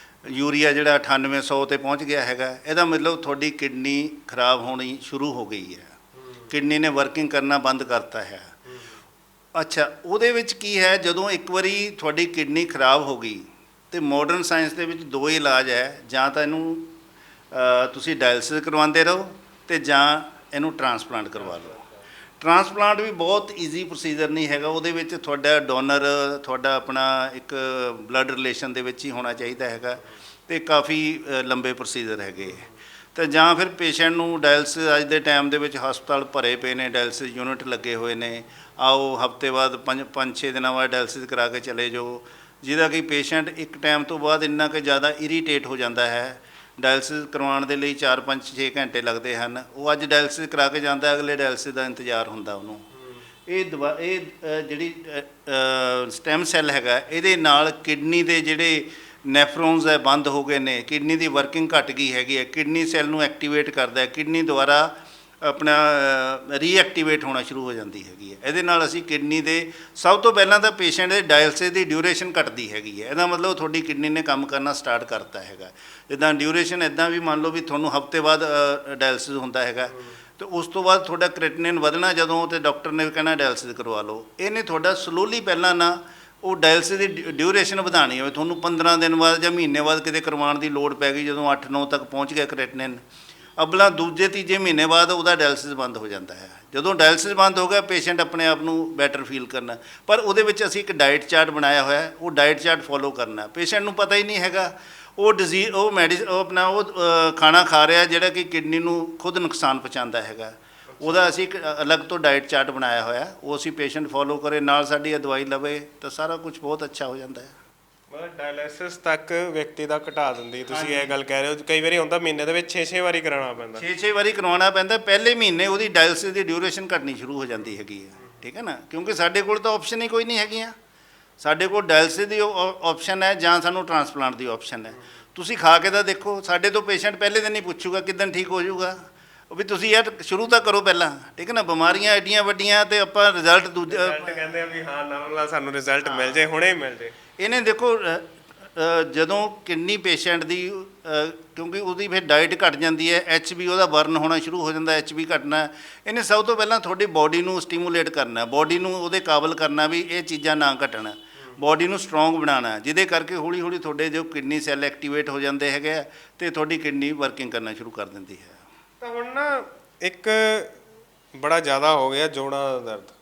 ਯੂਰੀਆ ਜਿਹੜਾ 9800 'ਤੇ ਪਹੁੰਚ ਗਿਆ ਹੈਗਾ। ਇਹਦਾ ਮਤਲਬ ਤੁਹਾਡੀ ਕਿਡਨੀ ਖਰਾਬ ਹੋਣੀ ਸ਼ੁਰੂ ਹੋ ਗਈ ਹੈ, ਕਿਡਨੀ ਨੇ ਵਰਕਿੰਗ ਕਰਨਾ ਬੰਦ ਕਰਤਾ ਹੈ। ਅੱਛਾ, ਉਹਦੇ ਵਿੱਚ ਕੀ ਹੈ, ਜਦੋਂ ਇੱਕ ਵਾਰੀ ਤੁਹਾਡੀ ਕਿਡਨੀ ਖਰਾਬ ਹੋ ਗਈ ਤੇ ਮਾਡਰਨ ਸਾਇੰਸ ਦੇ ਵਿੱਚ 2 ਇਲਾਜ ਹੈ, ਜਾਂ ਤਾਂ ਇਹਨੂੰ ਤੁਸੀਂ ਡਾਇਲਸਿਸ ਕਰਵਾਉਂਦੇ ਰਹੋ ਤੇ ਜਾਂ ਇਹਨੂੰ ਟਰਾਂਸਪਲਾਂਟ ਕਰਵਾ ਲਓ। ਟਰਾਂਸਪਲਾਂਟ ਵੀ ਬਹੁਤ ਈਜ਼ੀ ਪ੍ਰੋਸੀਜਰ ਨਹੀਂ ਹੈਗਾ, ਉਹਦੇ ਵਿੱਚ ਤੁਹਾਡਾ ਡੋਨਰ ਤੁਹਾਡਾ ਆਪਣਾ ਇੱਕ ਬਲੱਡ ਰਿਲੇਸ਼ਨ ਦੇ ਵਿੱਚ ਹੀ ਹੋਣਾ ਚਾਹੀਦਾ ਹੈਗਾ, ਤੇ ਕਾਫੀ ਲੰਬੇ ਪ੍ਰੋਸੀਜਰ ਹੈਗੇ। ਤੇ ਜਾਂ ਫਿਰ ਪੇਸ਼ੈਂਟ ਨੂੰ ਡਾਇਲਸਿਸ, ਅੱਜ ਦੇ ਟਾਈਮ ਦੇ ਵਿੱਚ ਹਸਪਤਾਲ ਭਰੇ ਪਏ ਨੇ, ਡਾਇਲਸਿਸ ਯੂਨਿਟ ਲੱਗੇ ਹੋਏ ਨੇ, ਆਓ ਹਫਤੇ ਬਾਅਦ 5-6 ਦਿਨਾਂ ਬਾਅਦ ਡਾਇਲਸਿਸ ਕਰਾ ਕੇ ਚਲੇ ਜਾਓ, ਜਿਹਦਾ ਕਿ ਪੇਸ਼ੈਂਟ ਇੱਕ ਟਾਈਮ ਤੋਂ ਬਾਅਦ ਇੰਨਾ ਕਿ ਜ਼ਿਆਦਾ ਇਰੀਟੇਟ ਹੋ ਜਾਂਦਾ ਹੈ। ਡਾਇਲਸਿਸ ਕਰਵਾਉਣ ਦੇ ਲਈ 4-5-6 ਘੰਟੇ ਲੱਗਦੇ ਹਨ। ਉਹ ਅੱਜ ਡਾਇਲਸਿਸ ਕਰਾ ਕੇ ਜਾਂਦਾ, ਅਗਲੇ ਡਾਇਲਸਿਸ ਦਾ ਇੰਤਜ਼ਾਰ ਹੁੰਦਾ ਉਹਨੂੰ। ਇਹ ਜਿਹੜੀ ਸਟੈਮ ਸੈੱਲ ਹੈਗਾ, ਇਹਦੇ ਨਾਲ ਕਿਡਨੀ ਦੇ ਜਿਹੜੇ ਨੈਫਰੋਨਸ ਹੈ ਬੰਦ ਹੋ ਗਏ ਨੇ, ਕਿਡਨੀ ਦੀ ਵਰਕਿੰਗ ਘੱਟ ਗਈ ਹੈਗੀ ਹੈ, ਕਿਡਨੀ ਸੈੱਲ ਨੂੰ ਐਕਟੀਵੇਟ ਕਰਦਾ ਹੈ, ਕਿਡਨੀ ਦੁਆਰਾ ਆਪਣਾ ਰੀਐਕਟੀਵੇਟ ਹੋਣਾ ਸ਼ੁਰੂ ਹੋ ਜਾਂਦੀ ਹੈਗੀ ਹੈ। ਇਹਦੇ ਨਾਲ ਅਸੀਂ ਕਿਡਨੀ ਦੇ ਸਭ ਤੋਂ ਪਹਿਲਾਂ ਤਾਂ ਪੇਸ਼ੈਂਟ ਦੇ ਡਾਇਲਸਿਸ ਦੀ ਡਿਊਰੇਸ਼ਨ ਘਟਦੀ ਹੈਗੀ ਹੈ। ਇਹਦਾ ਮਤਲਬ ਤੁਹਾਡੀ ਕਿਡਨੀ ਨੇ ਕੰਮ ਕਰਨਾ ਸਟਾਰਟ ਕਰਤਾ ਹੈਗਾ। ਜਿੱਦਾਂ ਡਿਊਰੇਸ਼ਨ ਇੱਦਾਂ ਵੀ ਮੰਨ ਲਓ ਵੀ ਤੁਹਾਨੂੰ ਹਫਤੇ ਬਾਅਦ ਡਾਇਲਸਿਸ ਹੁੰਦਾ ਹੈਗਾ, ਤੇ ਉਸ ਤੋਂ ਬਾਅਦ ਤੁਹਾਡਾ ਕ੍ਰੈਟਿਨਿਨ ਵਧਣਾ ਜਦੋਂ, ਤੇ ਡਾਕਟਰ ਨੇ ਕਹਿਣਾ ਡਾਇਲਸਿਸ ਕਰਵਾ ਲਓ। ਇਹਨੇ ਤੁਹਾਡਾ ਸਲੋਲੀ ਪਹਿਲਾਂ ਨਾ ਉਹ ਡਾਇਲਸਿਸ ਦੀ ਡਿਊਰੇਸ਼ਨ ਵਧਾਉਣੀ ਹੋਵੇ, ਤੁਹਾਨੂੰ 15 ਦਿਨ ਬਾਅਦ ਜਾਂ ਮਹੀਨੇ ਬਾਅਦ ਕਿਤੇ ਕਰਵਾਉਣ ਦੀ ਲੋੜ ਪੈ ਗਈ, ਜਦੋਂ 8-9 ਤੱਕ ਪਹੁੰਚ ਗਿਆ ਕ੍ਰੈਟਿਨਿਨ, ਅਗਲਾ ਦੂਜੇ-ਤੀਜੇ ਮਹੀਨੇ ਬਾਅਦ ਉਹਦਾ ਡਾਇਲਸਿਸ ਬੰਦ ਹੋ ਜਾਂਦਾ ਹੈ। ਜਦੋਂ ਡਾਇਲਸਿਸ ਬੰਦ ਹੋ ਗਿਆ, ਪੇਸ਼ੈਂਟ ਆਪਣੇ ਆਪ ਨੂੰ ਬੈਟਰ ਫੀਲ ਕਰਨਾ, ਪਰ ਉਹਦੇ ਵਿੱਚ ਅਸੀਂ ਇੱਕ ਡਾਈਟ ਚਾਰਟ ਬਣਾਇਆ ਹੋਇਆ, ਉਹ ਡਾਈਟ ਚਾਰਟ ਫੋਲੋ ਕਰਨਾ। ਪੇਸ਼ੈਂਟ ਨੂੰ ਪਤਾ ਹੀ ਨਹੀਂ ਹੈਗਾ, ਉਹ ਡਿਜ਼ੀਜ਼ ਉਹ ਉਹ ਆਪਣਾ ਉਹ ਖਾਣਾ ਖਾ ਰਿਹਾ ਜਿਹੜਾ ਕਿ ਕਿਡਨੀ ਨੂੰ ਖੁਦ ਨੁਕਸਾਨ ਪਹੁੰਚਾਉਂਦਾ ਹੈਗਾ। ਉਹਦਾ ਅਸੀਂ ਇੱਕ ਅਲੱਗ ਤੋਂ ਡਾਈਟ ਚਾਰਟ ਬਣਾਇਆ ਹੋਇਆ, ਉਹ ਅਸੀਂ ਪੇਸ਼ੈਂਟ ਫੋਲੋ ਕਰੇ, ਨਾਲ ਸਾਡੀ ਇਹ ਦਵਾਈ ਲਵੇ ਤਾਂ ਸਾਰਾ ਕੁਝ ਬਹੁਤ ਅੱਛਾ ਹੋ ਜਾਂਦਾ ਹੈ। ਮਤਲਬ ਡਾਇਲਿਸਿਸ ਤੱਕ ਵਿਅਕਤੀ ਦਾ ਘਟਾ ਦਿੰਦੀ, ਤੁਸੀਂ ਇਹ ਗੱਲ ਕਹਿ ਰਹੇ ਹੋ। ਕਈ ਵਾਰੀ ਹੁੰਦਾ ਮਹੀਨੇ ਦੇ ਵਿੱਚ 6-6 ਵਾਰੀ ਕਰਾਉਣਾ ਪੈਂਦਾ, 6 ਵਾਰੀ ਕਰਵਾਉਣਾ ਪੈਂਦਾ। ਪਹਿਲੇ ਮਹੀਨੇ ਉਹਦੀ ਡਾਇਲਿਸਿਸ ਦੀ ਡਿਊਰੇਸ਼ਨ ਘਟਣੀ ਸ਼ੁਰੂ ਹੋ ਜਾਂਦੀ ਹੈਗੀ ਹੈ, ਠੀਕ ਹੈ ਨਾ, ਕਿਉਂਕਿ ਸਾਡੇ ਕੋਲ ਤਾਂ ਆਪਸ਼ਨ ਹੀ ਕੋਈ ਨਹੀਂ ਹੈਗੀਆਂ। ਸਾਡੇ ਕੋਲ ਡਾਇਲਿਸਿਸ ਦੀ ਆਪਸ਼ਨ ਹੈ ਜਾਂ ਸਾਨੂੰ ਟ੍ਰਾਂਸਪਲਾਂਟ ਦੀ ਆਪਸ਼ਨ ਹੈ। ਤੁਸੀਂ ਖਾ ਕੇ ਤਾਂ ਦੇਖੋ, ਸਾਡੇ ਤੋਂ ਪੇਸ਼ੈਂਟ ਪਹਿਲੇ ਦਿਨ ਹੀ ਪੁੱਛੂਗਾ ਕਿੱਦਣ ਠੀਕ ਹੋ ਜਾਊਗਾ, ਵੀ ਤੁਸੀਂ ਯਾਰ ਸ਼ੁਰੂ ਤਾਂ ਕਰੋ ਪਹਿਲਾਂ, ਠੀਕ ਹੈ ਨਾ। ਬਿਮਾਰੀਆਂ ਐਡੀਆਂ ਵੱਡੀਆਂ ਤੇ ਆਪਾਂ ਰਿਜ਼ਲਟ ਕਹਿੰਦੇ ਆ ਵੀ ਹਾਂ ਨਾਲ ਸਾਨੂੰ ਰਿਜ਼ਲਟ ਮਿਲ ਜੇ, ਹੁਣੇ ਹੀ ਮਿਲ ਜੇ। ਇਹਨੇ ਦੇਖੋ ਜਦੋਂ ਕਿਡਨੀ ਪੇਸ਼ੈਂਟ ਦੀ ਕਿਉਂਕਿ ਉਹਦੀ ਫਿਰ ਡਾਈਟ ਘਟ ਜਾਂਦੀ ਹੈ, HB ਉਹਦਾ ਬਰਨ ਹੋਣਾ ਸ਼ੁਰੂ ਹੋ ਜਾਂਦਾ, HB ਘਟਣਾ। ਇਹਨੇ ਸਭ ਤੋਂ ਪਹਿਲਾਂ ਤੁਹਾਡੀ ਬੋਡੀ ਨੂੰ ਸਟੀਮੂਲੇਟ ਕਰਨਾ, ਬੋਡੀ ਨੂੰ ਉਹਦੇ ਕਾਬਲ ਕਰਨਾ ਵੀ ਇਹ ਚੀਜ਼ਾਂ ਨਾ ਘਟਣ, ਬੋਡੀ ਨੂੰ ਸਟਰੋਂਗ ਬਣਾਉਣਾ, ਜਿਹਦੇ ਕਰਕੇ ਹੌਲੀ ਹੌਲੀ ਤੁਹਾਡੇ ਜੋ ਕਿਡਨੀ ਸੈੱਲ ਐਕਟੀਵੇਟ ਹੋ ਜਾਂਦੇ ਹੈਗੇ ਆ ਅਤੇ ਤੁਹਾਡੀ ਕਿਡਨੀ ਵਰਕਿੰਗ ਕਰਨਾ ਸ਼ੁਰੂ ਕਰ ਦਿੰਦੀ ਹੈ। ਤਾਂ ਹੁਣ ਨਾ ਇੱਕ ਬੜਾ ਜ਼ਿਆਦਾ ਹੋ ਗਿਆ ਜੋੜਾਂ ਦਾ ਦਰਦ।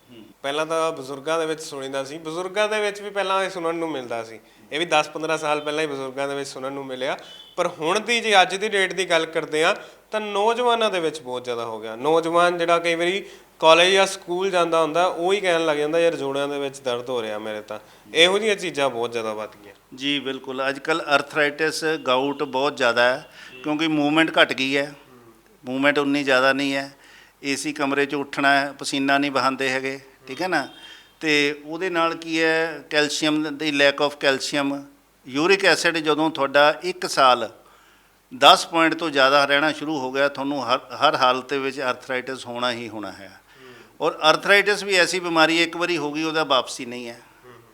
ਪਹਿਲਾਂ ਤਾਂ ਬਜ਼ੁਰਗਾਂ ਦੇ ਵਿੱਚ ਸੁਣੀਦਾ ਸੀ, ਬਜ਼ੁਰਗਾਂ ਦੇ ਵਿੱਚ ਵੀ ਪਹਿਲਾਂ ਇਹ ਸੁਣਨ ਨੂੰ ਮਿਲਦਾ ਸੀ, ਇਹ ਵੀ 10-15 ਸਾਲ ਪਹਿਲਾਂ ਹੀ ਬਜ਼ੁਰਗਾਂ ਦੇ ਵਿੱਚ ਸੁਣਨ ਨੂੰ ਮਿਲਿਆ। ਪਰ ਹੁਣ ਦੀ ਜੇ ਅੱਜ ਦੀ ਡੇਟ ਦੀ ਗੱਲ ਕਰਦੇ ਆ ਤਾਂ ਨੌਜਵਾਨਾਂ ਦੇ ਵਿੱਚ ਬਹੁਤ ਜ਼ਿਆਦਾ ਹੋ ਗਿਆ। ਨੌਜਵਾਨ ਜਿਹੜਾ ਕਈ ਵਾਰੀ ਕਾਲਜ ਜਾਂ ਸਕੂਲ ਜਾਂਦਾ ਹੁੰਦਾ, ਉਹ ਹੀ ਕਹਿਣ ਲੱਗ ਜਾਂਦਾ ਯਾਰ ਜੋੜਿਆਂ ਦੇ ਵਿੱਚ ਦਰਦ ਹੋ ਰਿਹਾ ਮੇਰੇ ਤਾਂ। ਇਹੋ ਜਿਹੀਆਂ ਚੀਜ਼ਾਂ ਬਹੁਤ ਜ਼ਿਆਦਾ ਵੱਧ ਗਈਆਂ ਜੀ। ਬਿਲਕੁਲ, ਅੱਜ ਕੱਲ੍ਹ ਅਰਥਰਾਈਟਿਸ ਗਾਊਟ ਬਹੁਤ ਜ਼ਿਆਦਾ ਹੈ, ਕਿਉਂਕਿ ਮੂਵਮੈਂਟ ਘਟ ਗਈ ਹੈ, ਮੂਵਮੈਂਟ ਉਨੀ ਜ਼ਿਆਦਾ ਨਹੀਂ ਹੈ। AC ਕਮਰੇ 'ਚ ਉੱਠਣਾ ਹੈ, ਪਸੀਨਾ ਨਹੀਂ ਬਹਾਉਂਦੇ ਹੈਗੇ, ਠੀਕ ਹੈ ਨਾ। ਅਤੇ ਉਹਦੇ ਨਾਲ ਕੀ ਹੈ, ਕੈਲਸ਼ੀਅਮ ਦੀ lack of calcium, uric acid ਜਦੋਂ ਤੁਹਾਡਾ 1 ਸਾਲ 10 ਪੁਆਇੰਟ ਤੋਂ ਜ਼ਿਆਦਾ ਰਹਿਣਾ ਸ਼ੁਰੂ ਹੋ ਗਿਆ, ਤੁਹਾਨੂੰ ਹਰ ਹਾਲਤ ਦੇ ਵਿੱਚ ਅਰਥਰਾਈਟਿਸ ਹੋਣਾ ਹੀ ਹੋਣਾ ਹੈ। ਔਰ ਅਰਥਰਾਈਟਿਸ ਵੀ ਐਸੀ ਬਿਮਾਰੀ ਇੱਕ ਵਾਰੀ ਹੋ ਗਈ ਉਹਦਾ ਵਾਪਸੀ ਨਹੀਂ ਹੈ।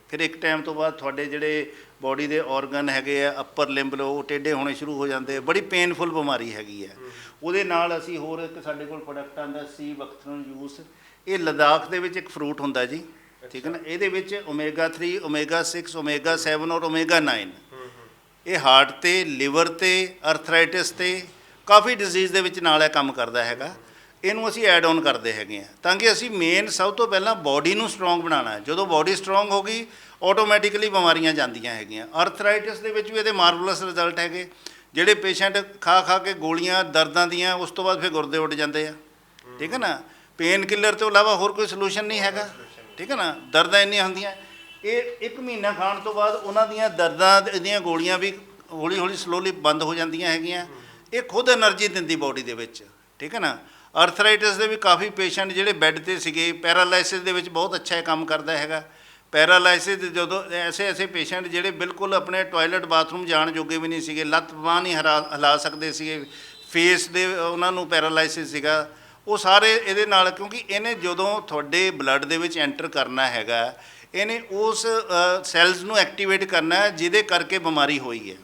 ਫਿਰ ਇੱਕ ਟਾਈਮ ਤੋਂ ਬਾਅਦ ਤੁਹਾਡੇ ਜਿਹੜੇ ਬੋਡੀ ਦੇ ਔਰਗਨ ਹੈਗੇ ਆ, ਅੱਪਰ ਲਿੰਬ ਉਹ ਟੇਢੇ ਹੋਣੇ ਸ਼ੁਰੂ ਹੋ ਜਾਂਦੇ, ਬੜੀ ਪੇਨਫੁਲ ਬਿਮਾਰੀ ਹੈਗੀ ਹੈ। ਉਹਦੇ ਨਾਲ ਅਸੀਂ ਹੋਰ ਇੱਕ ਸਾਡੇ ਕੋਲ ਪ੍ਰੋਡਕਟ ਆਉਂਦਾ ਸੀ ਵਕਥਰਨ ਜੂਸ, ਇਹ ਲਦਾਖ ਦੇ ਵਿੱਚ ਇੱਕ ਫਰੂਟ ਹੁੰਦਾ ਜੀ, ਠੀਕ ਹੈ ਨਾ। ਇਹਦੇ ਵਿੱਚ ਓਮੇਗਾ 3, ਓਮੇਗਾ 6, ਓਮੇਗਾ 7 ਔਰ ਓਮੇਗਾ 9 ਇਹ ਹਾਰਟ 'ਤੇ, ਲਿਵਰ 'ਤੇ, ਅਰਥਰਾਈਟਿਸ 'ਤੇ, ਕਾਫੀ ਡਿਜ਼ੀਜ਼ ਦੇ ਵਿੱਚ ਨਾਲ ਇਹ ਕੰਮ ਕਰਦਾ ਹੈਗਾ। ਇਹਨੂੰ ਅਸੀਂ ਐਡ ਔਨ ਕਰਦੇ ਹੈਗੇ ਹਾਂ ਤਾਂ ਕਿ ਅਸੀਂ ਮੇਨ ਸਭ ਤੋਂ ਪਹਿਲਾਂ ਬੋਡੀ ਨੂੰ ਸਟਰੋਂਗ ਬਣਾਉਣਾ ਹੈ। ਜਦੋਂ ਬੋਡੀ ਸਟਰੋਂਗ ਹੋ ਗਈ ਆਟੋਮੈਟਿਕਲੀ ਬਿਮਾਰੀਆਂ ਜਾਂਦੀਆਂ ਹੈਗੀਆਂ। ਅਰਥਰਾਈਟਿਸ ਦੇ ਵਿੱਚ ਵੀ ਇਹਦੇ ਮਾਰਵਲਸ ਰਿਜ਼ਲਟ ਹੈਗੇ। ਜਿਹੜੇ ਪੇਸ਼ੈਂਟ ਖਾ ਖਾ ਕੇ ਗੋਲੀਆਂ ਦਰਦਾਂ ਦੀਆਂ, ਉਸ ਤੋਂ ਬਾਅਦ ਫਿਰ ਗੁਰਦੇ ਉੱਡ ਜਾਂਦੇ ਆ, ਠੀਕ ਹੈ ਨਾ। ਪੇਨ ਕਿਲਰ ਤੋਂ ਇਲਾਵਾ ਹੋਰ ਕੋਈ ਸੋਲੂਸ਼ਨ ਨਹੀਂ ਹੈਗਾ, ਠੀਕ ਹੈ ਨਾ। ਦਰਦਾਂ ਇੰਨੀਆਂ ਹੁੰਦੀਆਂ, ਇਹ 1 ਮਹੀਨਾ ਖਾਣ ਤੋਂ ਬਾਅਦ ਉਹਨਾਂ ਦੀਆਂ ਦਰਦਾਂ ਦੀਆਂ ਗੋਲੀਆਂ ਵੀ ਹੌਲੀ ਹੌਲੀ ਸਲੋਲੀ ਬੰਦ ਹੋ ਜਾਂਦੀਆਂ ਹੈਗੀਆਂ। ਇਹ ਖੁਦ ਐਨਰਜੀ ਦਿੰਦੀ ਬੋਡੀ ਦੇ ਵਿੱਚ, ਠੀਕ ਹੈ ਨਾ। ਅਰਥਰਾਈਟਿਸ ਦੇ ਵੀ ਕਾਫੀ ਪੇਸ਼ੈਂਟ ਜਿਹੜੇ ਬੈੱਡ 'ਤੇ ਸੀਗੇ, ਪੈਰਾਲਾਈਸਿਸ ਦੇ ਵਿੱਚ ਬਹੁਤ ਅੱਛਾ ਇਹ ਕੰਮ ਕਰਦਾ ਹੈਗਾ। ਪੈਰਾਲਾਈਸਿਸ ਜਦੋਂ ਐਸੇ ਪੇਸ਼ੈਂਟ ਜਿਹੜੇ ਬਿਲਕੁਲ ਆਪਣੇ ਟੋਇਲਟ ਬਾਥਰੂਮ ਜਾਣ ਜੋਗੇ ਵੀ ਨਹੀਂ ਸੀਗੇ, ਲੱਤ ਬਾਂਹ ਨਹੀਂ ਹਿਲਾ ਸਕਦੇ ਸੀਗੇ, ਫੇਸ ਦੇ ਉਹਨਾਂ ਨੂੰ ਪੈਰਾਲਾਈਸਿਸ ਸੀਗਾ, ਉਹ ਸਾਰੇ ਇਹਦੇ ਨਾਲ, ਕਿਉਂਕਿ ਇਹਨੇ ਜਦੋਂ ਤੁਹਾਡੇ ਬਲੱਡ ਦੇ ਵਿੱਚ ਐਂਟਰ ਕਰਨਾ ਹੈਗਾ, ਇਹਨੇ ਉਸ ਸੈੱਲਸ ਨੂੰ ਐਕਟੀਵੇਟ ਕਰਨਾ ਹੈ ਜਿਹਦੇ ਕਰਕੇ ਬਿਮਾਰੀ ਹੋਈ ਹੈ।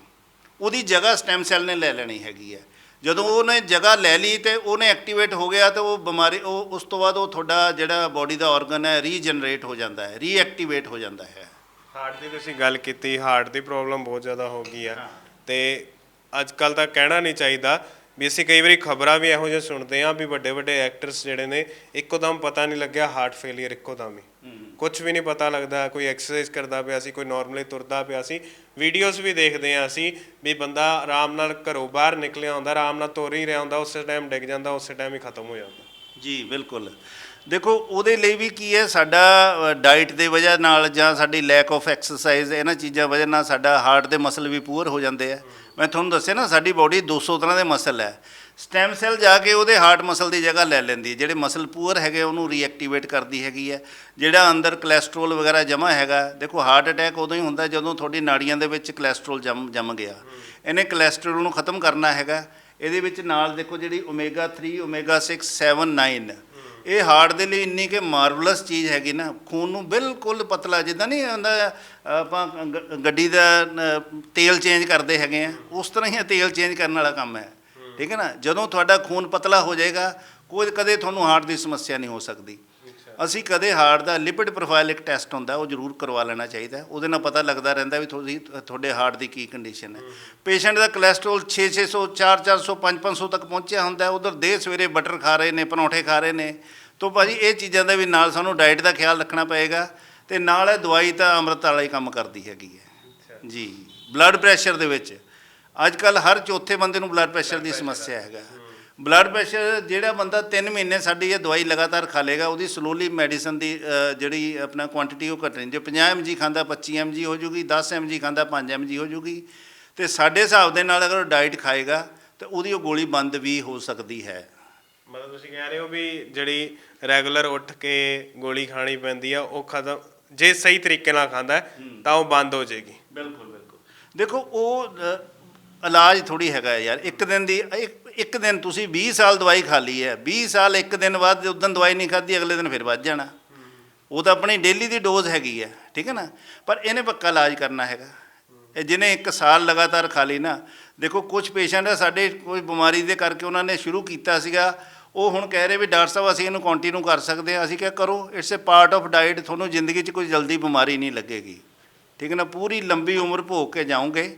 ਉਹਦੀ ਜਗ੍ਹਾ ਸਟੈਮ ਸੈੱਲ ਨੇ ਲੈ ਲੈਣੀ ਹੈਗੀ ਹੈ। ਜਦੋਂ ਉਹਨੇ ਜਗ੍ਹਾ ਲੈ ਲਈ ਅਤੇ ਉਹਨੇ ਐਕਟੀਵੇਟ ਹੋ ਗਿਆ ਤਾਂ ਉਹ ਬਿਮਾਰੀ ਉਸ ਤੋਂ ਬਾਅਦ ਉਹ ਤੁਹਾਡਾ ਜਿਹੜਾ ਬੋਡੀ ਦਾ ਔਰਗਨ ਹੈ ਰੀਜਨਰੇਟ ਹੋ ਜਾਂਦਾ ਹੈ, ਰੀਐਕਟੀਵੇਟ ਹੋ ਜਾਂਦਾ ਹੈ। ਹਾਰਟ ਦੀ ਤੁਸੀਂ ਗੱਲ ਕੀਤੀ, ਹਾਰਟ ਦੀ ਪ੍ਰੋਬਲਮ ਬਹੁਤ ਜ਼ਿਆਦਾ ਹੋ ਗਈ ਆ। ਅਤੇ ਅੱਜ ਕੱਲ੍ਹ ਤਾਂ ਕਹਿਣਾ ਨਹੀਂ ਚਾਹੀਦਾ ਵੀ ਅਸੀਂ ਕਈ ਵਾਰੀ ਖਬਰਾਂ ਵੀ ਇਹੋ ਜਿਹੀਆਂ ਸੁਣਦੇ ਹਾਂ ਵੀ ਵੱਡੇ ਵੱਡੇ ਐਕਟਰਸ ਜਿਹੜੇ ਨੇ ਇੱਕੋ ਦਮ ਪਤਾ ਨਹੀਂ ਲੱਗਿਆ ਹਾਰਟ ਫੇਲੀਅਰ, ਇੱਕੋ ਦਮ ਹੀ ਕੁਛ ਵੀ ਨਹੀਂ ਪਤਾ ਲੱਗਦਾ। ਕੋਈ ਐਕਸਰਸਾਈਜ਼ ਕਰਦਾ ਪਿਆ ਸੀ, ਕੋਈ ਨੋਰਮਲੀ ਤੁਰਦਾ ਪਿਆ ਸੀ, ਵੀਡੀਓਜ਼ ਵੀ ਦੇਖਦੇ ਹਾਂ ਅਸੀਂ ਵੀ ਬੰਦਾ ਆਰਾਮ ਨਾਲ ਘਰੋਂ ਬਾਹਰ ਨਿਕਲਿਆ ਹੁੰਦਾ, ਆਰਾਮ ਨਾਲ ਤੁਰ ਹੀ ਰਿਹਾ ਹੁੰਦਾ, ਉਸੇ ਟਾਈਮ ਡਿੱਗ ਜਾਂਦਾ, ਉਸੇ ਟਾਈਮ ਹੀ ਖਤਮ ਹੋ ਜਾਂਦਾ। ਜੀ ਬਿਲਕੁਲ। ਦੇਖੋ ਉਹਦੇ ਲਈ ਵੀ ਕੀ ਹੈ, ਸਾਡਾ ਡਾਈਟ ਦੇ ਵਜ੍ਹਾ ਨਾਲ ਜਾਂ ਸਾਡੀ ਲੈਕ ਆਫ ਐਕਸਰਸਾਈਜ਼, ਇਹਨਾਂ ਚੀਜ਼ਾਂ ਵਜ੍ਹਾ ਨਾਲ ਸਾਡਾ ਹਾਰਟ ਦੇ ਮਸਲ ਵੀ ਪੂਅਰ ਹੋ ਜਾਂਦੇ ਆ। ਮੈਂ ਤੁਹਾਨੂੰ ਦੱਸਿਆ ਨਾ, ਸਾਡੀ ਬੋਡੀ 200 ਤਰ੍ਹਾਂ ਦੇ ਮਸਲ ਹੈ। ਸਟੈਮ ਸੈੱਲ ਜਾ ਕੇ ਉਹਦੇ ਹਾਰਟ ਮਸਲ ਦੀ ਜਗ੍ਹਾ ਲੈ ਲੈਂਦੀ, ਜਿਹੜੇ ਮਸਲ ਪੂਅਰ ਹੈਗੇ ਉਹਨੂੰ ਰੀਐਕਟੀਵੇਟ ਕਰਦੀ ਹੈਗੀ ਹੈ। ਜਿਹੜਾ ਅੰਦਰ ਕੋਲੈਸਟਰੋਲ ਵਗੈਰਾ ਜਮ੍ਹਾਂ ਹੈਗਾ, ਦੇਖੋ ਹਾਰਟ ਅਟੈਕ ਉਦੋਂ ਹੀ ਹੁੰਦਾ ਜਦੋਂ ਤੁਹਾਡੀ ਨਾੜੀਆਂ ਦੇ ਵਿੱਚ ਕੋਲੈਸਟਰੋਲ ਜੰਮ ਗਿਆ। ਇਹਨੇ ਕੋਲੈਸਟਰੋਲ ਨੂੰ ਖਤਮ ਕਰਨਾ ਹੈਗਾ। ਇਹਦੇ ਵਿੱਚ ਨਾਲ ਦੇਖੋ ਜਿਹੜੀ ਓਮੇਗਾ 3, ਓਮੇਗਾ 6, 7, 9 ਇਹ ਹਾਰਟ ਦੇ ਲਈ ਇੰਨੀ ਕਿ ਮਾਰਵਲਸ ਚੀਜ਼ ਹੈਗੀ ਨਾ। ਖੂਨ ਨੂੰ ਬਿਲਕੁਲ ਪਤਲਾ, ਜਿੱਦਾਂ ਨਹੀਂ ਹੁੰਦਾ ਆਪਾਂ ਗੱਡੀ ਦਾ ਤੇਲ ਚੇਂਜ ਕਰਦੇ ਹੈਗੇ ਆ, ਉਸ ਤਰ੍ਹਾਂ ਹੀ ਤੇਲ ਚੇਂਜ ਕਰਨ ਵਾਲਾ ਕੰਮ ਹੈ, ਠੀਕ ਹੈ ਨਾ। ਜਦੋਂ ਤੁਹਾਡਾ ਖੂਨ ਪਤਲਾ ਹੋ ਜਾਏਗਾ, ਕਦੇ ਤੁਹਾਨੂੰ ਹਾਰਟ ਦੀ ਸਮੱਸਿਆ ਨਹੀਂ ਹੋ ਸਕਦੀ। ਅਸੀਂ ਕਦੇ ਹਾਰਟ ਦਾ ਲਿਪਿਡ ਪ੍ਰੋਫਾਈਲ ਇੱਕ ਟੈਸਟ ਹੁੰਦਾ, ਉਹ ਜ਼ਰੂਰ ਕਰਵਾ ਲੈਣਾ ਚਾਹੀਦਾ। ਉਹਦੇ ਨਾਲ ਪਤਾ ਲੱਗਦਾ ਰਹਿੰਦਾ ਵੀ ਤੁਹਾਡੇ ਹਾਰਟ ਦੀ ਕੀ ਕੰਡੀਸ਼ਨ ਹੈ। ਪੇਸ਼ੈਂਟ ਦਾ ਕੋਲੈਸਟਰੋਲ 600, 400, 500 ਤੱਕ ਪਹੁੰਚਿਆ ਹੁੰਦਾ, ਉਧਰ ਦੇ ਸਵੇਰੇ ਬਟਰ ਖਾ ਰਹੇ ਨੇ, ਪਰੌਂਠੇ ਖਾ ਰਹੇ ਨੇ। ਤਾਂ ਭਾਜੀ ਇਹ ਚੀਜ਼ਾਂ ਦਾ ਵੀ ਨਾਲ ਸਾਨੂੰ ਡਾਈਟ ਦਾ ਖਿਆਲ ਰੱਖਣਾ ਪਏਗਾ। ਅਤੇ ਨਾਲ ਇਹ ਦਵਾਈ ਤਾਂ ਅੰਮ੍ਰਿਤ ਵਾਲਾ ਹੀ ਕੰਮ ਕਰਦੀ ਹੈਗੀ ਹੈ ਜੀ। ਬਲੱਡ ਪ੍ਰੈਸ਼ਰ ਦੇ ਵਿੱਚ ਅੱਜ ਕੱਲ ਹਰ ਚੌਥੇ ਬੰਦੇ ਨੂੰ ਬਲੱਡ ਪ੍ਰੈਸ਼ਰ ਦੀ ਸਮੱਸਿਆ ਹੈਗਾ। ਬਲੱਡ ਪ੍ਰੈਸ਼ਰ ਜਿਹੜਾ ਬੰਦਾ 3 ਮਹੀਨੇ ਸਾਡੀ ਇਹ ਦਵਾਈ ਲਗਾਤਾਰ ਖਾ ਲੇਗਾ, ਉਹਦੀ ਸਲੋਲੀ ਮੈਡੀਸਨ ਦੀ ਜਿਹੜੀ ਆਪਣਾ ਕੁਆਂਟੀਟੀ ਉਹ ਘਟਣੀ। ਜੇ 50 mg ਖਾਂਦਾ 25 mg ਹੋ ਜੂਗੀ, 10 mg ਖਾਂਦਾ 5 mg ਹੋ ਜੂਗੀ। ਤੇ ਸਾਡੇ ਹਿਸਾਬ ਦੇ ਨਾਲ ਅਗਰ ਉਹ ਡਾਈਟ ਖਾਏਗਾ ਤੇ ਉਹਦੀ ਉਹ ਗੋਲੀ ਬੰਦ ਵੀ ਹੋ ਸਕਦੀ ਹੈ। ਮਤਲਬ ਤੁਸੀਂ ਕਹਿ ਰਹੇ ਹੋ ਵੀ ਜਿਹੜੀ ਰੈਗੂਲਰ ਉੱਠ ਕੇ ਗੋਲੀ ਖਾਣੀ ਪੈਂਦੀ ਆ ਉਹ ਖਤਮ, ਜੇ ਸਹੀ ਤਰੀਕੇ ਨਾਲ ਖਾਂਦਾ ਹੈ ਤਾਂ ਉਹ ਬੰਦ ਹੋ ਜਾਏਗੀ। ਬਿਲਕੁਲ ਬਿਲਕੁਲ। ਦੇਖੋ ਉਹ ਇਲਾਜ ਥੋੜੀ ਹੈਗਾ ਯਾਰ, ਇੱਕ ਦਿਨ ਦੀ ਇੱਕ ਦਿਨ ਤੁਸੀਂ 20 ਸਾਲ ਦਵਾਈ ਖਾ ਲਈ ਹੈ, 20 ਸਾਲ ਇੱਕ ਦਿਨ ਬਾਅਦ ਉਦੋਂ ਦਵਾਈ ਨਹੀਂ ਖਾਧੀ ਅਗਲੇ ਦਿਨ ਫਿਰ ਵੱਧ ਜਾਣਾ। ਉਹ ਤਾਂ ਆਪਣੀ ਡੇਲੀ ਦੀ ਡੋਜ਼ ਹੈਗੀ ਹੈ, ਠੀਕ ਹੈ ਨਾ। ਪਰ ਇਹਨੇ ਪੱਕਾ ਇਲਾਜ ਕਰਨਾ ਹੈਗਾ। ਇਹ ਜਿਹਨੇ 1 ਸਾਲ ਲਗਾਤਾਰ ਖਾ ਲਈ ਨਾ, ਦੇਖੋ ਕੁਝ ਪੇਸ਼ੈਂਟ ਆ ਸਾਡੇ ਕੋਈ ਬਿਮਾਰੀ ਦੇ ਕਰਕੇ ਉਹਨਾਂ ਨੇ ਸ਼ੁਰੂ ਕੀਤਾ ਸੀਗਾ, ਉਹ ਹੁਣ ਕਹਿ ਰਹੇ ਵੀ ਡਾਕਟਰ ਸਾਹਿਬ ਅਸੀਂ ਇਹਨੂੰ ਕੰਟੀਨਿਊ ਕਰ ਸਕਦੇ ਹਾਂ। ਅਸੀਂ ਕਿਹਾ ਕਰੋ, it's a part of diet. ਤੁਹਾਨੂੰ ਜ਼ਿੰਦਗੀ 'ਚ ਕੋਈ ਜਲਦੀ ਬਿਮਾਰੀ ਨਹੀਂ ਲੱਗੇਗੀ, ਠੀਕ ਹੈ ਨਾ। ਪੂਰੀ ਲੰਬੀ ਉਮਰ ਭੋਗ ਕੇ ਜਾਓਗੇ,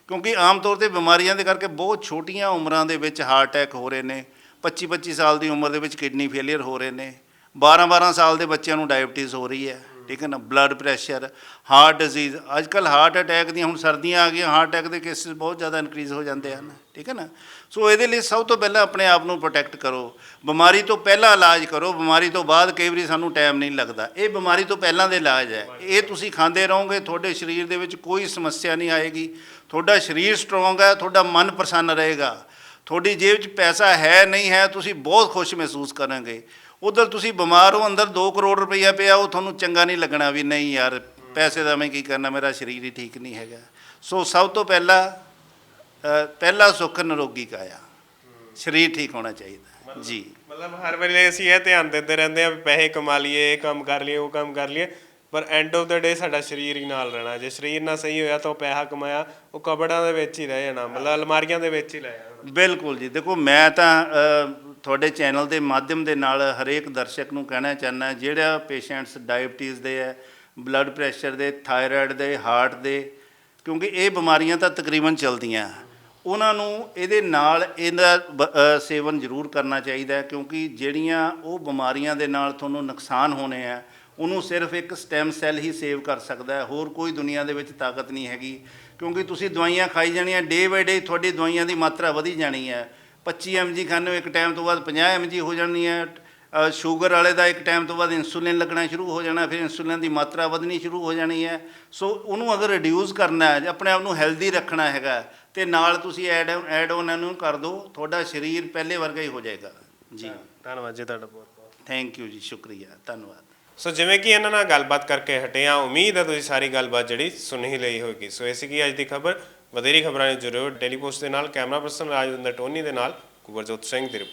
ਕਿਉਂਕਿ ਆਮ ਤੌਰ 'ਤੇ ਬਿਮਾਰੀਆਂ ਦੇ ਕਰਕੇ ਬਹੁਤ ਛੋਟੀਆਂ ਉਮਰਾਂ ਦੇ ਵਿੱਚ ਹਾਰਟ ਅਟੈਕ ਹੋ ਰਹੇ ਨੇ। 25-25 ਸਾਲ ਦੀ ਉਮਰ ਦੇ ਵਿੱਚ ਕਿਡਨੀ ਫੇਲੀਅਰ ਹੋ ਰਹੇ ਨੇ। 12-12 ਸਾਲ ਦੇ ਬੱਚਿਆਂ ਨੂੰ ਡਾਇਬਟੀਜ਼ ਹੋ ਰਹੀ ਹੈ, ਠੀਕ ਹੈ ਨਾ। ਬਲੱਡ ਪ੍ਰੈਸ਼ਰ, ਹਾਰਟ ਡਿਜ਼ੀਜ਼, ਅੱਜ ਕੱਲ੍ਹ ਹਾਰਟ ਅਟੈਕ ਦੀਆਂ ਹੁਣ ਸਰਦੀਆਂ ਆ ਗਈਆਂ, ਹਾਰਟ ਅਟੈਕ ਦੇ ਕੇਸਿਸ ਬਹੁਤ ਜ਼ਿਆਦਾ ਇਨਕਰੀਜ਼ ਹੋ ਜਾਂਦੇ ਹਨ, ਠੀਕ ਹੈ ਨਾ। ਸੋ ਇਹਦੇ ਲਈ ਸਭ ਤੋਂ ਪਹਿਲਾਂ ਆਪਣੇ ਆਪ ਨੂੰ ਪ੍ਰੋਟੈਕਟ ਕਰੋ। ਬਿਮਾਰੀ ਤੋਂ ਪਹਿਲਾਂ ਇਲਾਜ ਕਰੋ, ਬਿਮਾਰੀ ਤੋਂ ਬਾਅਦ ਕਈ ਵਾਰੀ ਸਾਨੂੰ ਟਾਈਮ ਨਹੀਂ ਲੱਗਦਾ। ਇਹ ਬਿਮਾਰੀ ਤੋਂ ਪਹਿਲਾਂ ਦੇ ਇਲਾਜ ਹੈ। ਇਹ ਤੁਸੀਂ ਖਾਂਦੇ ਰਹੋਗੇ, ਤੁਹਾਡੇ ਸਰੀਰ ਦੇ ਵਿੱਚ ਕੋਈ ਸਮੱਸਿਆ ਨਹੀਂ ਆਏਗੀ। ਤੁਹਾਡਾ ਸਰੀਰ ਸਟਰੋਂਗ ਹੈ, ਤੁਹਾਡਾ ਮਨ ਪ੍ਰਸੰਨ ਰਹੇਗਾ। ਤੁਹਾਡੀ ਜੇਬ 'ਚ ਪੈਸਾ ਹੈ ਨਹੀਂ ਹੈ, ਤੁਸੀਂ ਬਹੁਤ ਖੁਸ਼ ਮਹਿਸੂਸ ਕਰੋਗੇ। ਉਧਰ ਤੁਸੀਂ ਬਿਮਾਰ ਹੋ, ਅੰਦਰ 2 ਕਰੋੜ ਰੁਪਈਆ ਪਿਆ, ਉਹ ਤੁਹਾਨੂੰ ਚੰਗਾ ਨਹੀਂ ਲੱਗਣਾ ਵੀ ਨਹੀਂ ਯਾਰ ਪੈਸੇ ਦਾ ਮੈਂ ਕੀ ਕਰਨਾ, ਮੇਰਾ ਸਰੀਰ ਹੀ ਠੀਕ ਨਹੀਂ ਹੈਗਾ। ਸੋ ਸਭ ਤੋਂ ਪਹਿਲਾ ਸੁੱਖ ਨਿਰੋਗੀ ਕਾਇਆ, ਸਰੀਰ ਠੀਕ ਹੋਣਾ ਚਾਹੀਦਾ ਜੀ। ਮਤਲਬ ਹਰ ਵੇਲੇ ਅਸੀਂ ਇਹ ਧਿਆਨ ਦਿੰਦੇ ਰਹਿੰਦੇ ਆ ਵੀ ਪੈਸੇ ਕਮਾ ਲਈਏ, ਇਹ ਕੰਮ ਕਰ ਲਈਏ, ਉਹ ਕੰਮ ਕਰ ਲਈਏ, ਪਰ ਐਂਡ ਆਫ ਦਾ ਡੇ ਸਾਡਾ ਸਰੀਰ ਹੀ ਨਾਲ ਰਹਿਣਾ। ਜੇ ਸਰੀਰ ਨਾ ਸਹੀ ਹੋਇਆ ਤਾਂ ਉਹ ਪੈਸਾ ਕਮਾਇਆ ਉਹ ਕਬੜਾਂ ਦੇ ਵਿੱਚ ਹੀ ਰਹਿ ਜਾਣਾ, ਮਤਲਬ ਅਲਮਾਰੀਆਂ ਦੇ ਵਿੱਚ ਹੀ ਰਹਿ ਜਾਣਾ। ਬਿਲਕੁਲ ਜੀ। ਦੇਖੋ ਮੈਂ ਤਾਂ ਤੁਹਾਡੇ ਚੈਨਲ ਦੇ ਮਾਧਿਅਮ ਦੇ ਨਾਲ ਹਰੇਕ ਦਰਸ਼ਕ ਨੂੰ ਕਹਿਣਾ ਚਾਹੁੰਦਾ, ਜਿਹੜਾ ਪੇਸ਼ੈਂਟਸ ਡਾਇਬਟੀਜ਼ ਦੇ ਹੈ, ਬਲੱਡ ਪ੍ਰੈਸ਼ਰ ਦੇ, ਥਾਇਰਾਇਡ ਦੇ, ਹਾਰਟ ਦੇ, ਕਿਉਂਕਿ ਇਹ ਬਿਮਾਰੀਆਂ ਤਾਂ ਤਕਰੀਬਨ ਚੱਲਦੀਆਂ, ਉਹਨਾਂ ਨੂੰ ਇਹਦੇ ਨਾਲ ਇਹਦਾ ਸੇਵਨ ਜ਼ਰੂਰ ਕਰਨਾ ਚਾਹੀਦਾ ਹੈ। ਕਿਉਂਕਿ ਜਿਹੜੀਆਂ ਉਹ ਬਿਮਾਰੀਆਂ ਦੇ ਨਾਲ ਤੁਹਾਨੂੰ ਨੁਕਸਾਨ ਹੋਣੇ ਆ, ਉਹਨੂੰ ਸਿਰਫ ਇੱਕ ਸਟੈਮ ਸੈੱਲ ਹੀ ਸੇਵ ਕਰ ਸਕਦਾ ਹੈ, ਹੋਰ ਕੋਈ ਦੁਨੀਆ ਦੇ ਵਿੱਚ ਤਾਕਤ ਨਹੀਂ ਹੈਗੀ। ਕਿਉਂਕਿ ਤੁਸੀਂ ਦਵਾਈਆਂ ਖਾਈ ਜਾਣੀਆਂ, ਡੇ ਬਾਈ ਡੇ ਤੁਹਾਡੀ ਦਵਾਈਆਂ ਦੀ ਮਾਤਰਾ ਵਧੀ ਜਾਣੀ ਹੈ। 25 mg ਖਾਂਦੇ ਹੋ, ਇੱਕ ਟਾਈਮ ਤੋਂ ਬਾਅਦ 50 mg ਹੋ ਜਾਣੀ ਹੈ। ਸ਼ੂਗਰ ਵਾਲੇ ਦਾ ਇੱਕ ਟਾਈਮ ਤੋਂ ਬਾਅਦ ਇੰਸੂਲਿਨ ਲੱਗਣਾ ਸ਼ੁਰੂ ਹੋ ਜਾਣਾ, ਫਿਰ ਇੰਸੂਲਿਨ ਦੀ ਮਾਤਰਾ ਵਧਣੀ ਸ਼ੁਰੂ ਹੋ ਜਾਣੀ ਹੈ। ਸੋ ਉਹਨੂੰ ਅਗਰ ਰਿਡਿਊਸ ਕਰਨਾ ਹੈ, ਆਪਣੇ ਆਪ ਨੂੰ ਹੈਲਦੀ ਰੱਖਣਾ ਹੈਗਾ, ਤੇ ਨਾਲ ਤੁਸੀਂ ਐਡ ਔਨ ਇਹਨੂੰ ਕਰ ਦਿਓ, ਤੁਹਾਡਾ ਸਰੀਰ ਪਹਿਲੇ ਵਰਗਾ ਹੀ ਹੋ ਜਾਏਗਾ ਜੀ। ਧੰਨਵਾਦ ਜੀ ਤੁਹਾਡਾ ਬਹੁਤ ਬਹੁਤ। ਥੈਂਕ ਯੂ ਜੀ, ਸ਼ੁਕਰੀਆ, ਧੰਨਵਾਦ। ਸੋ ਜਿਵੇਂ ਕਿ ਇਹਨਾਂ ਨਾਲ ਗੱਲਬਾਤ ਕਰਕੇ ਹਟੇ ਹਾਂ, ਉਮੀਦ ਹੈ ਤੁਸੀਂ ਸਾਰੀ ਗੱਲਬਾਤ ਜਿਹੜੀ ਸੁਣ ਹੀ ਲਈ ਹੋਏਗੀ। ਸੋ ਇਹ ਸੀਗੀ ਅੱਜ ਦੀ ਖਬਰ। ਵਧੇਰੀ ਖਬਰਾਂ ਲਈ ਜੁੜਿਓ ਡੇਲੀ ਪੋਸਟ ਦੇ ਨਾਲ। ਕੈਮਰਾ ਪਰਸਨ ਰਾਜਵਿੰਦਰ ਟੋਨੀ ਦੇ ਨਾਲ ਕੁਵਰਜੋਤ ਸਿੰਘ ਦੀ ਰਿਪੋਰਟ।